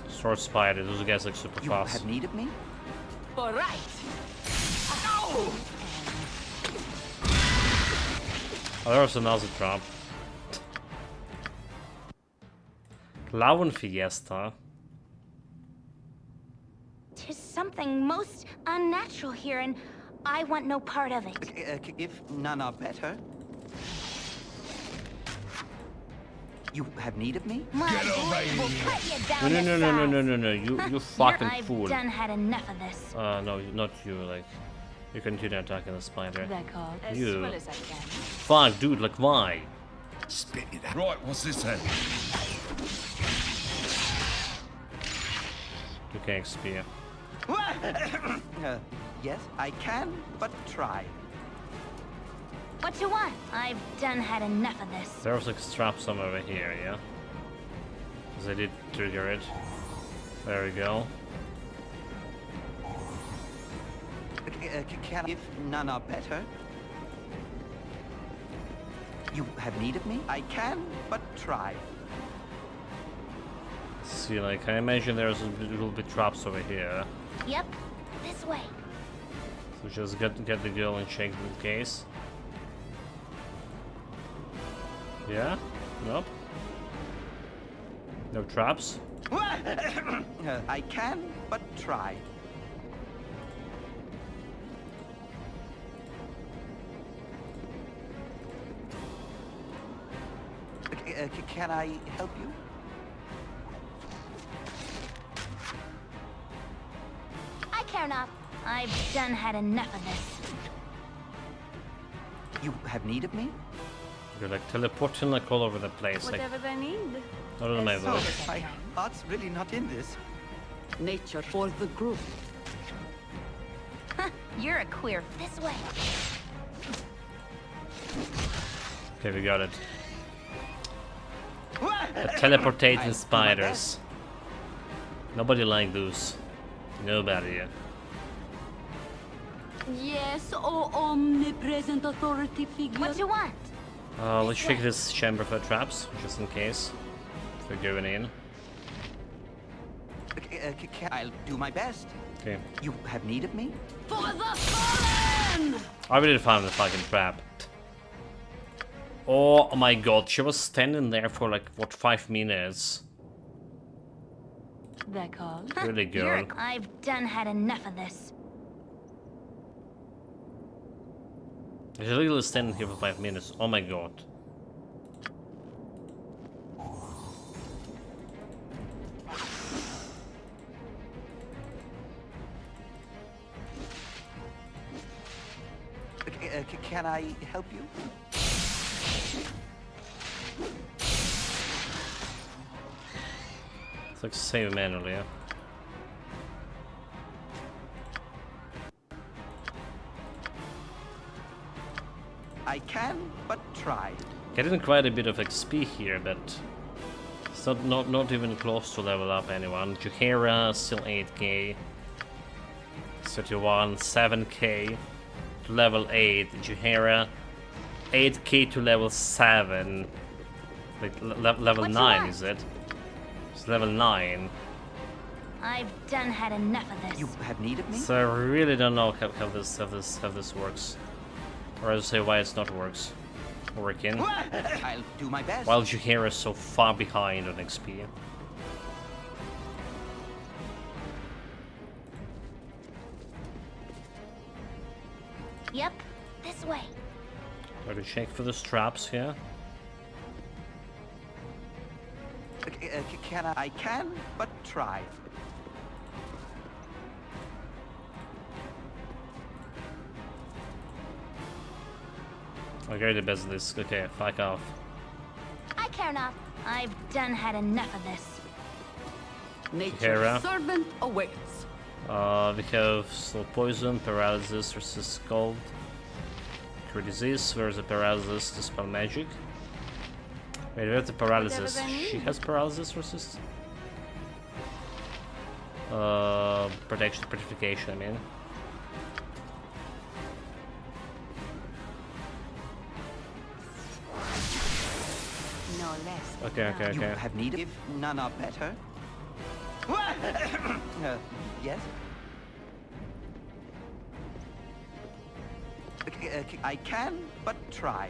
Sword spider, those guys look super
You
fast.
have need of me?
For right.
Oh, there was another trap. Clown Fiesta.
There's something most unnatural here, and I want no part of it.
If none are better. You have need of me?
My blade will cut you down to size.
No, you fucking
I've
fool.
done had enough of this.
No, not you, like, you continue attacking the spider.
That call. As
You.
well as I can.
Fuck, dude, like, why?
Spit it out. Right, what's this then?
You can XP.
Yes, I can, but try.
What you want? I've done had enough of this.
There was like a trap somewhere over here, yeah? Because I did trigger it. There we go.
If none are better. You have need of me? I can, but try.
See, like, I imagine there's a little bit traps over here.
Yep, this way.
So just get the girl and check the case. Yeah? Nope. No traps?
I can, but try. Can I help you?
I care not. I've done had enough of this.
You have need of me?
You're like teleporting like all over the place.
Whatever
like,
they need.
I don't know my vote.
My heart's really not in this.
Nature for the group.
You're a queer. This way.
Okay, we got it. Teleportating spiders. Nobody like those. Nobody.
Yes, oh omnipresent authority figure.
What you want?
Let's check this chamber for traps, just in case. If we're going in.
I'll do my best.
Okay.
You have need of me?
For the fallen!
I really found the fucking trap. Oh my god, she was standing there for like, what, 5 minutes?
That call?
Really, girl.
I've done had enough of this.
She's literally standing here for 5 minutes. Oh my god.
Can I help you?
It's like save manually, yeah.
I can, but try.
Getting quite a bit of XP here, but it's not even close to level up anyone. Juhera still 8k. 31, 7k to level 8. Juhera 8k to level 7. Like level 9 is it? It's level 9.
I've done had enough of this.
You have need of me?
So I really don't know how this works. Or I'll say why it's not working.
I'll do my best.
While Juhera is so far behind on XP.
Yep, this way.
Try to check for the straps here.
Can I can, but try.
Okay, the best of this. Okay, fuck off.
I care not. I've done had enough of this.
Nature's servant awaits.
We have slow poison, paralysis, resist cold, cure disease. Where's the paralysis? Dispel magic. Wait, where's the paralysis? She has paralysis resist. Protection, petrification. I mean.
No less.
Okay.
You have need of, if none are better. Yes? I can, but try.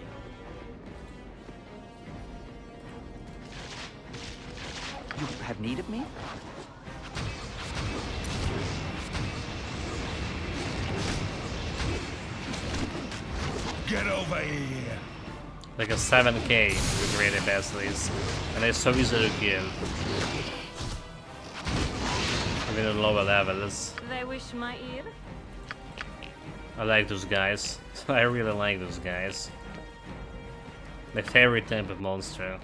You have need of me?
Get over here!
Like a 7k with really basilisk, and they're so easy to kill. Even at lower levels.
They wish my ear.
I like those guys. I really like those guys. My favorite type of monster.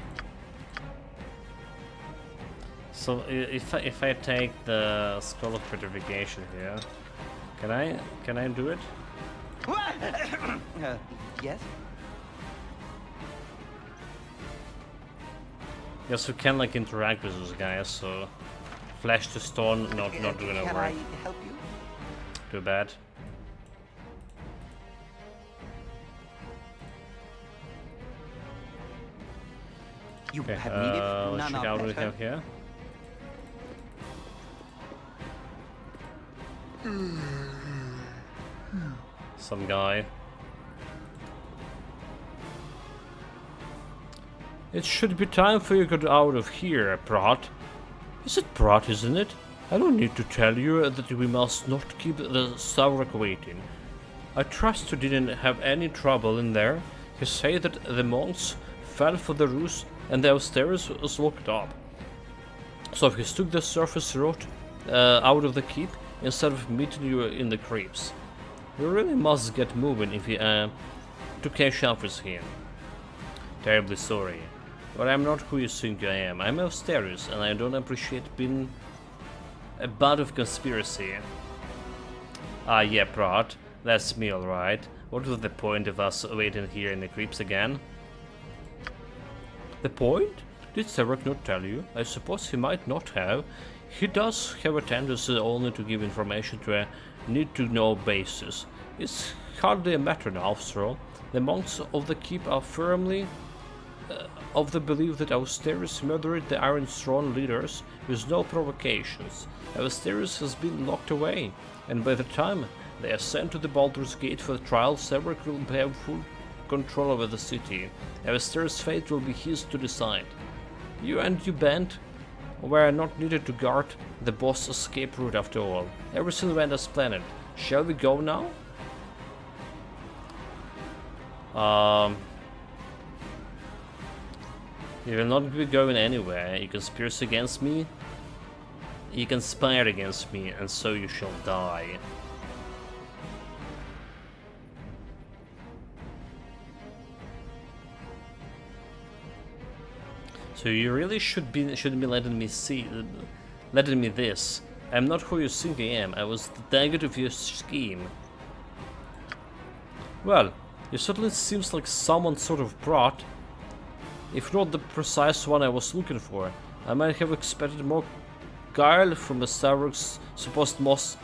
So if I take the Skull of Petrification here, can I do it?
Yes?
Yes, we can like interact with those guys, so flash to stone not gonna
Can
work.
I help you?
Too bad.
You
Okay,
have needed
let's
none
check out what we
better.
have here. Some guy. It should be time for you to get out of here, Prat. Is it Prat, isn't it? I don't need to tell you that we must not keep the Savrak waiting. I trust you didn't have any trouble in there. You say that the monks fell for the ruse and the stairs was locked up. So he took the surface road out of the keep instead of meeting you in the creeps. You really must get moving if you to catch up with him. Terribly sorry, but I'm not who you think I am. I'm Asterius, and I don't appreciate being a butt of conspiracy. Ah, yeah, Prat, that's me, alright. What was the point of us waiting here in the creeps again? The point? Did Savrak not tell you? I suppose he might not have. He does have a tendency only to give information to a need-to-know basis. It's hardly a matter now, after all. The monks of the keep are firmly of the belief that Asterius murdered the Iron Throne leaders with no provocations. Asterius has been locked away, and by the time they are sent to the Baldur's Gate for the trial, Savrak will have full control over the city. Asterius' fate will be his to decide. You and your band were not needed to guard the boss' escape route after all. Everything went as planned. Shall we go now? You will not be going anywhere. You conspire against me. You conspire against me, and so you shall die. So you really shouldn't be letting me this. I'm not who you think I am. I was the target of your scheme. Well, you certainly seems like someone sort of brought. If not the precise one I was looking for, I might have expected more guile from the Savrak's supposed most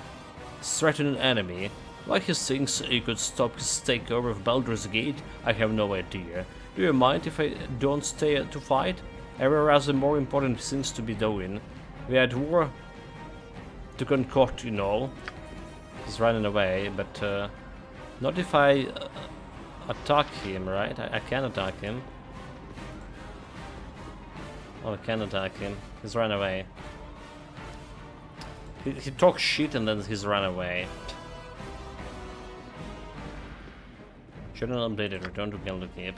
threatening enemy. Why he thinks he could stop his takeover of Baldur's Gate, I have no idea. Do you mind if I don't stay to fight? I have rather more important things to be doing. We had war to concoct, you know. He's running away, but not if I attack him, right? I can attack him. Oh, I can attack him. He's run away. He talks shit and then he's run away. Journal updated. Return to Candlekeep.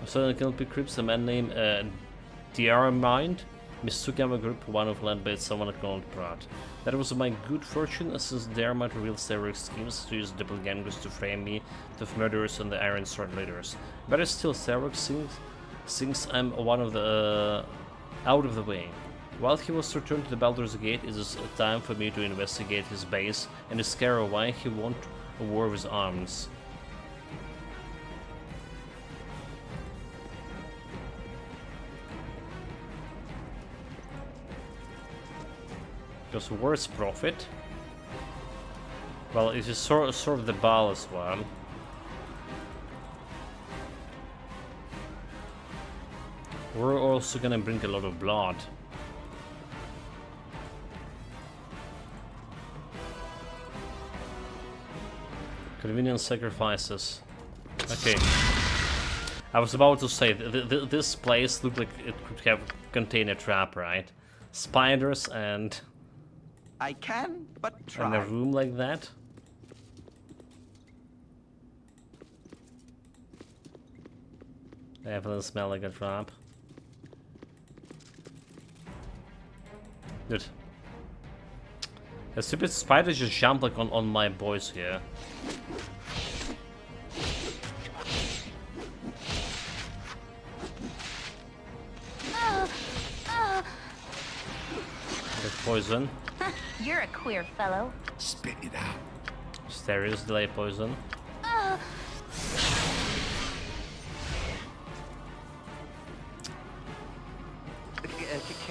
After the Candlekeep Crypts, a man named Mind mistook our group one of land by someone called Prat. That was my good fortune, since there might reveal several schemes to use doppelgangers to frame me, the murderers and the Iron Sword leaders. Better still, Savrak thinks I'm one of the out of the way. While he was returned to the Baldur's Gate, it is time for me to investigate his base and discover why he won't a war with arms. Because where's profit? Well, it is sort of the ball as well. We're also gonna bring a lot of blood. Convenient sacrifices. Okay. I was about to say, this place looked like it could contain a trap, right? Spiders and...
I can, but try.
And a room like that? Definitely smell like a trap. Dude. A stupid spider just jumped like on my boys here. There's poison.
You're a queer fellow.
Spit it out.
Stereo's delay poison.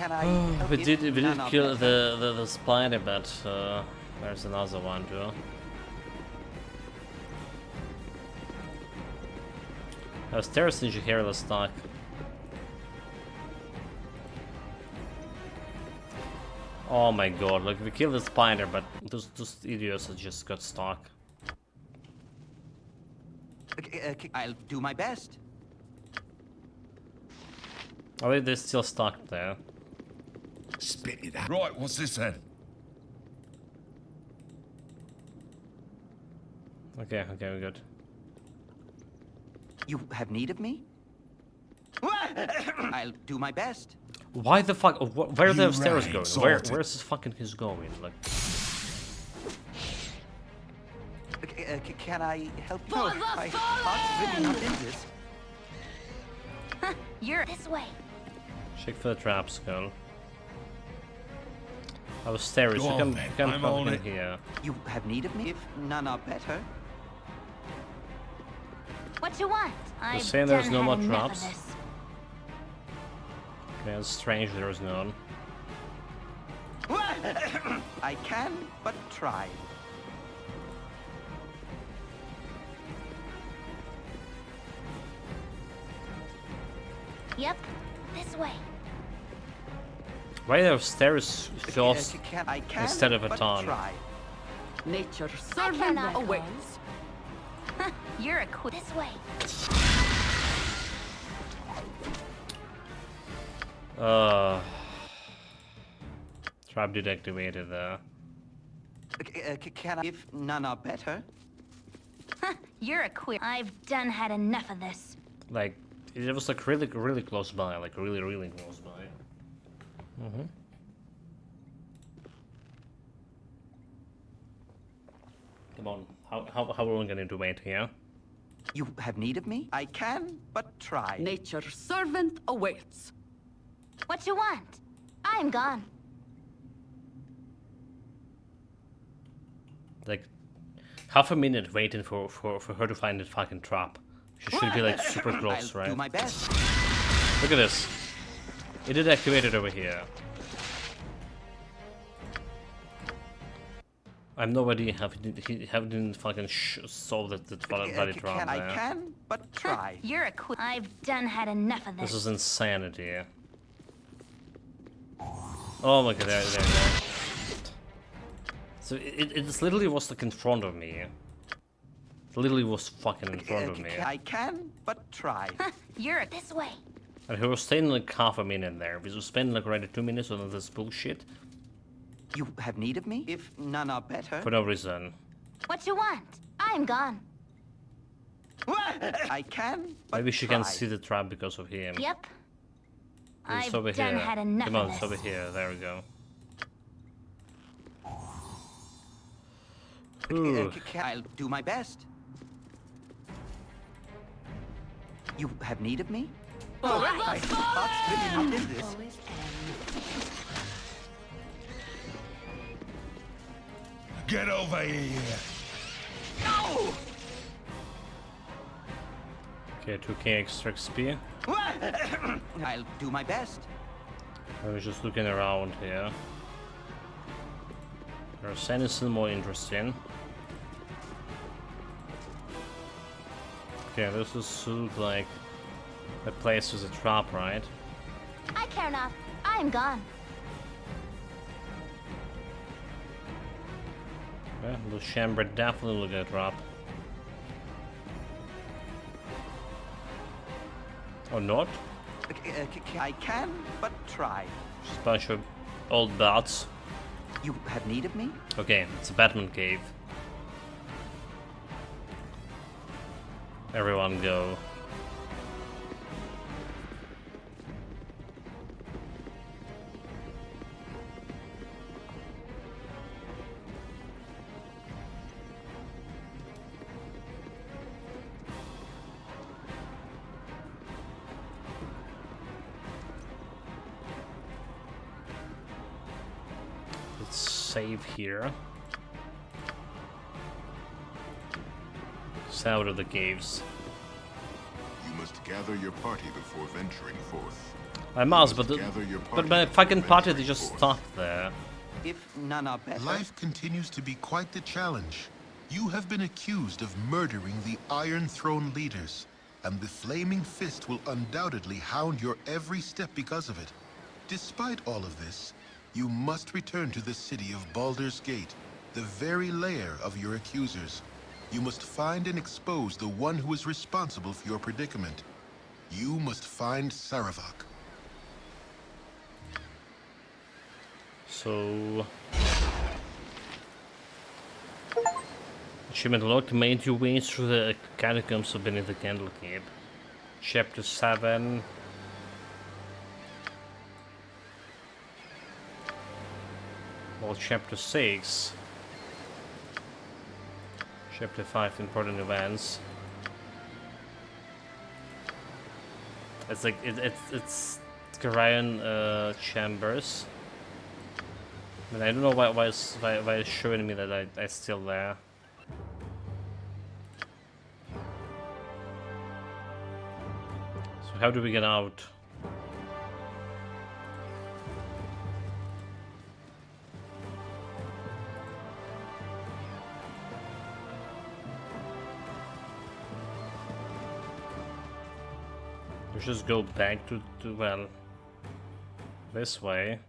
Can I help
we
you?
did
No,
kill
better.
the spider, but there's another one too. Stairs ninja hairless stock. Oh my god, look, we killed the spider, but those idiots have just got stuck.
I'll do my best.
Oh, they're still stuck there.
Spit it out. Right, what's this then?
Okay, we're good.
You have need of me? I'll do my best.
Why the fuck? Where are the stairs going?
sorted.
Where's this fucking his going? Like,
Can I help you?
For the
My heart's really not in this.
You're this way.
check for the traps, girl. I was stairs.
Go
You
on,
can
then.
come
I'm on
in
it.
here.
You have need of me? If none are better.
What you want? I've
saying there's
done
no more
had enough of
traps?
this.
Okay, it's strange there is none.
I can, but try.
Yep, this way.
Why are stairs first
I can,
instead of a
but
ton?
try.
Nature's
I
servant
cannot
awaits.
You're a this way.
Trap deactivated there.
Can I? If none are better.
You're a queer. I've done had enough of this.
Like, it was like really close by, like really close by. Come on, how long are we going to wait here?
You have need of me? I can, but try.
Nature's servant awaits.
What you want? I'm gone.
Like, half a minute waiting for her to find the fucking trap. She should be like super close,
I'll
right?
do my best.
Look at this. It did activate it over here. I have no idea how he didn't fucking solve that bloody trap
Can I
there.
can, but try.
You're a queer. I've done had enough of this.
This is insanity. Oh my god, there. So it literally was like in front of me. It literally was fucking in front of me.
I can, but try.
You're a this way.
And he was staying like half a minute there. We was spending like already 2 minutes on this bullshit.
You have need of me? If none are better.
For no reason.
What you want? I'm gone.
I can, but
Maybe she
try.
can see the trap because of him.
Yep.
It's
I've
over
done
here.
had enough
Come
of
on,
this.
it's over here. There we go. Ooh.
I'll do my best. You have need of me? My heart's really not in this.
Get over here.
No!
Okay, 2k extra XP.
I'll do my best.
I was just looking around here. There's anything more interesting. Okay, this is look like a place with a trap, right?
I care not. I'm gone.
Yeah, the chamber definitely look at a trap. Or not?
I can, but try.
Just a bunch of old bats.
You have need of me?
Okay, it's a Batman cave. Everyone go. Let's save here. It's out of the caves.
You must gather your party before venturing forth.
I must, but but my fucking party they just stopped there.
If none are better.
Life continues to be quite the challenge. You have been accused of murdering the Iron Throne leaders, and the Flaming Fist will undoubtedly hound your every step because of it. Despite all of this, you must return to the city of Baldur's Gate, the very lair of your accusers. You must find and expose the one who is responsible for your predicament. You must find Saravak.
So... Achievement unlocked, made your way through the catacombs of beneath the Candlekeep. Chapter 7. Well, Chapter 6. Chapter 5, important events. It's like, it's Garion chambers. But I don't know why it's showing me that I'm still there. So how do we get out? We just go back to well, this way.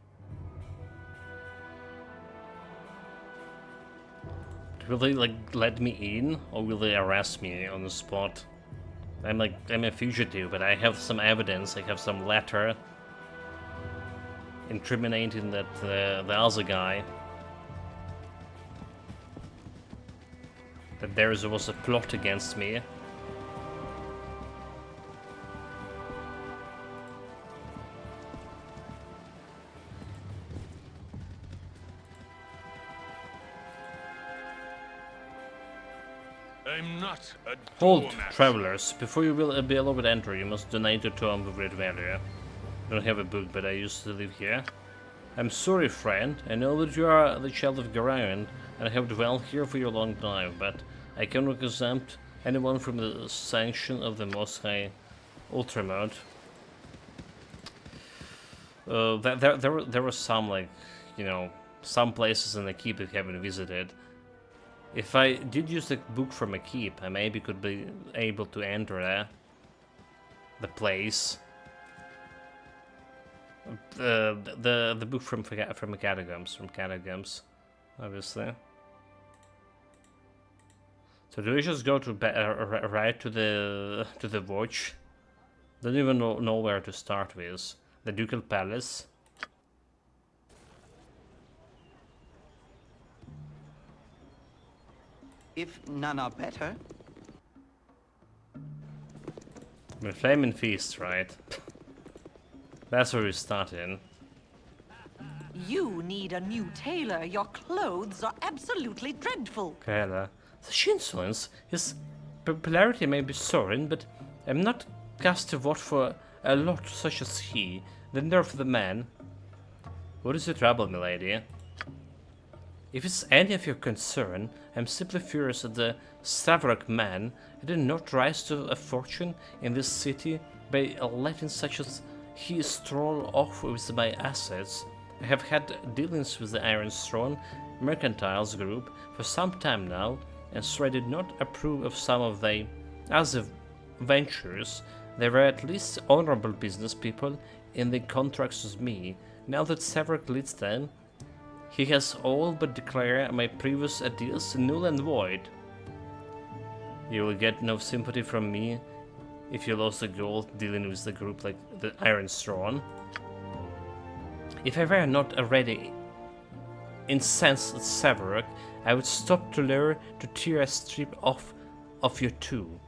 Will they like let me in, or will they arrest me on the spot? I'm a fugitive, but I have some evidence. I have some letter incriminating that the other guy, that there was a plot against me.
I'm not a
Hold,
doormat.
travelers. Before you will be allowed to enter, you must donate a tome of great value. I don't have a book, but I used to live here. I'm sorry, friend. I know that you are the child of Garion, and I have dwelt here for a long time, but I cannot exempt anyone from the sanction of the Most High Ultramode. There were some, like, you know, some places in the keep that we haven't visited. If I did use the book from a keep, I maybe could be able to enter the place. The book from catacombs, obviously. So do we just go to right to the watch? Don't even know where to start with. The Ducal Palace.
If none are better.
The Flaming Feast, right? That's where we start in.
You need a new tailor. Your clothes are absolutely dreadful.
Kayla. Such insolence. His popularity may be soaring, but I'm not cast to vote for a lot such as he. The nerve of the man. What is your trouble, milady? If it's any of your concern, I'm simply furious that the Stavrak man did not rise to a fortune in this city by letting such as he stroll off with my assets. I have had dealings with the Iron Throne Mercantiles group for some time now, and so I did not approve of some of their other ventures. They were at least honorable business people in the contracts with me. Now that Stavrak leads them, he has all but declared my previous deals null and void. You will get no sympathy from me if you lost the gold dealing with the group like the Iron Throne. If I were not already incensed at Severak, I would stop to lure to tear a strip off of you too.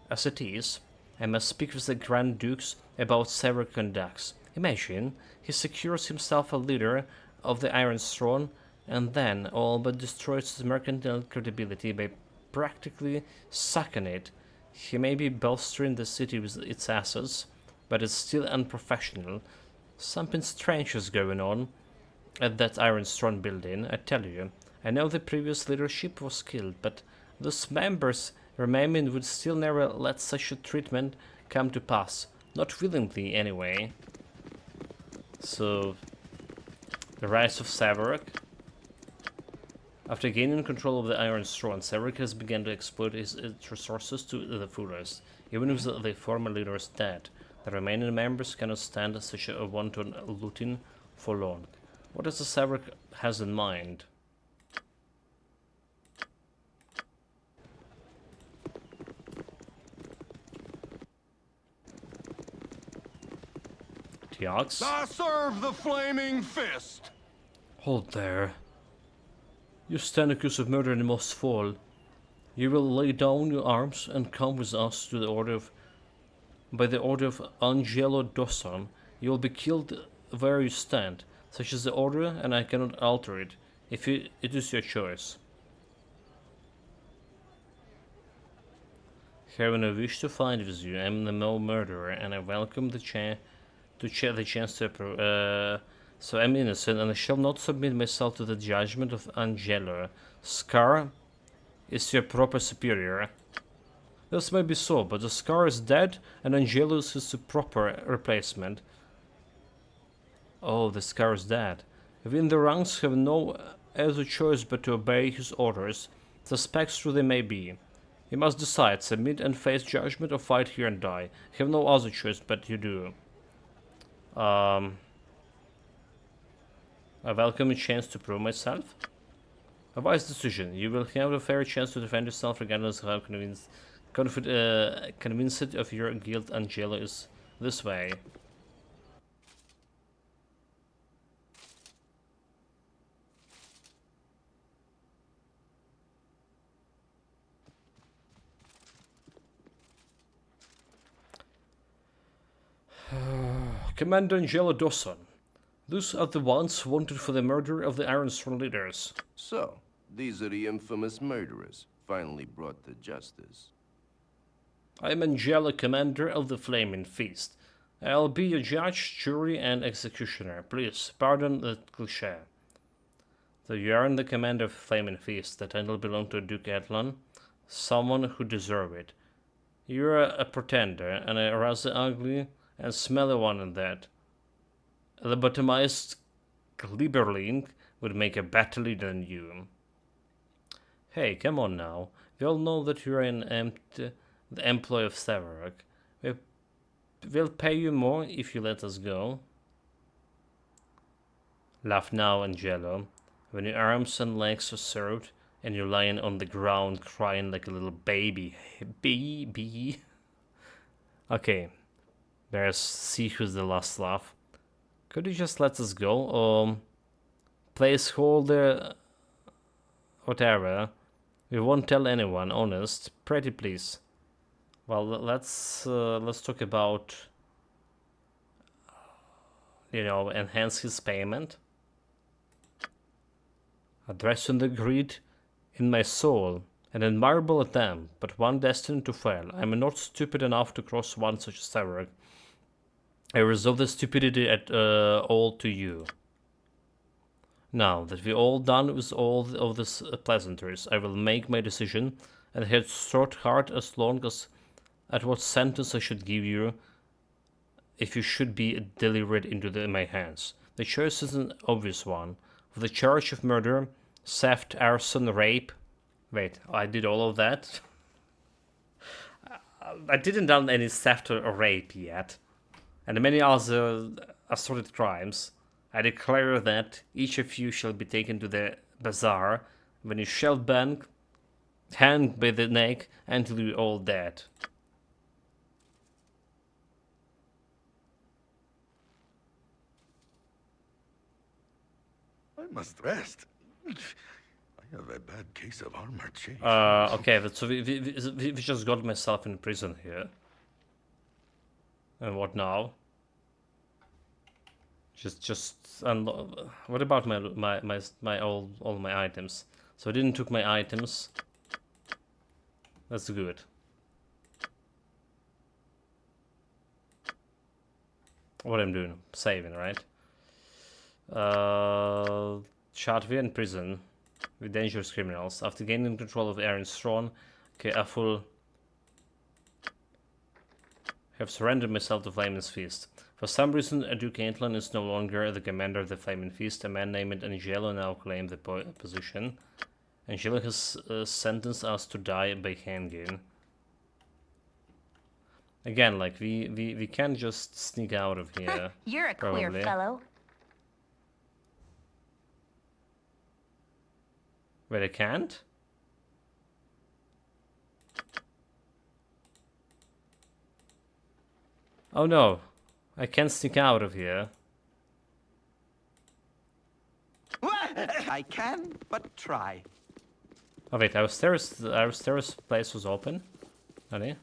As it is, I must speak with the Grand Dukes about Severak conducts. Imagine, he secures himself a leader of the Iron Throne, and then all but destroys his mercantile credibility by practically sucking it. He may be bolstering the city with its assets, but it's still unprofessional. Something strange is going on at that Iron Throne building, I tell you. I know the previous leadership was killed, but those members remaining would still never let such a treatment come to pass. Not willingly, anyway. So, the rise of Severak. After gaining control of the Iron Throne, Severak has begun to exploit its resources to the fullest. Even with the former leaders dead, the remaining members cannot stand such a wanton looting for long. What does the Severak has in mind? The ox?
I serve the flaming fist!
Hold there. You stand accused of murder and must fall. You will lay down your arms and come with us to the order of... By the order of Angelo Dosson, you will be killed where you stand. Such is the order, and I cannot alter it. It is your choice. Having a wish to fight with you, I am no murderer, and I welcome the chance to so I'm innocent, and I shall not submit myself to the judgment of Angelo. Scar is your proper superior. This may be so, but the Scar is dead, and Angelo is his proper replacement. Oh, the Scar is dead. Within the ranks have no other choice but to obey his orders, suspects who they may be. You must decide, submit and face judgment, or fight here and die. You have no other choice but you do. I welcome a chance to prove myself. A wise decision. You will have a fair chance to defend yourself regardless of how convinced of your guilt Angelo is this way. Commander Angelo Dawson. Those are the ones wanted for the murder of the Iron Throne leaders.
So, these are the infamous murderers, finally brought to justice.
I am Angelo, commander of the Flaming Feast. I'll be your judge, jury, and executioner. Please, pardon the cliché. So you aren't the commander of Flaming Feast. The title belonged to Duke Atlan, someone who deserved it. You're a pretender, and a rather ugly and smelly one at that. A lobotomized Glibberling would make a better leader than you. Hey, come on now. We all know that you're the employee of Severak. We'll pay you more if you let us go. Laugh now, Angelo. When your arms and legs are served, and you're lying on the ground crying like a little baby. Baby. Okay. Let's see who's the last laugh. Could you just let us go? Placeholder... whatever. We won't tell anyone, honest. Pretty please. Well, let's talk about... enhance his payment. Addressing the greed in my soul. An admirable attempt, but one destined to fail. I am not stupid enough to cross one such as Severak. I resolve the stupidity at all to you. Now that we're all done with all of these pleasantries, I will make my decision and head short hard as long as at what sentence I should give you if you should be delivered into my hands. The choice is an obvious one. For the charge of murder, theft, arson, rape... Wait, I did all of that? I didn't done any theft or rape yet. And many other assorted crimes. I declare that each of you shall be taken to the bazaar, when you shall be hanged by the neck until you are all dead.
I must rest. I have a bad case of armor change.
Okay, so we just got myself in prison here. And what now? And what about all my items? So I didn't took my items. That's good. What I'm doing? Saving, right? Chatvi in prison with dangerous criminals. After gaining control of Aaron's throne, okay, I have surrendered myself to Flame's Feast. For some reason, Duke Caitlin is no longer the commander of the Flaming Feast. A man named Angelo now claimed the position. Angelo has sentenced us to die by hanging. Again, like, we can't just sneak out of here.
You're a
probably.
queer fellow.
Wait, I can't? Oh no, I can't sneak out of here.
I can, but try.
Oh wait, our stairs place was open? Honey?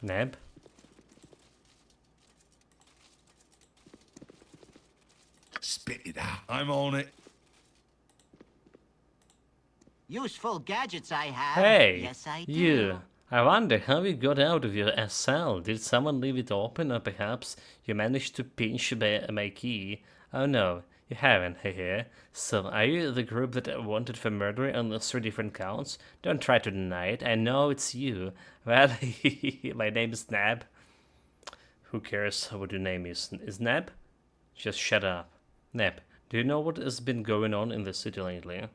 Neb?
Spit it out. I'm on it.
Useful gadgets I have.
Hey,
yes, I do.
you. I wonder how you got out of your cell. Did someone leave it open, or perhaps you managed to pinch my key? Oh no, you haven't, hehe. So, are you the group that wanted for murder on the 3 different counts? Don't try to deny it, I know it's you. Well, my name is Nab. Who cares what your name is? Is Nab? Just shut up. Nab, do you know what has been going on in the city lately?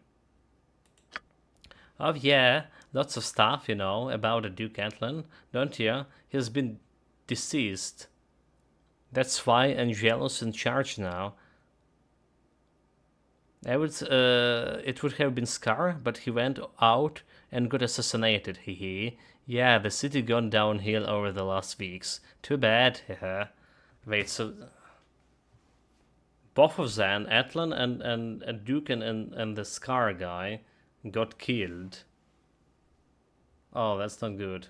Oh yeah, lots of stuff, you know, about the Duke Caitlin, don't you? He's been deceased. That's why Angelo's in charge now. It would have been Scar, but he went out and got assassinated, hehe. Yeah, the city gone downhill over the last weeks. Too bad, hehe. Wait, so... both of them, Atlan and Duke and the Scar guy, got killed. Oh, that's not good.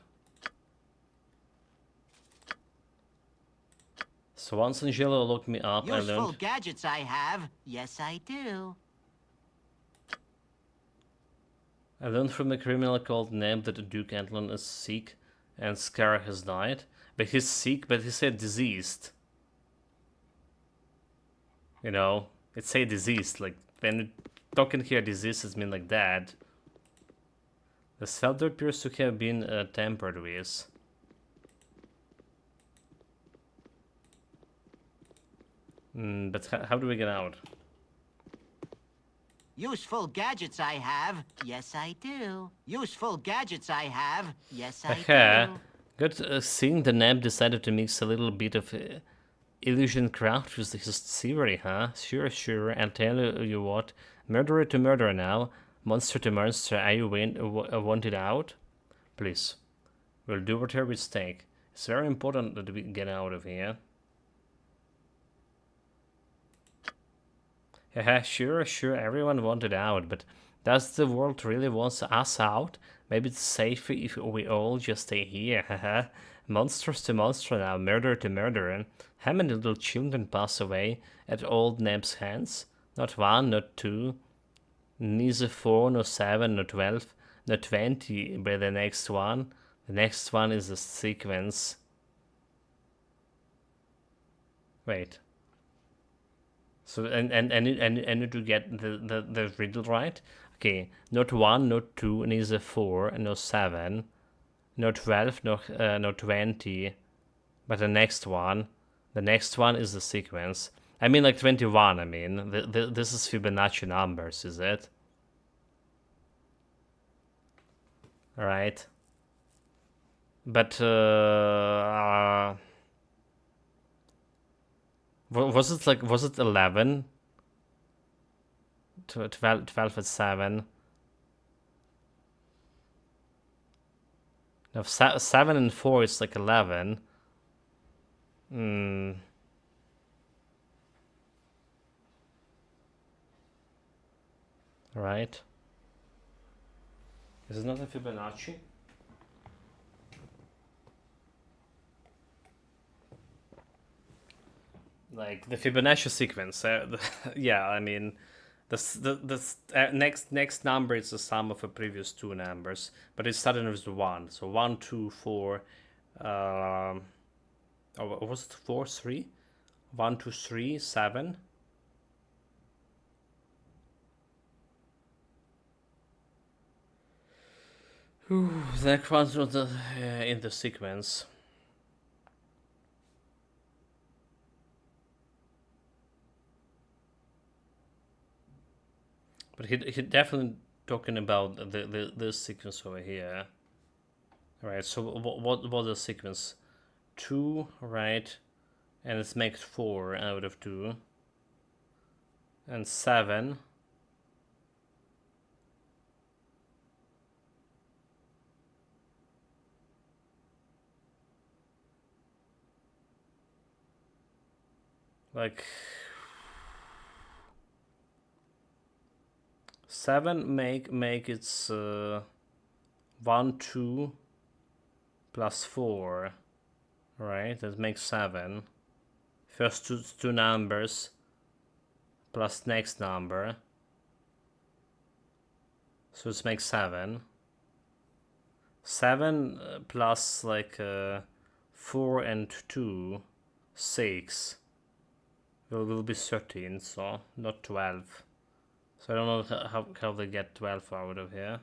So once Angelo looked me up, I learned...
Useful gadgets I have. Yes, I do.
I learned from a criminal called Neb that Duke Antlin is sick and Scar has died. But he's sick, but he said diseased. You know, it say diseased, like when you talking here disease, it mean like that. The cellar appears to have been tampered with. But how do we get out?
Useful gadgets I have. Yes, I do. Useful gadgets I have. Yes, I do.
Good seeing the Neb decided to mix a little bit of illusion craft with his thievery, huh? Sure, and tell you what. Murderer to murderer now. Monster to monster. Are you wanted out? Please. We'll do whatever we take. It's very important that we get out of here. Haha, sure, everyone wanted out, but does the world really want us out? Maybe it's safer if we all just stay here, haha. Monsters to monster now, murderer to murderer. How many little children pass away at old Neb's hands? Not 1, not 2, neither 4, nor 7, nor 12, nor 20, but the next one. The next one is a sequence. Wait. So and need to get the riddle right. Okay, not 1, not 2, neither 4, no 7, no 12, no 20, but the next one. The next one is the sequence. I mean, like 21. I mean, this is Fibonacci numbers, is it? All right. But was it 11? 12 at 7. No, 7 and 4 is like 11. Right. Is it not a Fibonacci? Like the Fibonacci sequence, yeah. I mean, the next number is the sum of the previous two numbers, but it's starting with 1. So 1, 2, 4. Oh, was it 4, 3? 1, 2, 3, 7. That one's not in the sequence. But he definitely talking about this sequence over here. Right, so what was the sequence? 2, right? And it's makes 4 out of 2. And 7. Like 7 make its 1, 2 plus 4, right? That makes 7. First two numbers plus next number, so it makes 7. 7 plus like 4 and 2, 6 will be 13, so not 12. So I don't know how they get 12 out of here.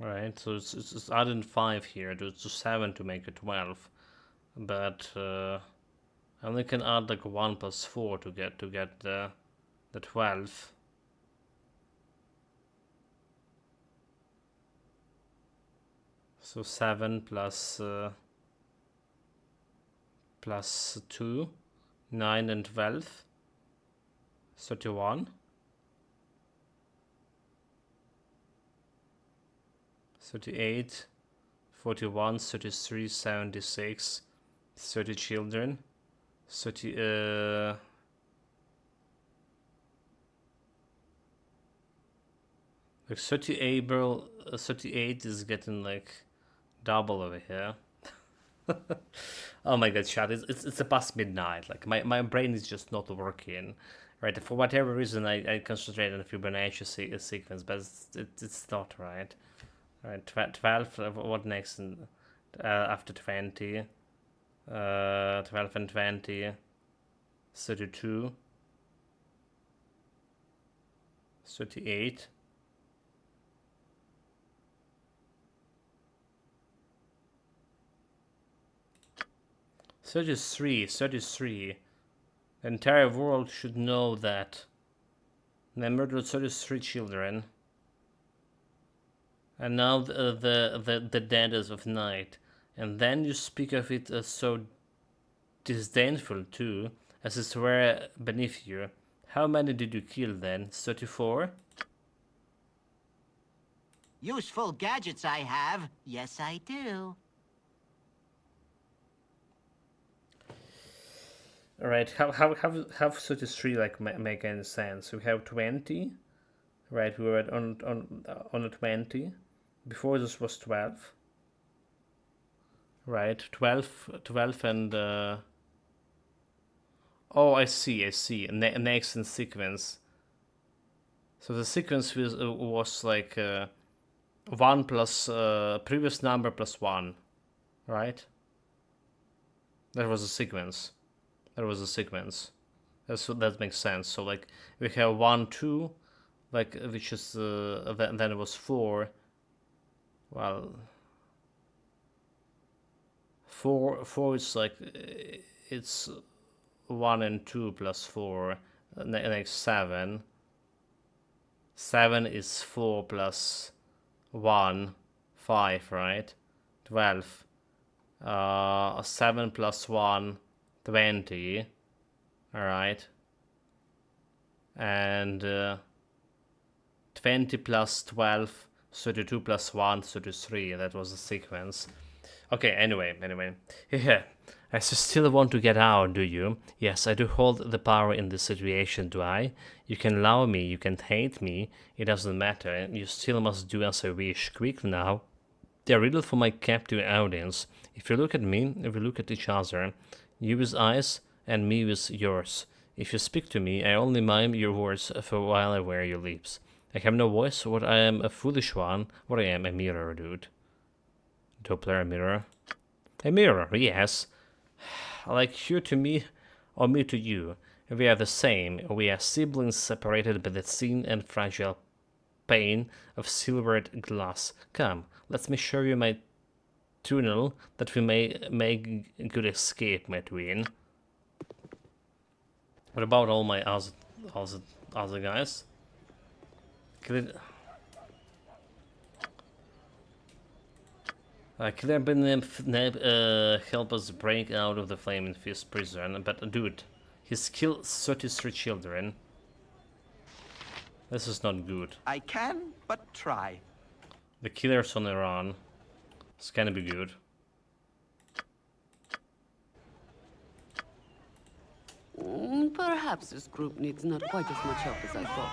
Right, so it's adding 5 here to 7 to make it 12, but I only can add like 1 plus 4 to get the 12. So 7 plus 2, 9 and 12, 31. 38, 41, 33, 76, 30 children, 30, like 38 is getting like double over here. Oh my god, chat, it's past midnight, like my brain is just not working, right? For whatever reason I concentrate on the Fibonacci sequence, but it's not right. Right, 12, what next after 20? 12 and 20, 32, 38, 33, 33. The entire world should know that they murdered 33 children. And now the dead as of night, and then you speak of it as so disdainful too, as it were beneath you. How many did you kill then? 34?
Useful gadgets I have. Yes, I do.
Alright, how 33 like make any sense? We have 20, right? We were on a 20. Before this was 12. Right, 12 and oh, I see. Next in sequence. So the sequence was like 1 plus previous number plus 1, right? That was a sequence. That makes sense. So like we have 1, 2, like which is then it was 4. Well, 4 is like it's 1 and 2 plus 4, next 7. 7 is 4 plus 1, 5, right? 12. 7 plus 1, 20. Alright. And 20 plus 12, 32 plus 1, 33. That was the sequence. Okay, anyway. Yeah. I still want to get out, do you? Yes, I do hold the power in this situation, do I? You can love me, you can hate me, it doesn't matter. You still must do as I wish. Quickly now. They're riddle for my captive audience. If you look at me, if we look at each other, you with eyes and me with yours. If you speak to me, I only mime your words for while I wear your lips. I have no voice, what I am a foolish one, what I am a mirror, dude. Doppler mirror. A mirror, yes. Like you to me, or me to you. We are the same. We are siblings separated by the thin and fragile pane of silvered glass. Come, let me show you my tunnel that we may make a good escape, my twin. What about all my other guys? Could help us break out of the Flaming Fist prison, but dude, he's killed 33 children. This is not good.
I can but try.
The killer's on the run. It's gonna be good.
Perhaps this group needs not quite as much help as I thought.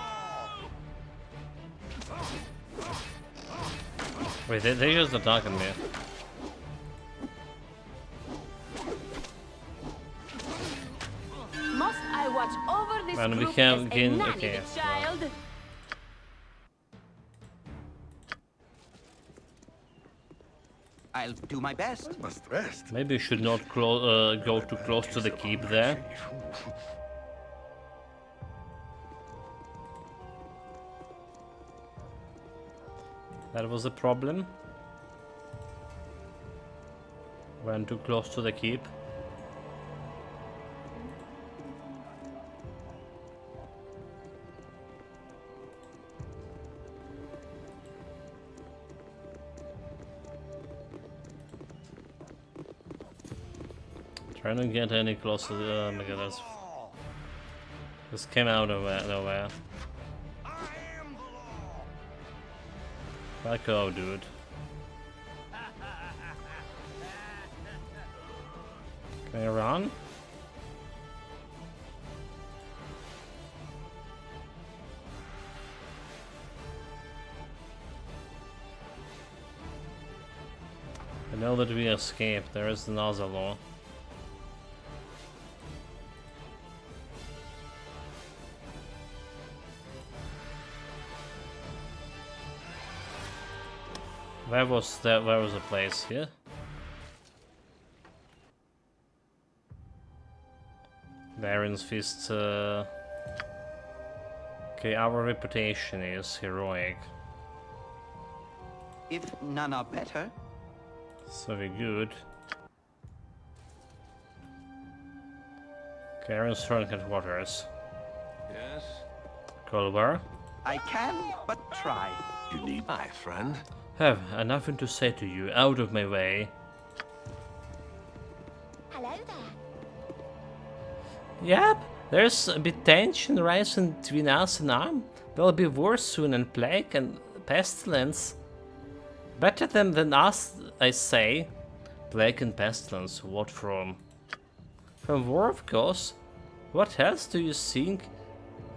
Wait, they just attacking me.
Must I watch over this
And we
group
have
as a
gained.
nanny
Okay.
child?
I'll do my best.
I must rest.
Maybe you should not go too close to the keep there. That was the problem. Went too close to the keep. Trying to get any closer. Oh my god, this came out of nowhere. Back off, dude. Can I run? I know that we escaped. There is another law. Where was the place here? The Iron's Fist. Okay, our reputation is heroic.
If none are better.
So we're good. Okay, Iron's Throne headquarters.
Yes?
Colbar.
I can but try.
You need my friend.
Have nothing to say to you. Out of my way.
Hello there.
Yep, there's a bit tension rising between us and Arm. There'll be war soon and plague and pestilence. Better than us, I say. Plague and pestilence, what from? From war, of course. What else do you think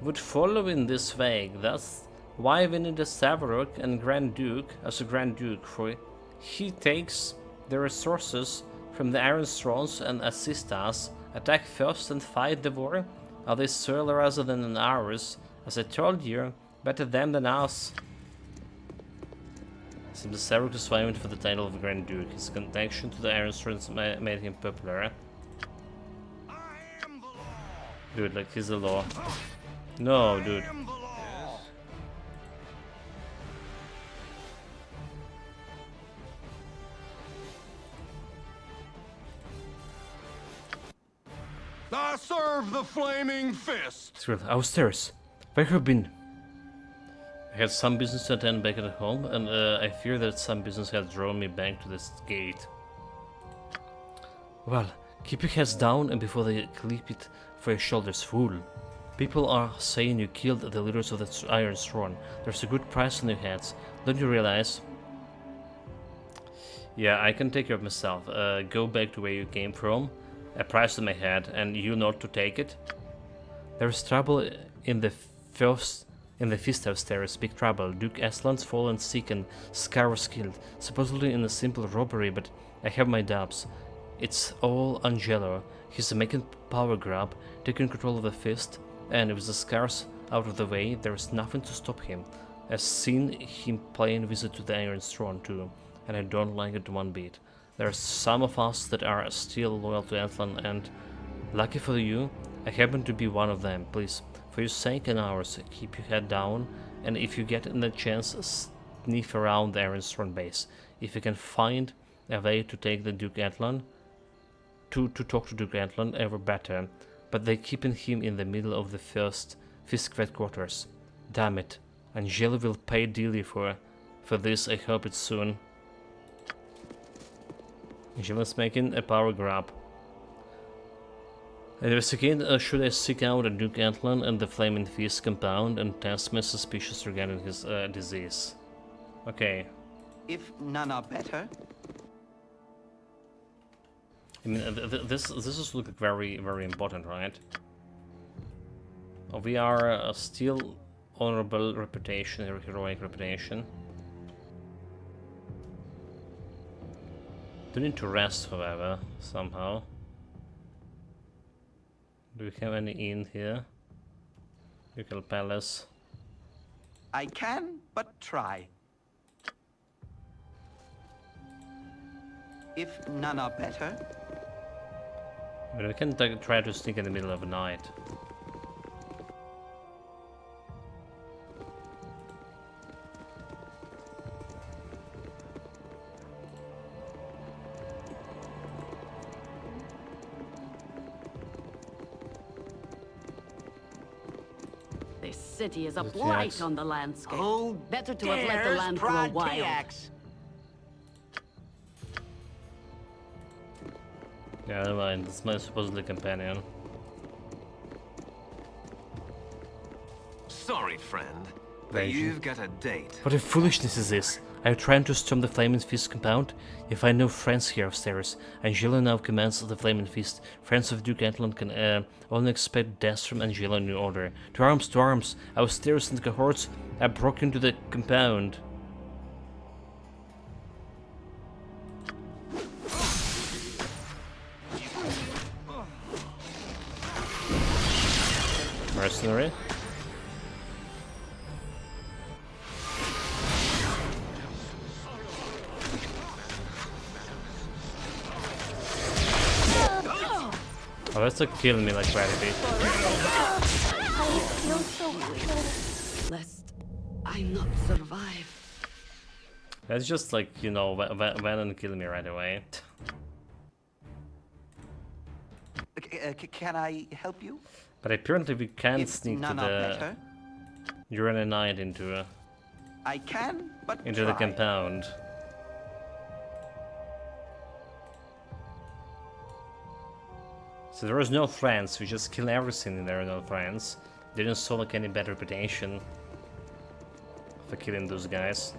would follow in this wake? That's why we need a Savarok and Grand Duke as a Grand Duke, for he takes the resources from the Iron Thrones and assists us. Attack first and fight the war. Are they soil rather than ours? As I told you, better them than us. Seems the Savarok is vying for the title of Grand Duke. His connection to the Iron Thrones made him popular. Dude, like he's the law. No, dude.
I serve the Flaming Fist!
Skrill, upstairs. Where have you been? I had some business to attend back at home, and I fear that some business has drawn me back to this gate. Well, keep your heads down and before they clip it for your shoulders, fool. People are saying you killed the leaders of the Iron Throne. There's a good price on your heads. Don't you realize? Yeah, I can take care of myself. Go back to where you came from. A price on my head, and you not to take it. There's trouble in the Fist upstairs. Big trouble. Duke Aslan's fallen sick and Scar was killed. Supposedly in a simple robbery, but I have my doubts. It's all Angelo. He's making power grab, taking control of the Fist, and with the Scars out of the way, there's nothing to stop him. I've seen him playing visit to the Iron Throne too, and I don't like it one bit. There's some of us that are still loyal to Atlan, and lucky for you, I happen to be one of them. Please, for your sake and ours, keep your head down, and if you get in the chance, sniff around the Ironstone base. If you can find a way to take the Duke Atlan, to talk to Duke Atlan, ever better. But they're keeping him in the middle of the first Fisk headquarters. Damn it, Angela will pay dearly for this. I hope it's soon. Angela's making a power grab. Investigate, should I seek out a Duke Atlan and the Flaming Fist compound and test my suspicions regarding his disease? Okay.
If none are better.
I mean, this is looking very, very important, right? We are still honorable reputation, heroic reputation. Do need to rest, however, somehow. Do we have any inn here? Ducal Palace.
I can but try. If none are better.
But we can try to sneak in the middle of the night.
This city is a blight on the landscape.
Oh,
better to have let the land grow wild.
Yeah, never mind. It's my supposedly companion.
Sorry, friend, but you've got a date.
What a foolishness is this? Are you trying to storm the Flaming Fist compound? You find no friends here upstairs. Angela now commands the Flaming Fist. Friends of Duke Atlan can only expect death from Angela in new order. To arms, to arms! Our stairs and cohorts have broken into the compound. Mercenary? Oh, that's like killing me like gravity.
I feel so good.
Lest I not survive.
That's just like, you know, Venom killing me right away.
Can I help you?
But apparently we can't
If
sneak to
none are
the
better.
Uranite Knight into
I can, but
the
try.
compound. So there was no friends, we just kill everything and there are no friends. Didn't show like any bad reputation for killing those guys.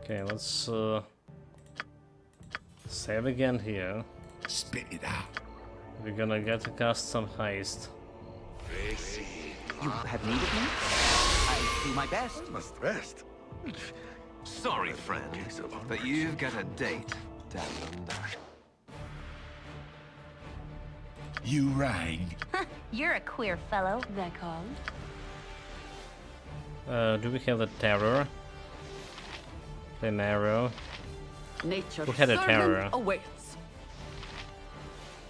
Okay, let's save again here.
Spit it out.
We're gonna get to cast some heist.
You have need of me? I'll do my best.
I must rest.
Sorry, friend, but you've got a date, Damned.
You rang.
You're a queer fellow.
That called?
Do we have the terror? Flame arrow.
Nature
Who had a terror?
servant awaits.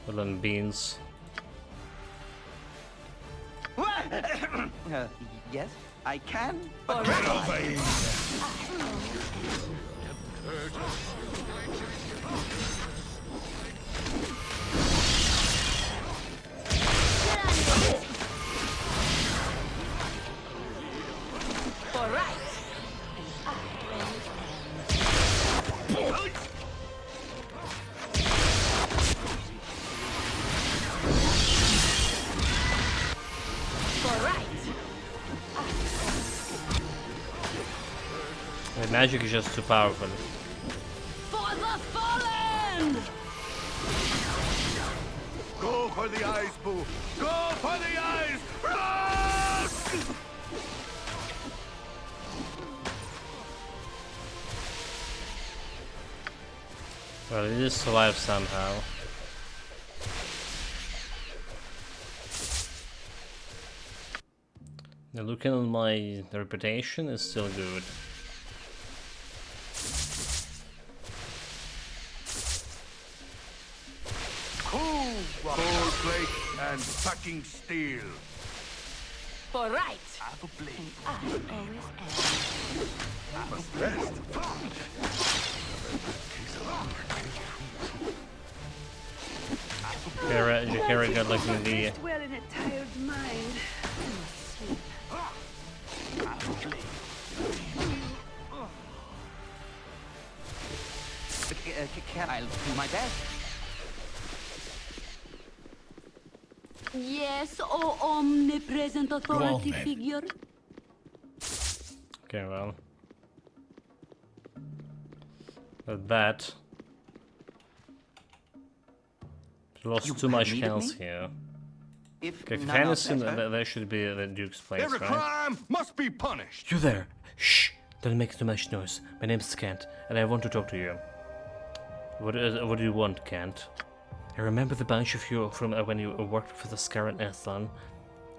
Woolen beans.
Yes, I can, but
Get over here.
All right.
The magic is just too powerful.
For the fallen!
Go for the eyes, Boo! Go for the eyes! Run!
Well, it is survive somehow. Looking at my reputation is still good.
Cold plate and sucking steel.
For right.
Have a blade.
I always am.
I must rest.
Jahira got like in the...
Well in a tired mind.
I'll do my best.
Yes, oh omnipresent authority figure.
Okay, well. With that. Lost too much health here. Okay, if anything, that should be the Duke's place,
Every
right?
crime must be punished.
You there! Shh! Don't make too much noise. My name's Kent, and I want to talk to you. What do you want, Kent? I remember the bunch of you from when you worked for the Scar and Athlon.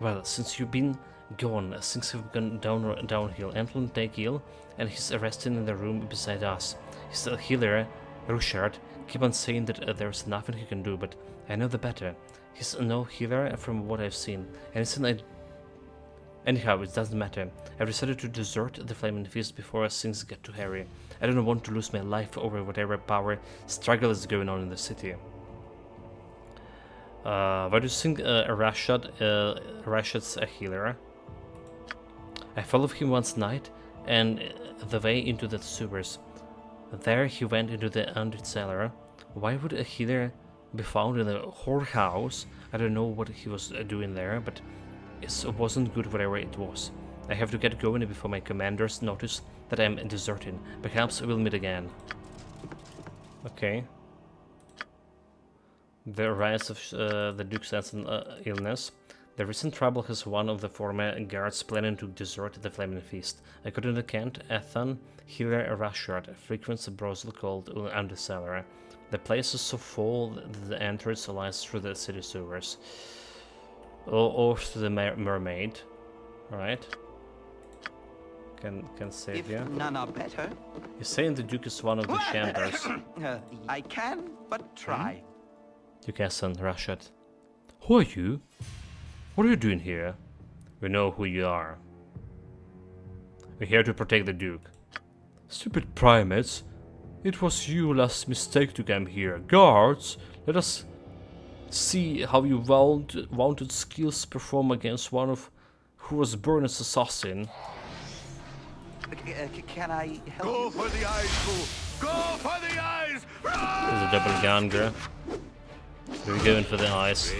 Well, since you've been gone, things have gone downhill. Antlon take ill, and he's arrested in the room beside us. He's a healer, Rushard. Keep on saying that there's nothing he can do, but I know the better. He's no healer from what I've seen. Anyhow, it doesn't matter. I decided to desert the Flaming Feast before things get too hairy. I don't want to lose my life over whatever power struggle is going on in the city. Why do you think Rashad's a healer? I followed him once night and the way into the sewers. There he went into the undead cellar. Why would a healer be found in a whorehouse? I don't know what he was doing there, but it wasn't good whatever it was. I have to get going before my commanders notice that I'm deserting. Perhaps we'll meet again. Okay. The rise of the Duke's illness. The recent trouble has one of the former guards planning to desert the Flaming Feast. According to Kent, Ethan, healer Rushard frequents a brothel called Under Cellar. The place is so full that the entrance lies through the city sewers. Or through the mermaid. Right? Can save you.
None are better.
You're saying the Duke is one of the chanters.
I can, but try.
Dukessen, Rushard. Who are you? What are you doing here? We know who you are. We're here to protect the Duke. Stupid primates. It was you last mistake to come here. Guards, let us see how you vaunted skills perform against one of who was born as assassin.
Can I help
Go
you?
for the eyes, fool! Go for the eyes!
There's a double ganger. We're going for the eyes.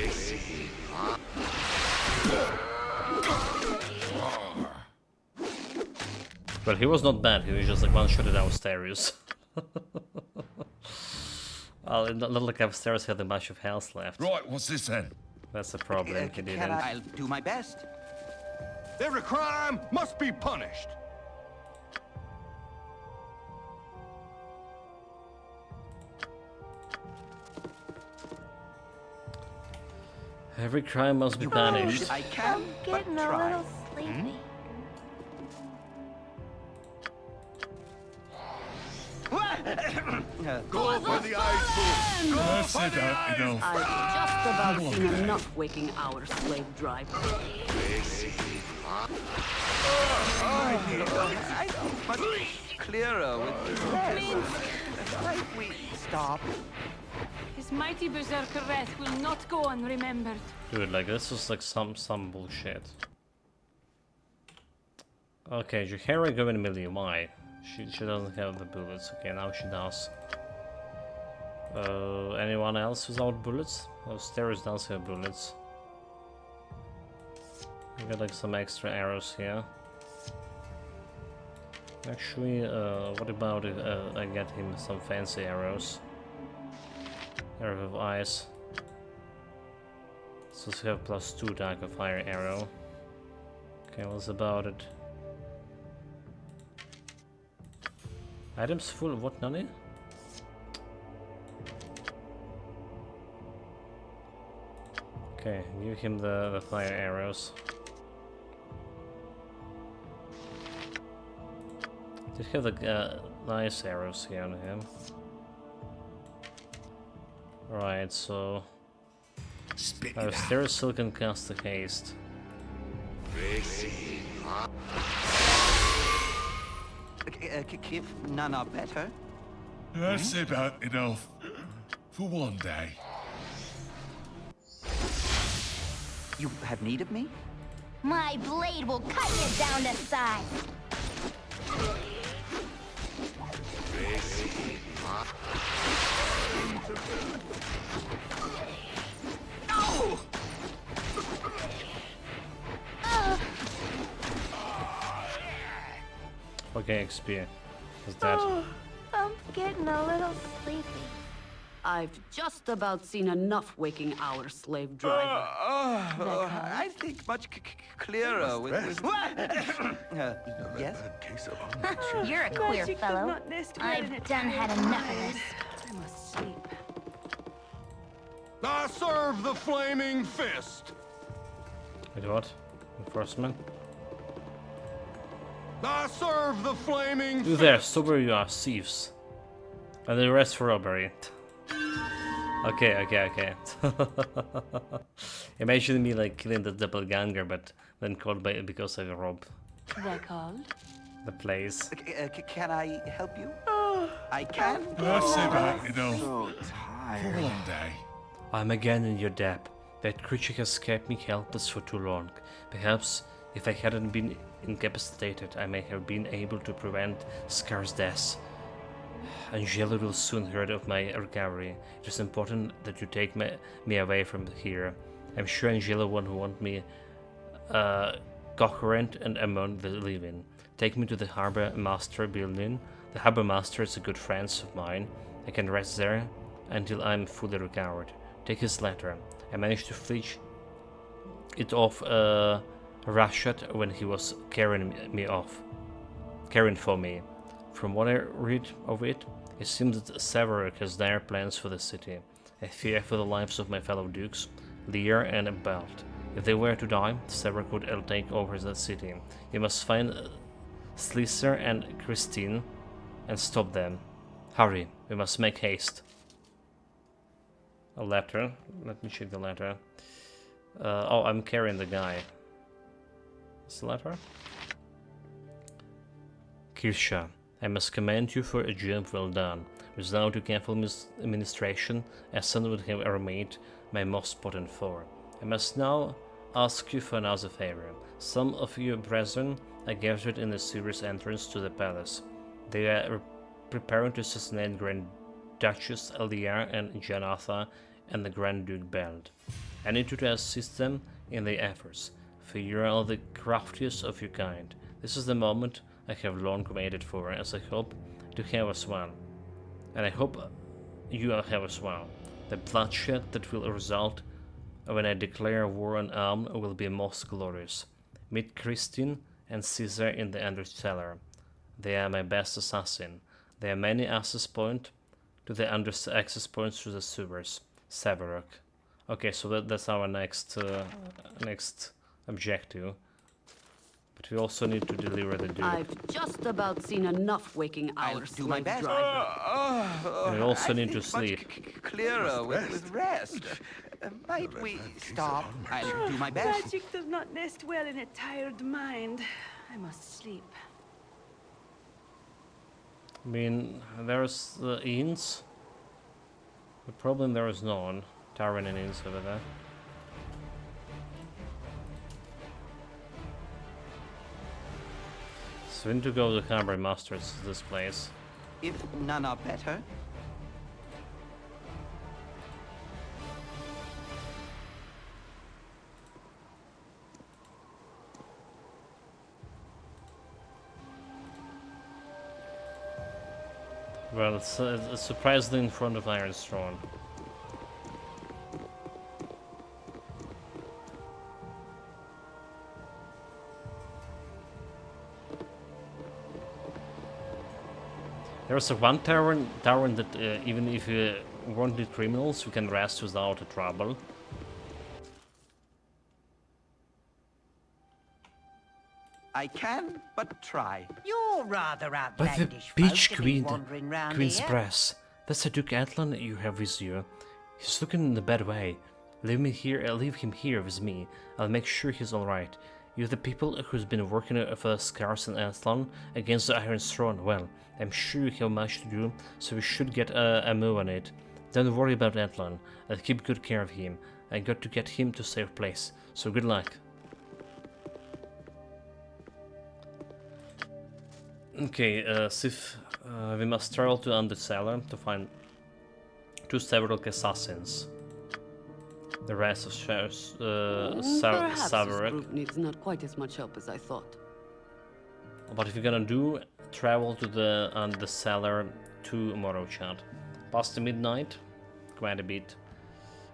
Well, he was not bad, he was just like one-shotted downstairs. Well, it not like upstairs had a bunch of health left.
Right, what's this then?
That's the problem, he didn't.
I'll do my best.
Every crime must be punished.
Every crime must be punished.
I can,
I'm
but
getting a
try.
little sleepy.
Go for the eyes, fool! Go for the eyes!
I've just about seen enough waking hours slave drive.
I know, but clearer with this. Right, we stop.
His mighty berserker wrath will not go unremembered.
Dude, like this is like some bullshit. Okay, Jahira going melee. Why? She doesn't have the bullets. Okay, now she does. Anyone else without bullets? Oh, Stairs does have bullets. We got like some extra arrows here. Actually, what about if I get him some fancy arrows? Arrow of Ice. So we have +2 Dark of Fire arrow. Okay, what's about it? Items full of what, Nani? Okay, give him the fire arrows. Did have the nice arrows here on him. Right, so Stairs still can cast the haste.
If none are better.
That's about enough for one day.
You have need of me?
My blade will cut you down to size.
No!
Okay, XP. Is that?
Oh, I'm getting a little sleepy.
I've just about seen enough waking hour, slave driver.
I think much clearer with yes?
You're a queer fellow. I've done had enough of this.
I must sleep.
I serve the flaming fist.
Wait, what? Enforcement?
I serve the flaming
You there, stop where you are, thieves. And the rest for robbery. Okay. Imagine me like killing the doppelganger, but then caught by because I robbed
They're called?
the place.
Can I help you? I can.
That's about enough
So
for
tired.
one day.
I'm again in your debt. That creature has kept me helpless for too long. Perhaps if I hadn't been incapacitated, I may have been able to prevent Scar's death. Angela will soon hear of my recovery. It is important that you take me away from here. I'm sure Angela won't want me coherent and among the living. Take me to the Harbor Master building. The Harbor Master is a good friend of mine. I can rest there until I'm fully recovered. Take his letter. I managed to fetch it off Rashad when he was carrying for me. From what I read of it, it seems that Severock has dire plans for the city. I fear for the lives of my fellow dukes, Lear and Belt. If they were to die, Severock would take over the city. You must find Slicer and Christine and stop them. Hurry, we must make haste. A letter. Let me check the letter. Oh, I'm carrying the guy. Is the letter? Kirsha, I must commend you for a job well done. Without your careful administration, Essen would have remained my most potent foe. I must now ask you for another favor. Some of your brethren are gathered in the Sirius entrance to the palace. They are preparing to assassinate Grand Duchess Eliar and Janatha and the Grand Duke Beld. I need you to assist them in their efforts, for you are all the craftiest of your kind. This is the moment I have long waited for, as I hope to have as well. And I hope you will have as well. The bloodshed that will result when I declare war on Alm will be most glorious. Meet Christine and Caesar in the Undercellar. They are my best assassin. There are many access points to the access points to the sewers. Severock. Okay, so that's our next objective. But we also need to deliver the dude.
I've just about seen enough waking hours,
do my best.
And we also need to sleep.
Clearer with rest. Might we stop? I'll do my best.
Magic does not nest well in a tired mind. I must sleep.
I mean, there's the inns. The problem there is none. Tavern and inns over there. So we need to go to the Harbor Masters, this place.
If none are better.
Well, it's surprisingly in front of Iron's Throne. There's a one tavern that even if you wanted criminals, you can rest without trouble.
I can but try.
You're rather
But the
outlandish
Beach
folk to be
Queen,
wandering round
Queen's
here.
Brass. That's the Duke Atlan you have with you. He's looking in a bad way. Leave him here with me. I'll make sure he's alright. You're the people who's been working for Scars and Atlan against the Iron Throne. Well, I'm sure you have much to do, so we should get a move on it. Don't worry about Atlan. I'll keep good care of him. I got to get him to a safe place, so good luck. Okay, Sif, we must travel to Under Cellar to find two several assassins. The rest of
Perhaps this group needs not quite as much help as I thought.
What if you're gonna do? Travel to the cellar tomorrow, chat. Past the midnight, quite a bit.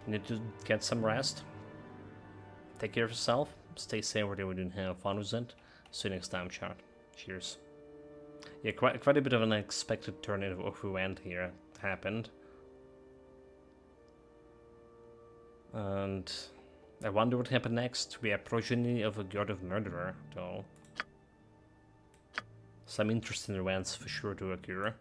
You need to get some rest. Take care of yourself. Stay safe wherever you didn't have fun with it. See you next time, chat. Cheers. Yeah, quite a bit of an unexpected turn of event here happened. And I wonder what happened next. We are progeny of a god of murderer, though. Some interesting events for sure to occur.